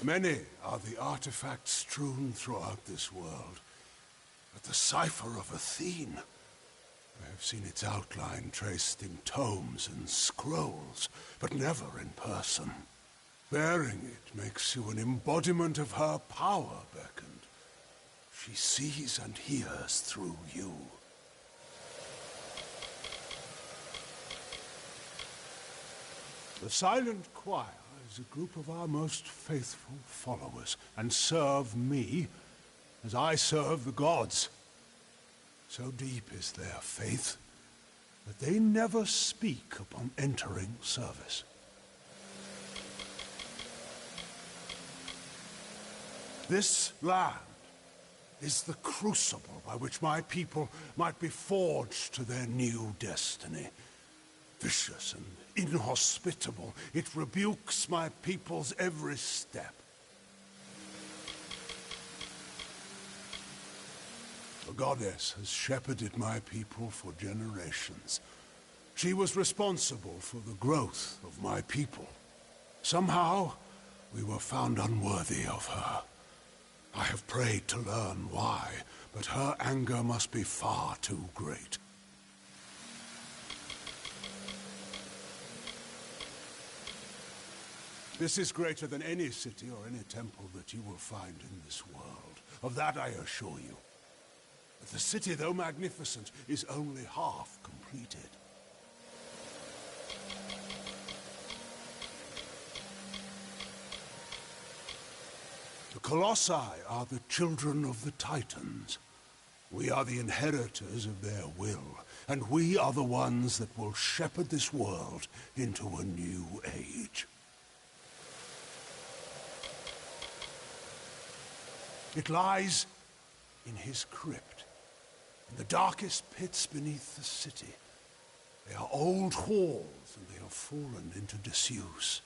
Many are the artifacts strewn throughout this world, but the cipher of Athene, I have seen its outline traced in tomes and scrolls, but never in person. Bearing it makes you an embodiment of her power, Beckoned. She sees and hears through you. The Silent Choir is a group of our most faithful followers, and serve me as I serve the gods. So deep is their faith that they never speak upon entering service. This land is the crucible by which my people might be forged to their new destiny. Vicious and inhospitable, it rebukes my people's every step. The goddess has shepherded my people for generations. She was responsible for the growth of my people. Somehow, we were found unworthy of her. I have prayed to learn why, but her anger must be far too great. This is greater than any city or any temple that you will find in this world. Of that I assure you. But the city, though magnificent, is only half completed. The Colossi are the children of the Titans. We are the inheritors of their will, and we are the ones that will shepherd this world into a new age. It lies in his crypt, in the darkest pits beneath the city. They are old halls, and they have fallen into disuse.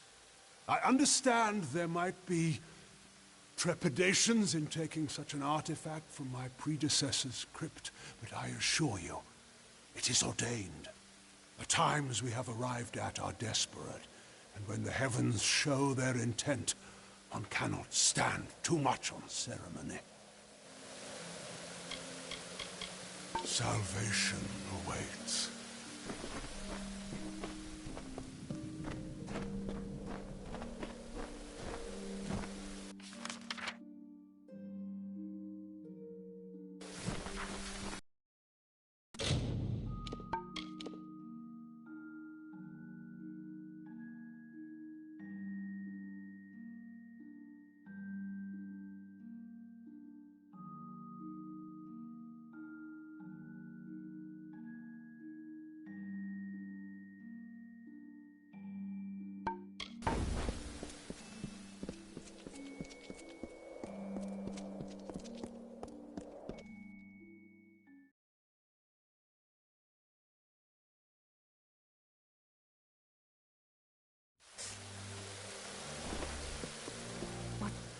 I understand there might be trepidations in taking such an artifact from my predecessor's crypt, but I assure you, it is ordained. The times we have arrived at are desperate, and when the heavens show their intent, one cannot stand too much on ceremony. Salvation awaits.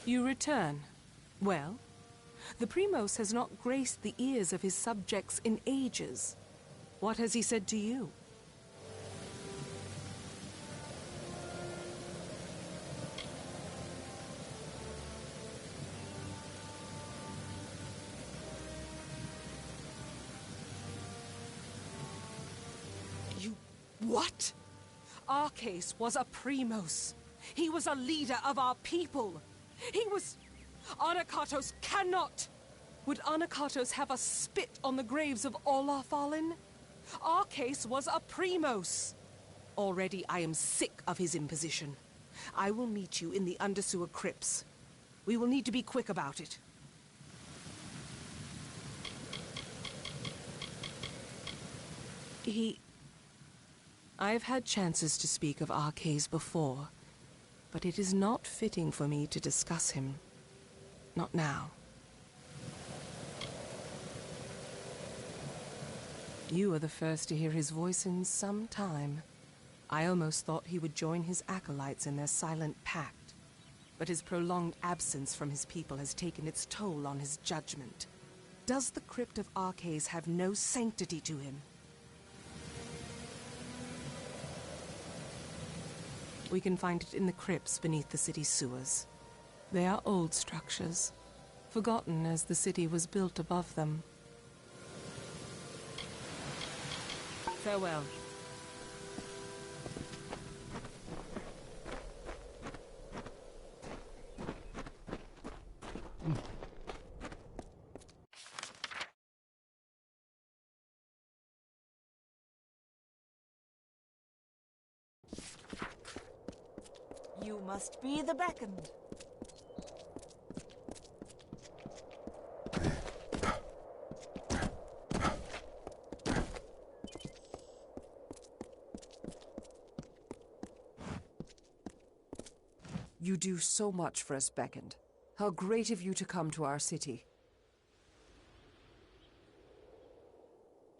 You return. Well, the Primos has not graced the ears of his subjects in ages. What has he said to you? You... what? Arcais was a Primos. He was a leader of our people. He was... Anakatos cannot! Would Anakatos have us spit on the graves of all our fallen? Arcais was a Primos. Already I am sick of his imposition. I will meet you in the undersewer crypts. We will need to be quick about it. I've had chances to speak of Arcais before, but it is not fitting for me to discuss him. Not now. You are the first to hear his voice in some time. I almost thought he would join his acolytes in their silent pact, but his prolonged absence from his people has taken its toll on his judgment. Does the crypt of Arcais have no sanctity to him? We can find it in the crypts beneath the city's sewers. They are old structures, forgotten as the city was built above them. Farewell. You must be the beckoned. You do so much for us, beckoned. How great of you to come to our city.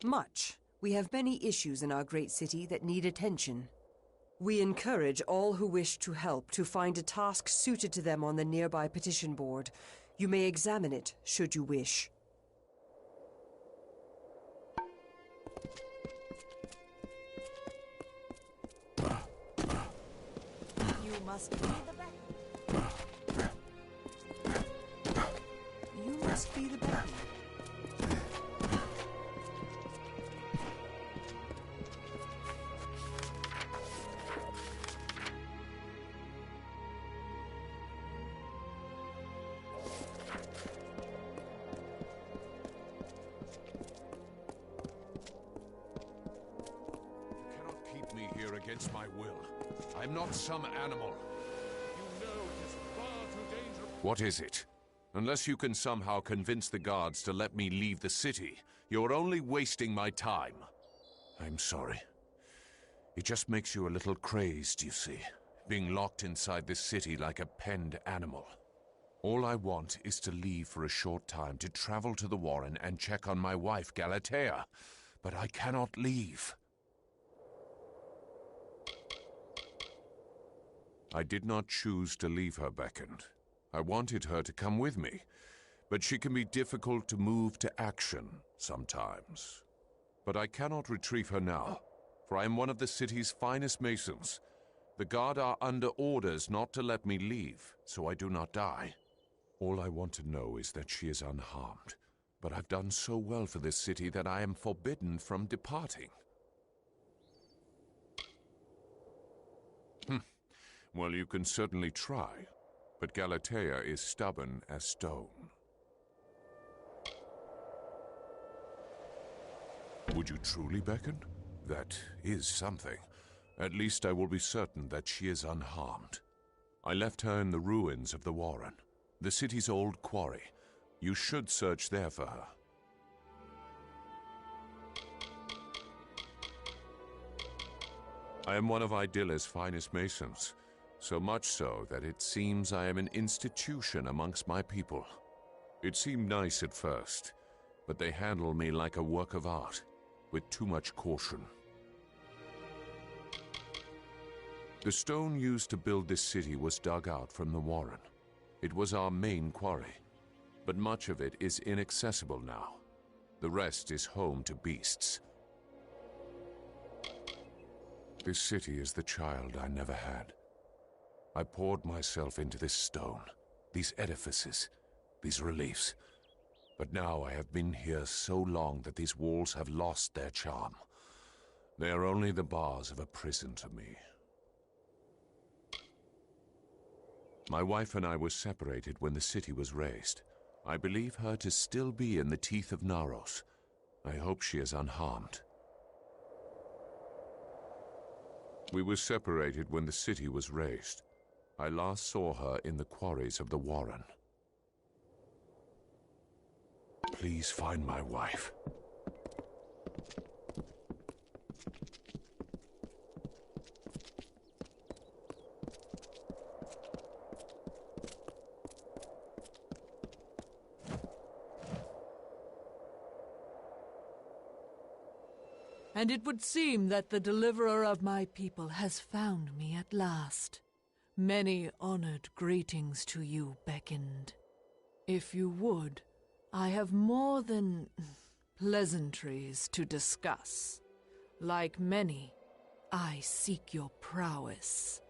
Much. We have many issues in our great city that need attention. We encourage all who wish to help to find a task suited to them on the nearby petition board. You may examine it, should you wish. You must be the Becky. You must be the Becky. Against my will. I'm not some animal. You know it is far too dangerous. What is it? Unless you can somehow convince the guards to let me leave the city, you're only wasting my time. I'm sorry. It just makes you a little crazed, you see, being locked inside this city like a penned animal. All I want is to leave for a short time to travel to the Warren and check on my wife, Galatea. But I cannot leave. I did not choose to leave her beckoned. I wanted her to come with me, but she can be difficult to move to action sometimes. But I cannot retrieve her now, for I am one of the city's finest masons. The guard are under orders not to let me leave, so I do not die. All I want to know is that she is unharmed, but I've done so well for this city that I am forbidden from departing. Well, you can certainly try, but Galatea is stubborn as stone. Would you truly beckon? That is something. At least I will be certain that she is unharmed. I left her in the ruins of the Warren, the city's old quarry. You should search there for her. I am one of Idila's finest masons. So much so that it seems I am an institution amongst my people. It seemed nice at first, but they handle me like a work of art, with too much caution. The stone used to build this city was dug out from the Warren. It was our main quarry, but much of it is inaccessible now. The rest is home to beasts. This city is the child I never had. I poured myself into this stone, these edifices, these reliefs. But now I have been here so long that these walls have lost their charm. They are only the bars of a prison to me. My wife and I were separated when the city was razed. I believe her to still be in the teeth of Naros. I hope she is unharmed. We were separated when the city was razed. I last saw her in the quarries of the Warren. Please find my wife. And it would seem that the deliverer of my people has found me at last. Many honored greetings to you, beckoned. If you would, I have more than pleasantries to discuss. Like many, I seek your prowess.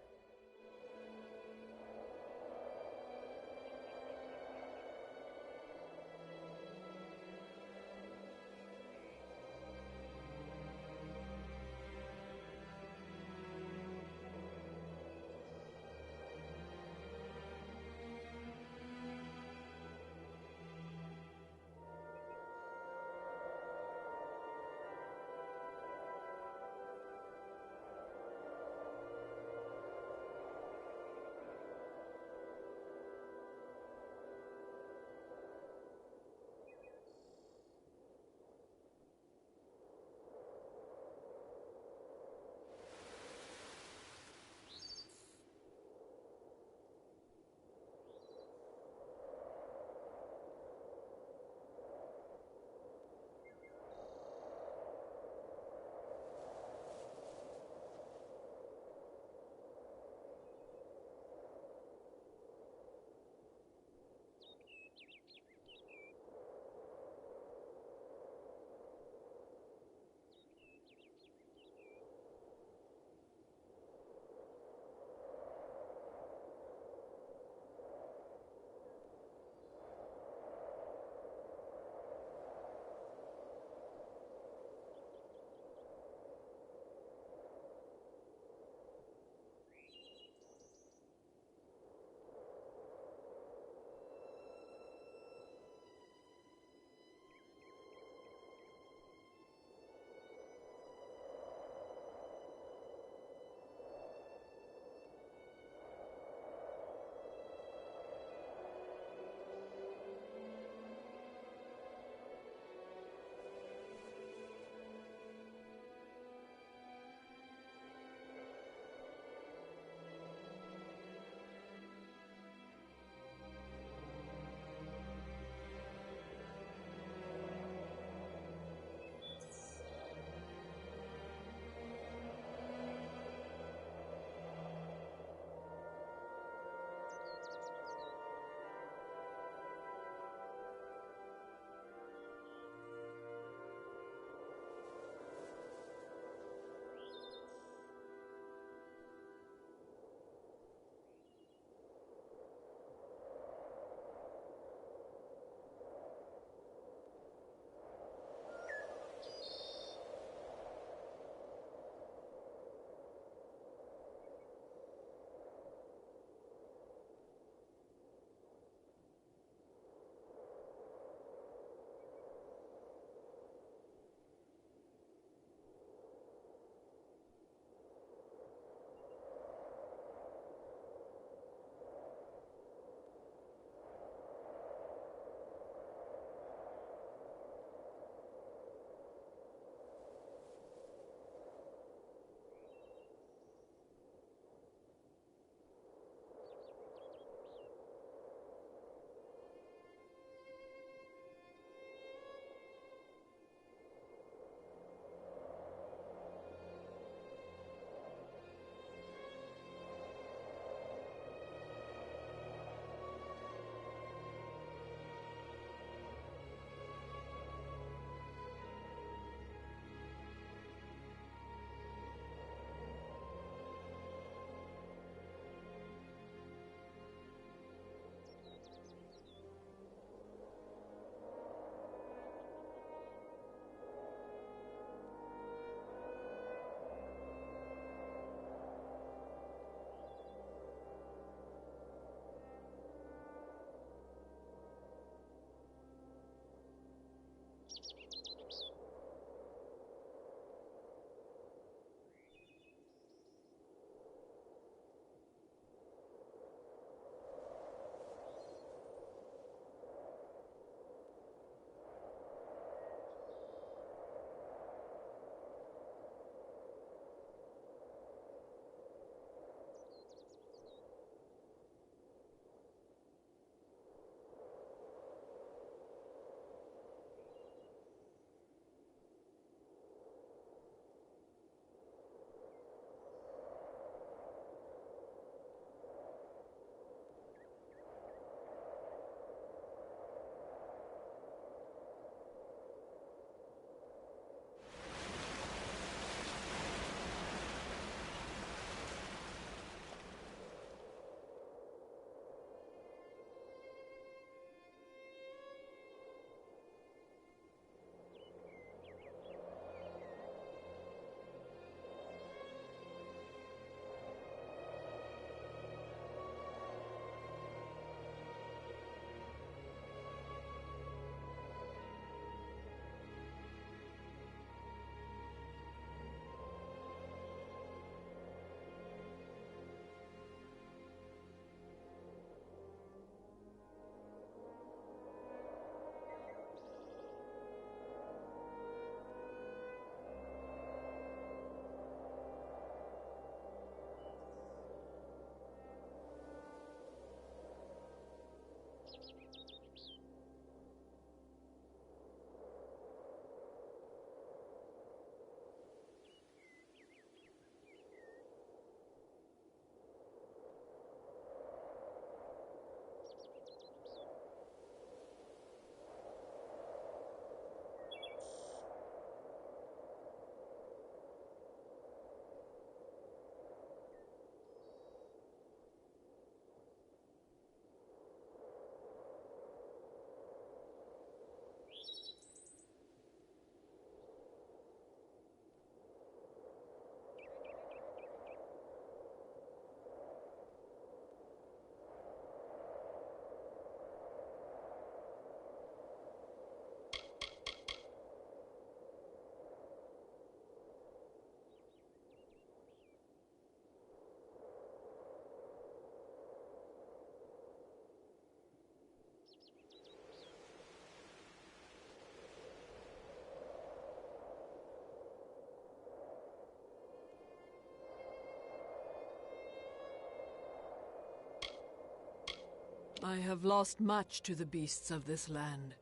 I have lost much to the beasts of this land.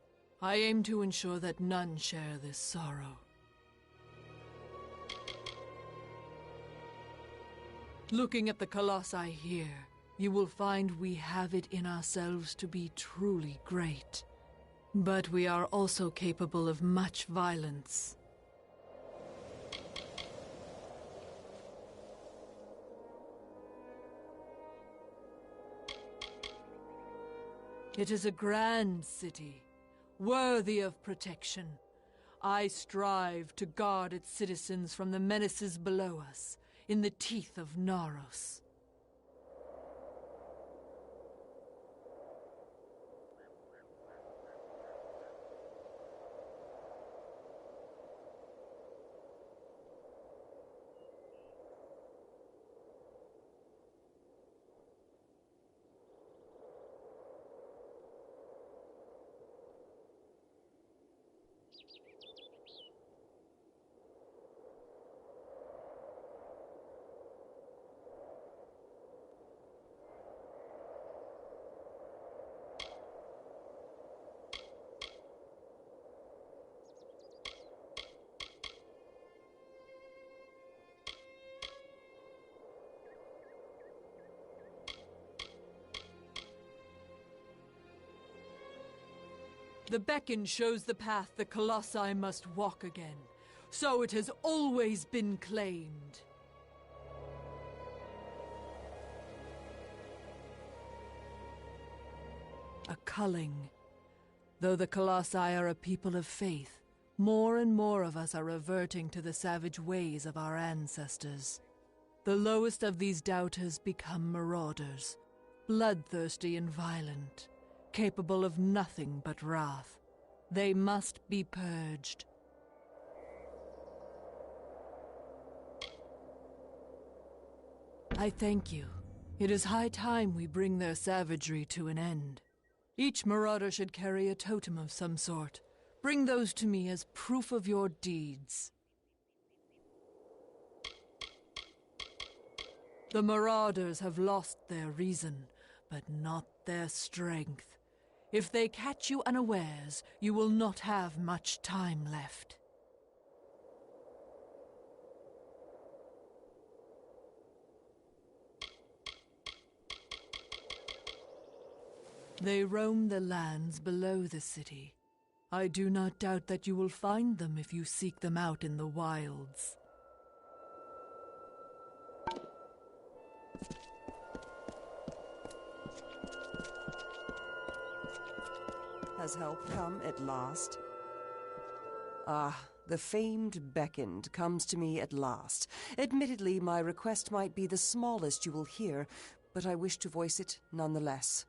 I aim to ensure that none share this sorrow. Looking at the Colossi here, you will find we have it in ourselves to be truly great. But we are also capable of much violence. It is a grand city, worthy of protection. I strive to guard its citizens from the menaces below us, in the teeth of Naros. The beacon shows the path the Colossi must walk again. So it has always been claimed. A culling. Though the Colossi are a people of faith, more and more of us are reverting to the savage ways of our ancestors. The lowest of these doubters become marauders, bloodthirsty and violent, capable of nothing but wrath. They must be purged. I thank you. It is high time we bring their savagery to an end. Each marauder should carry a totem of some sort. Bring those to me as proof of your deeds. The marauders have lost their reason, but not their strength. If they catch you unawares, you will not have much time left. They roam the lands below the city. I do not doubt that you will find them if you seek them out in the wilds. Has help come at last? Ah, the famed beckoned comes to me at last. Admittedly, my request might be the smallest you will hear, but I wish to voice it nonetheless.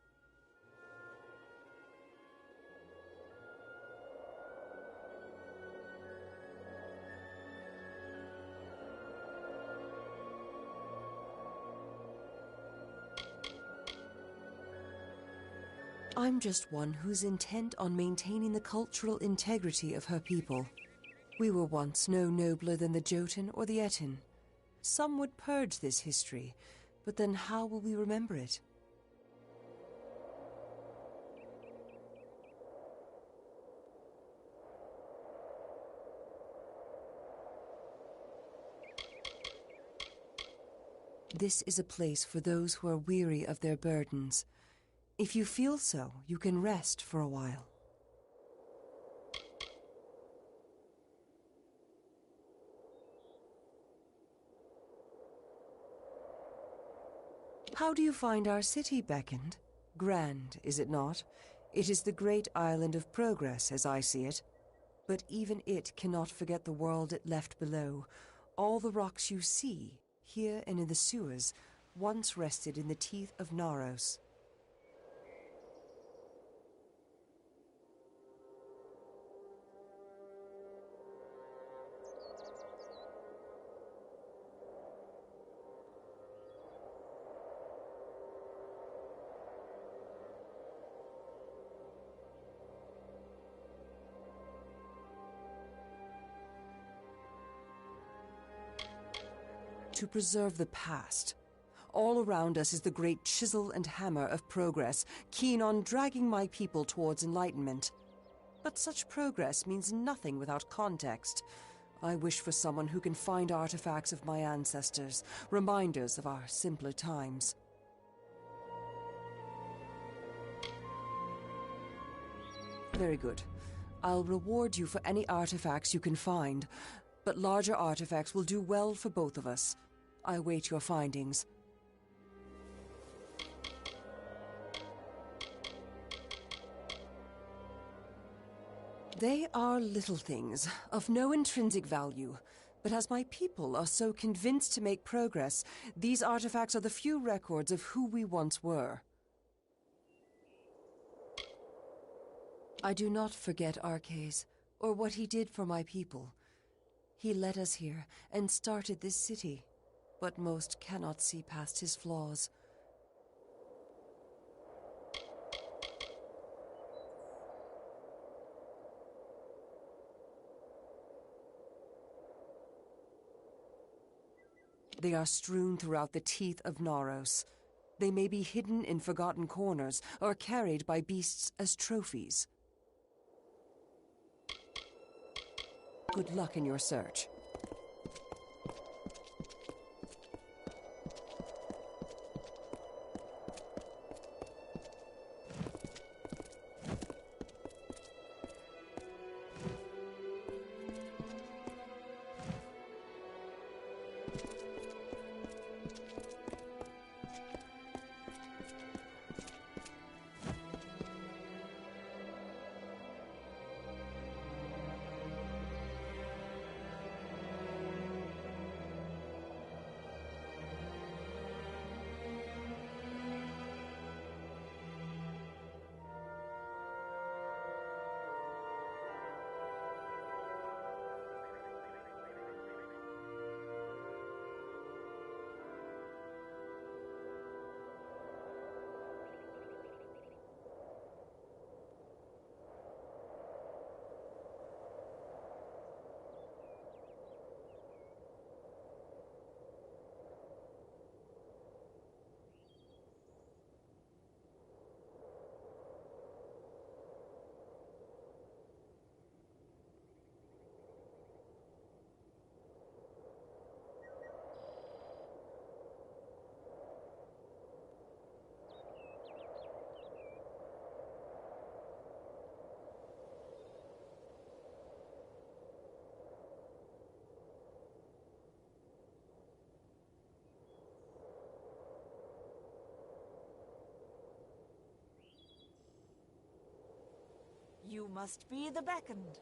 I'm just one who's intent on maintaining the cultural integrity of her people. We were once no nobler than the Jotun or the Etin. Some would purge this history, but then how will we remember it? This is a place for those who are weary of their burdens. If you feel so, you can rest for a while. How do you find our city, Beckoned? Grand, is it not? It is the great island of progress, as I see it. But even it cannot forget the world it left below. All the rocks you see, here and in the sewers, once rested in the teeth of Naros. To preserve the past, All around us is the great chisel and hammer of progress, keen on dragging my people towards enlightenment. But such progress means nothing without context. I wish for someone who can find artifacts of my ancestors, reminders of our simpler times. Very good. I'll reward you for any artifacts you can find, but larger artifacts will do well for both of us. I await your findings. They are little things, of no intrinsic value. But as my people are so convinced to make progress, these artifacts are the few records of who we once were. I do not forget Arcades, or what he did for my people. He led us here and started this city, but most cannot see past his flaws. They are strewn throughout the teeth of Naros. They may be hidden in forgotten corners or carried by beasts as trophies. Good luck in your search. You must be the beckoned.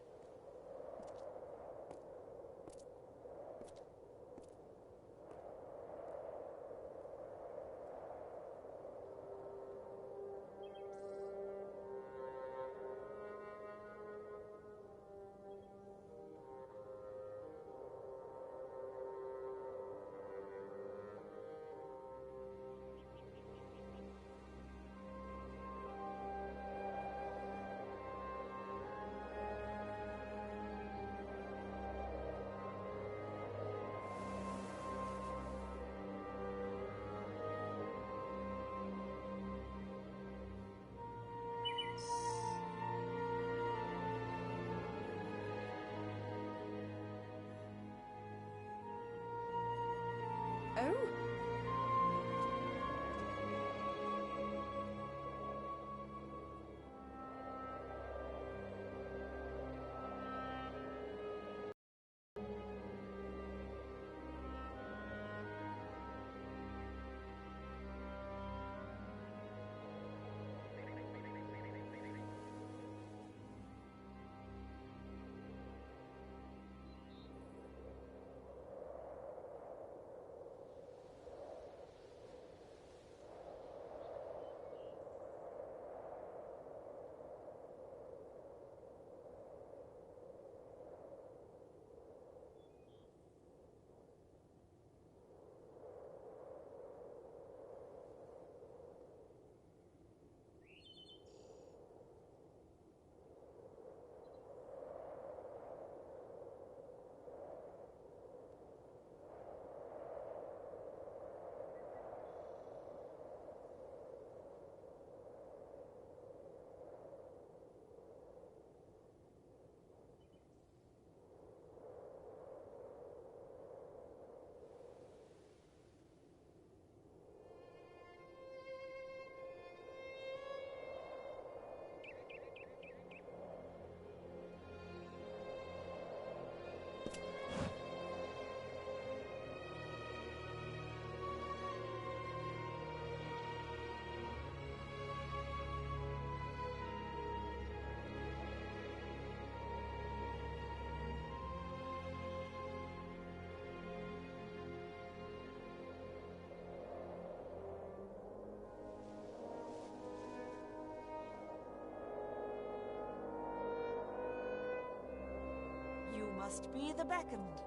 must be the beckoned.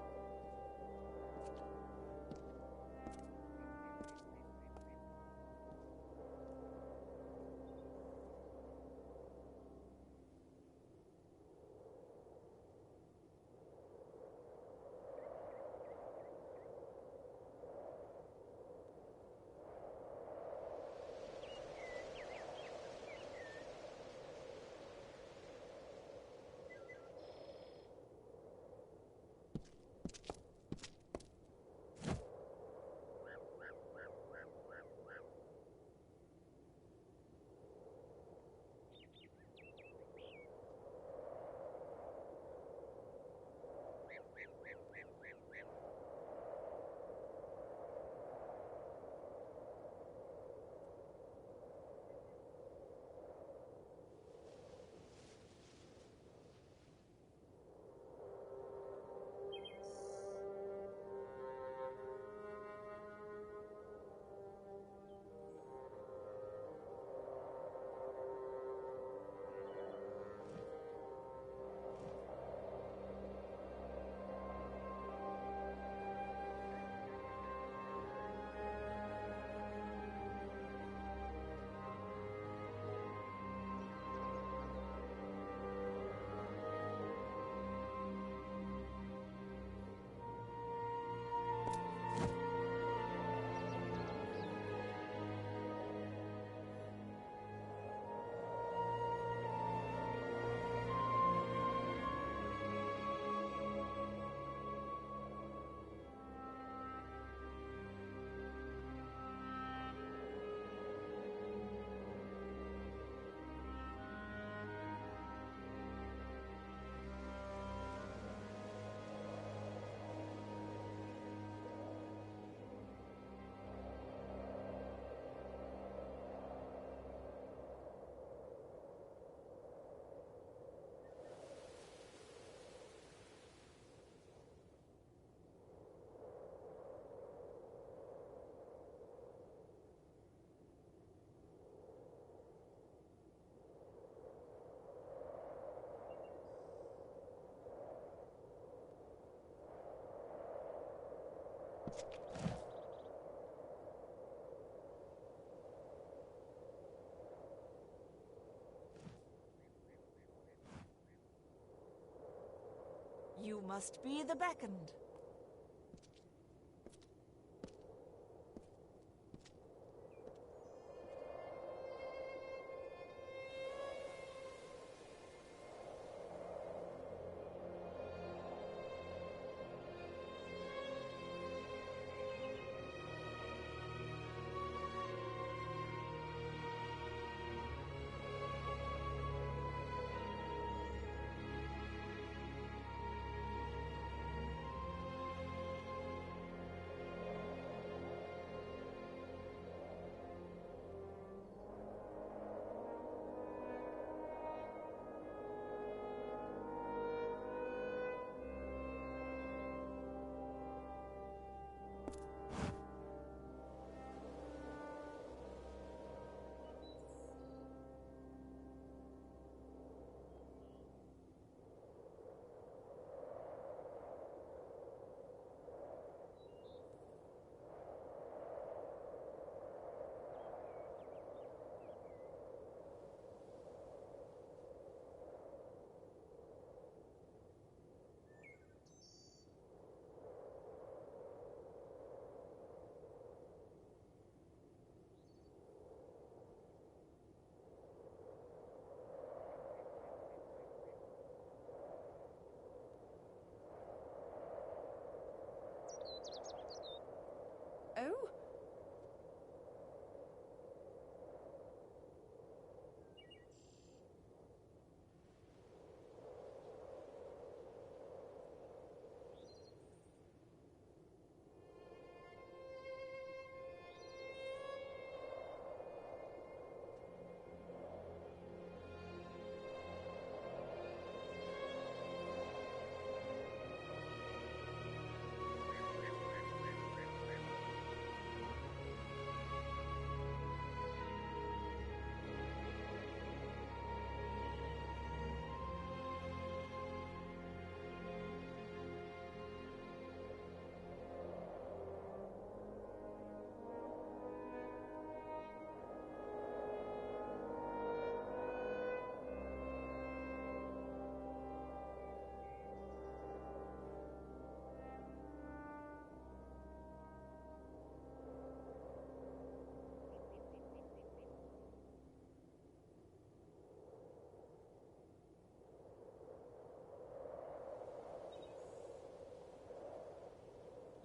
You must be the beckoned.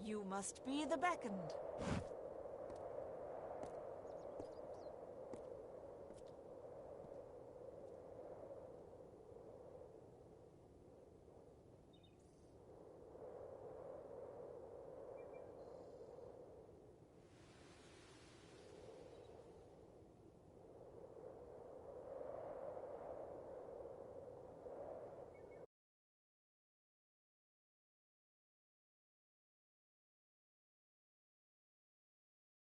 You must be the beckoned.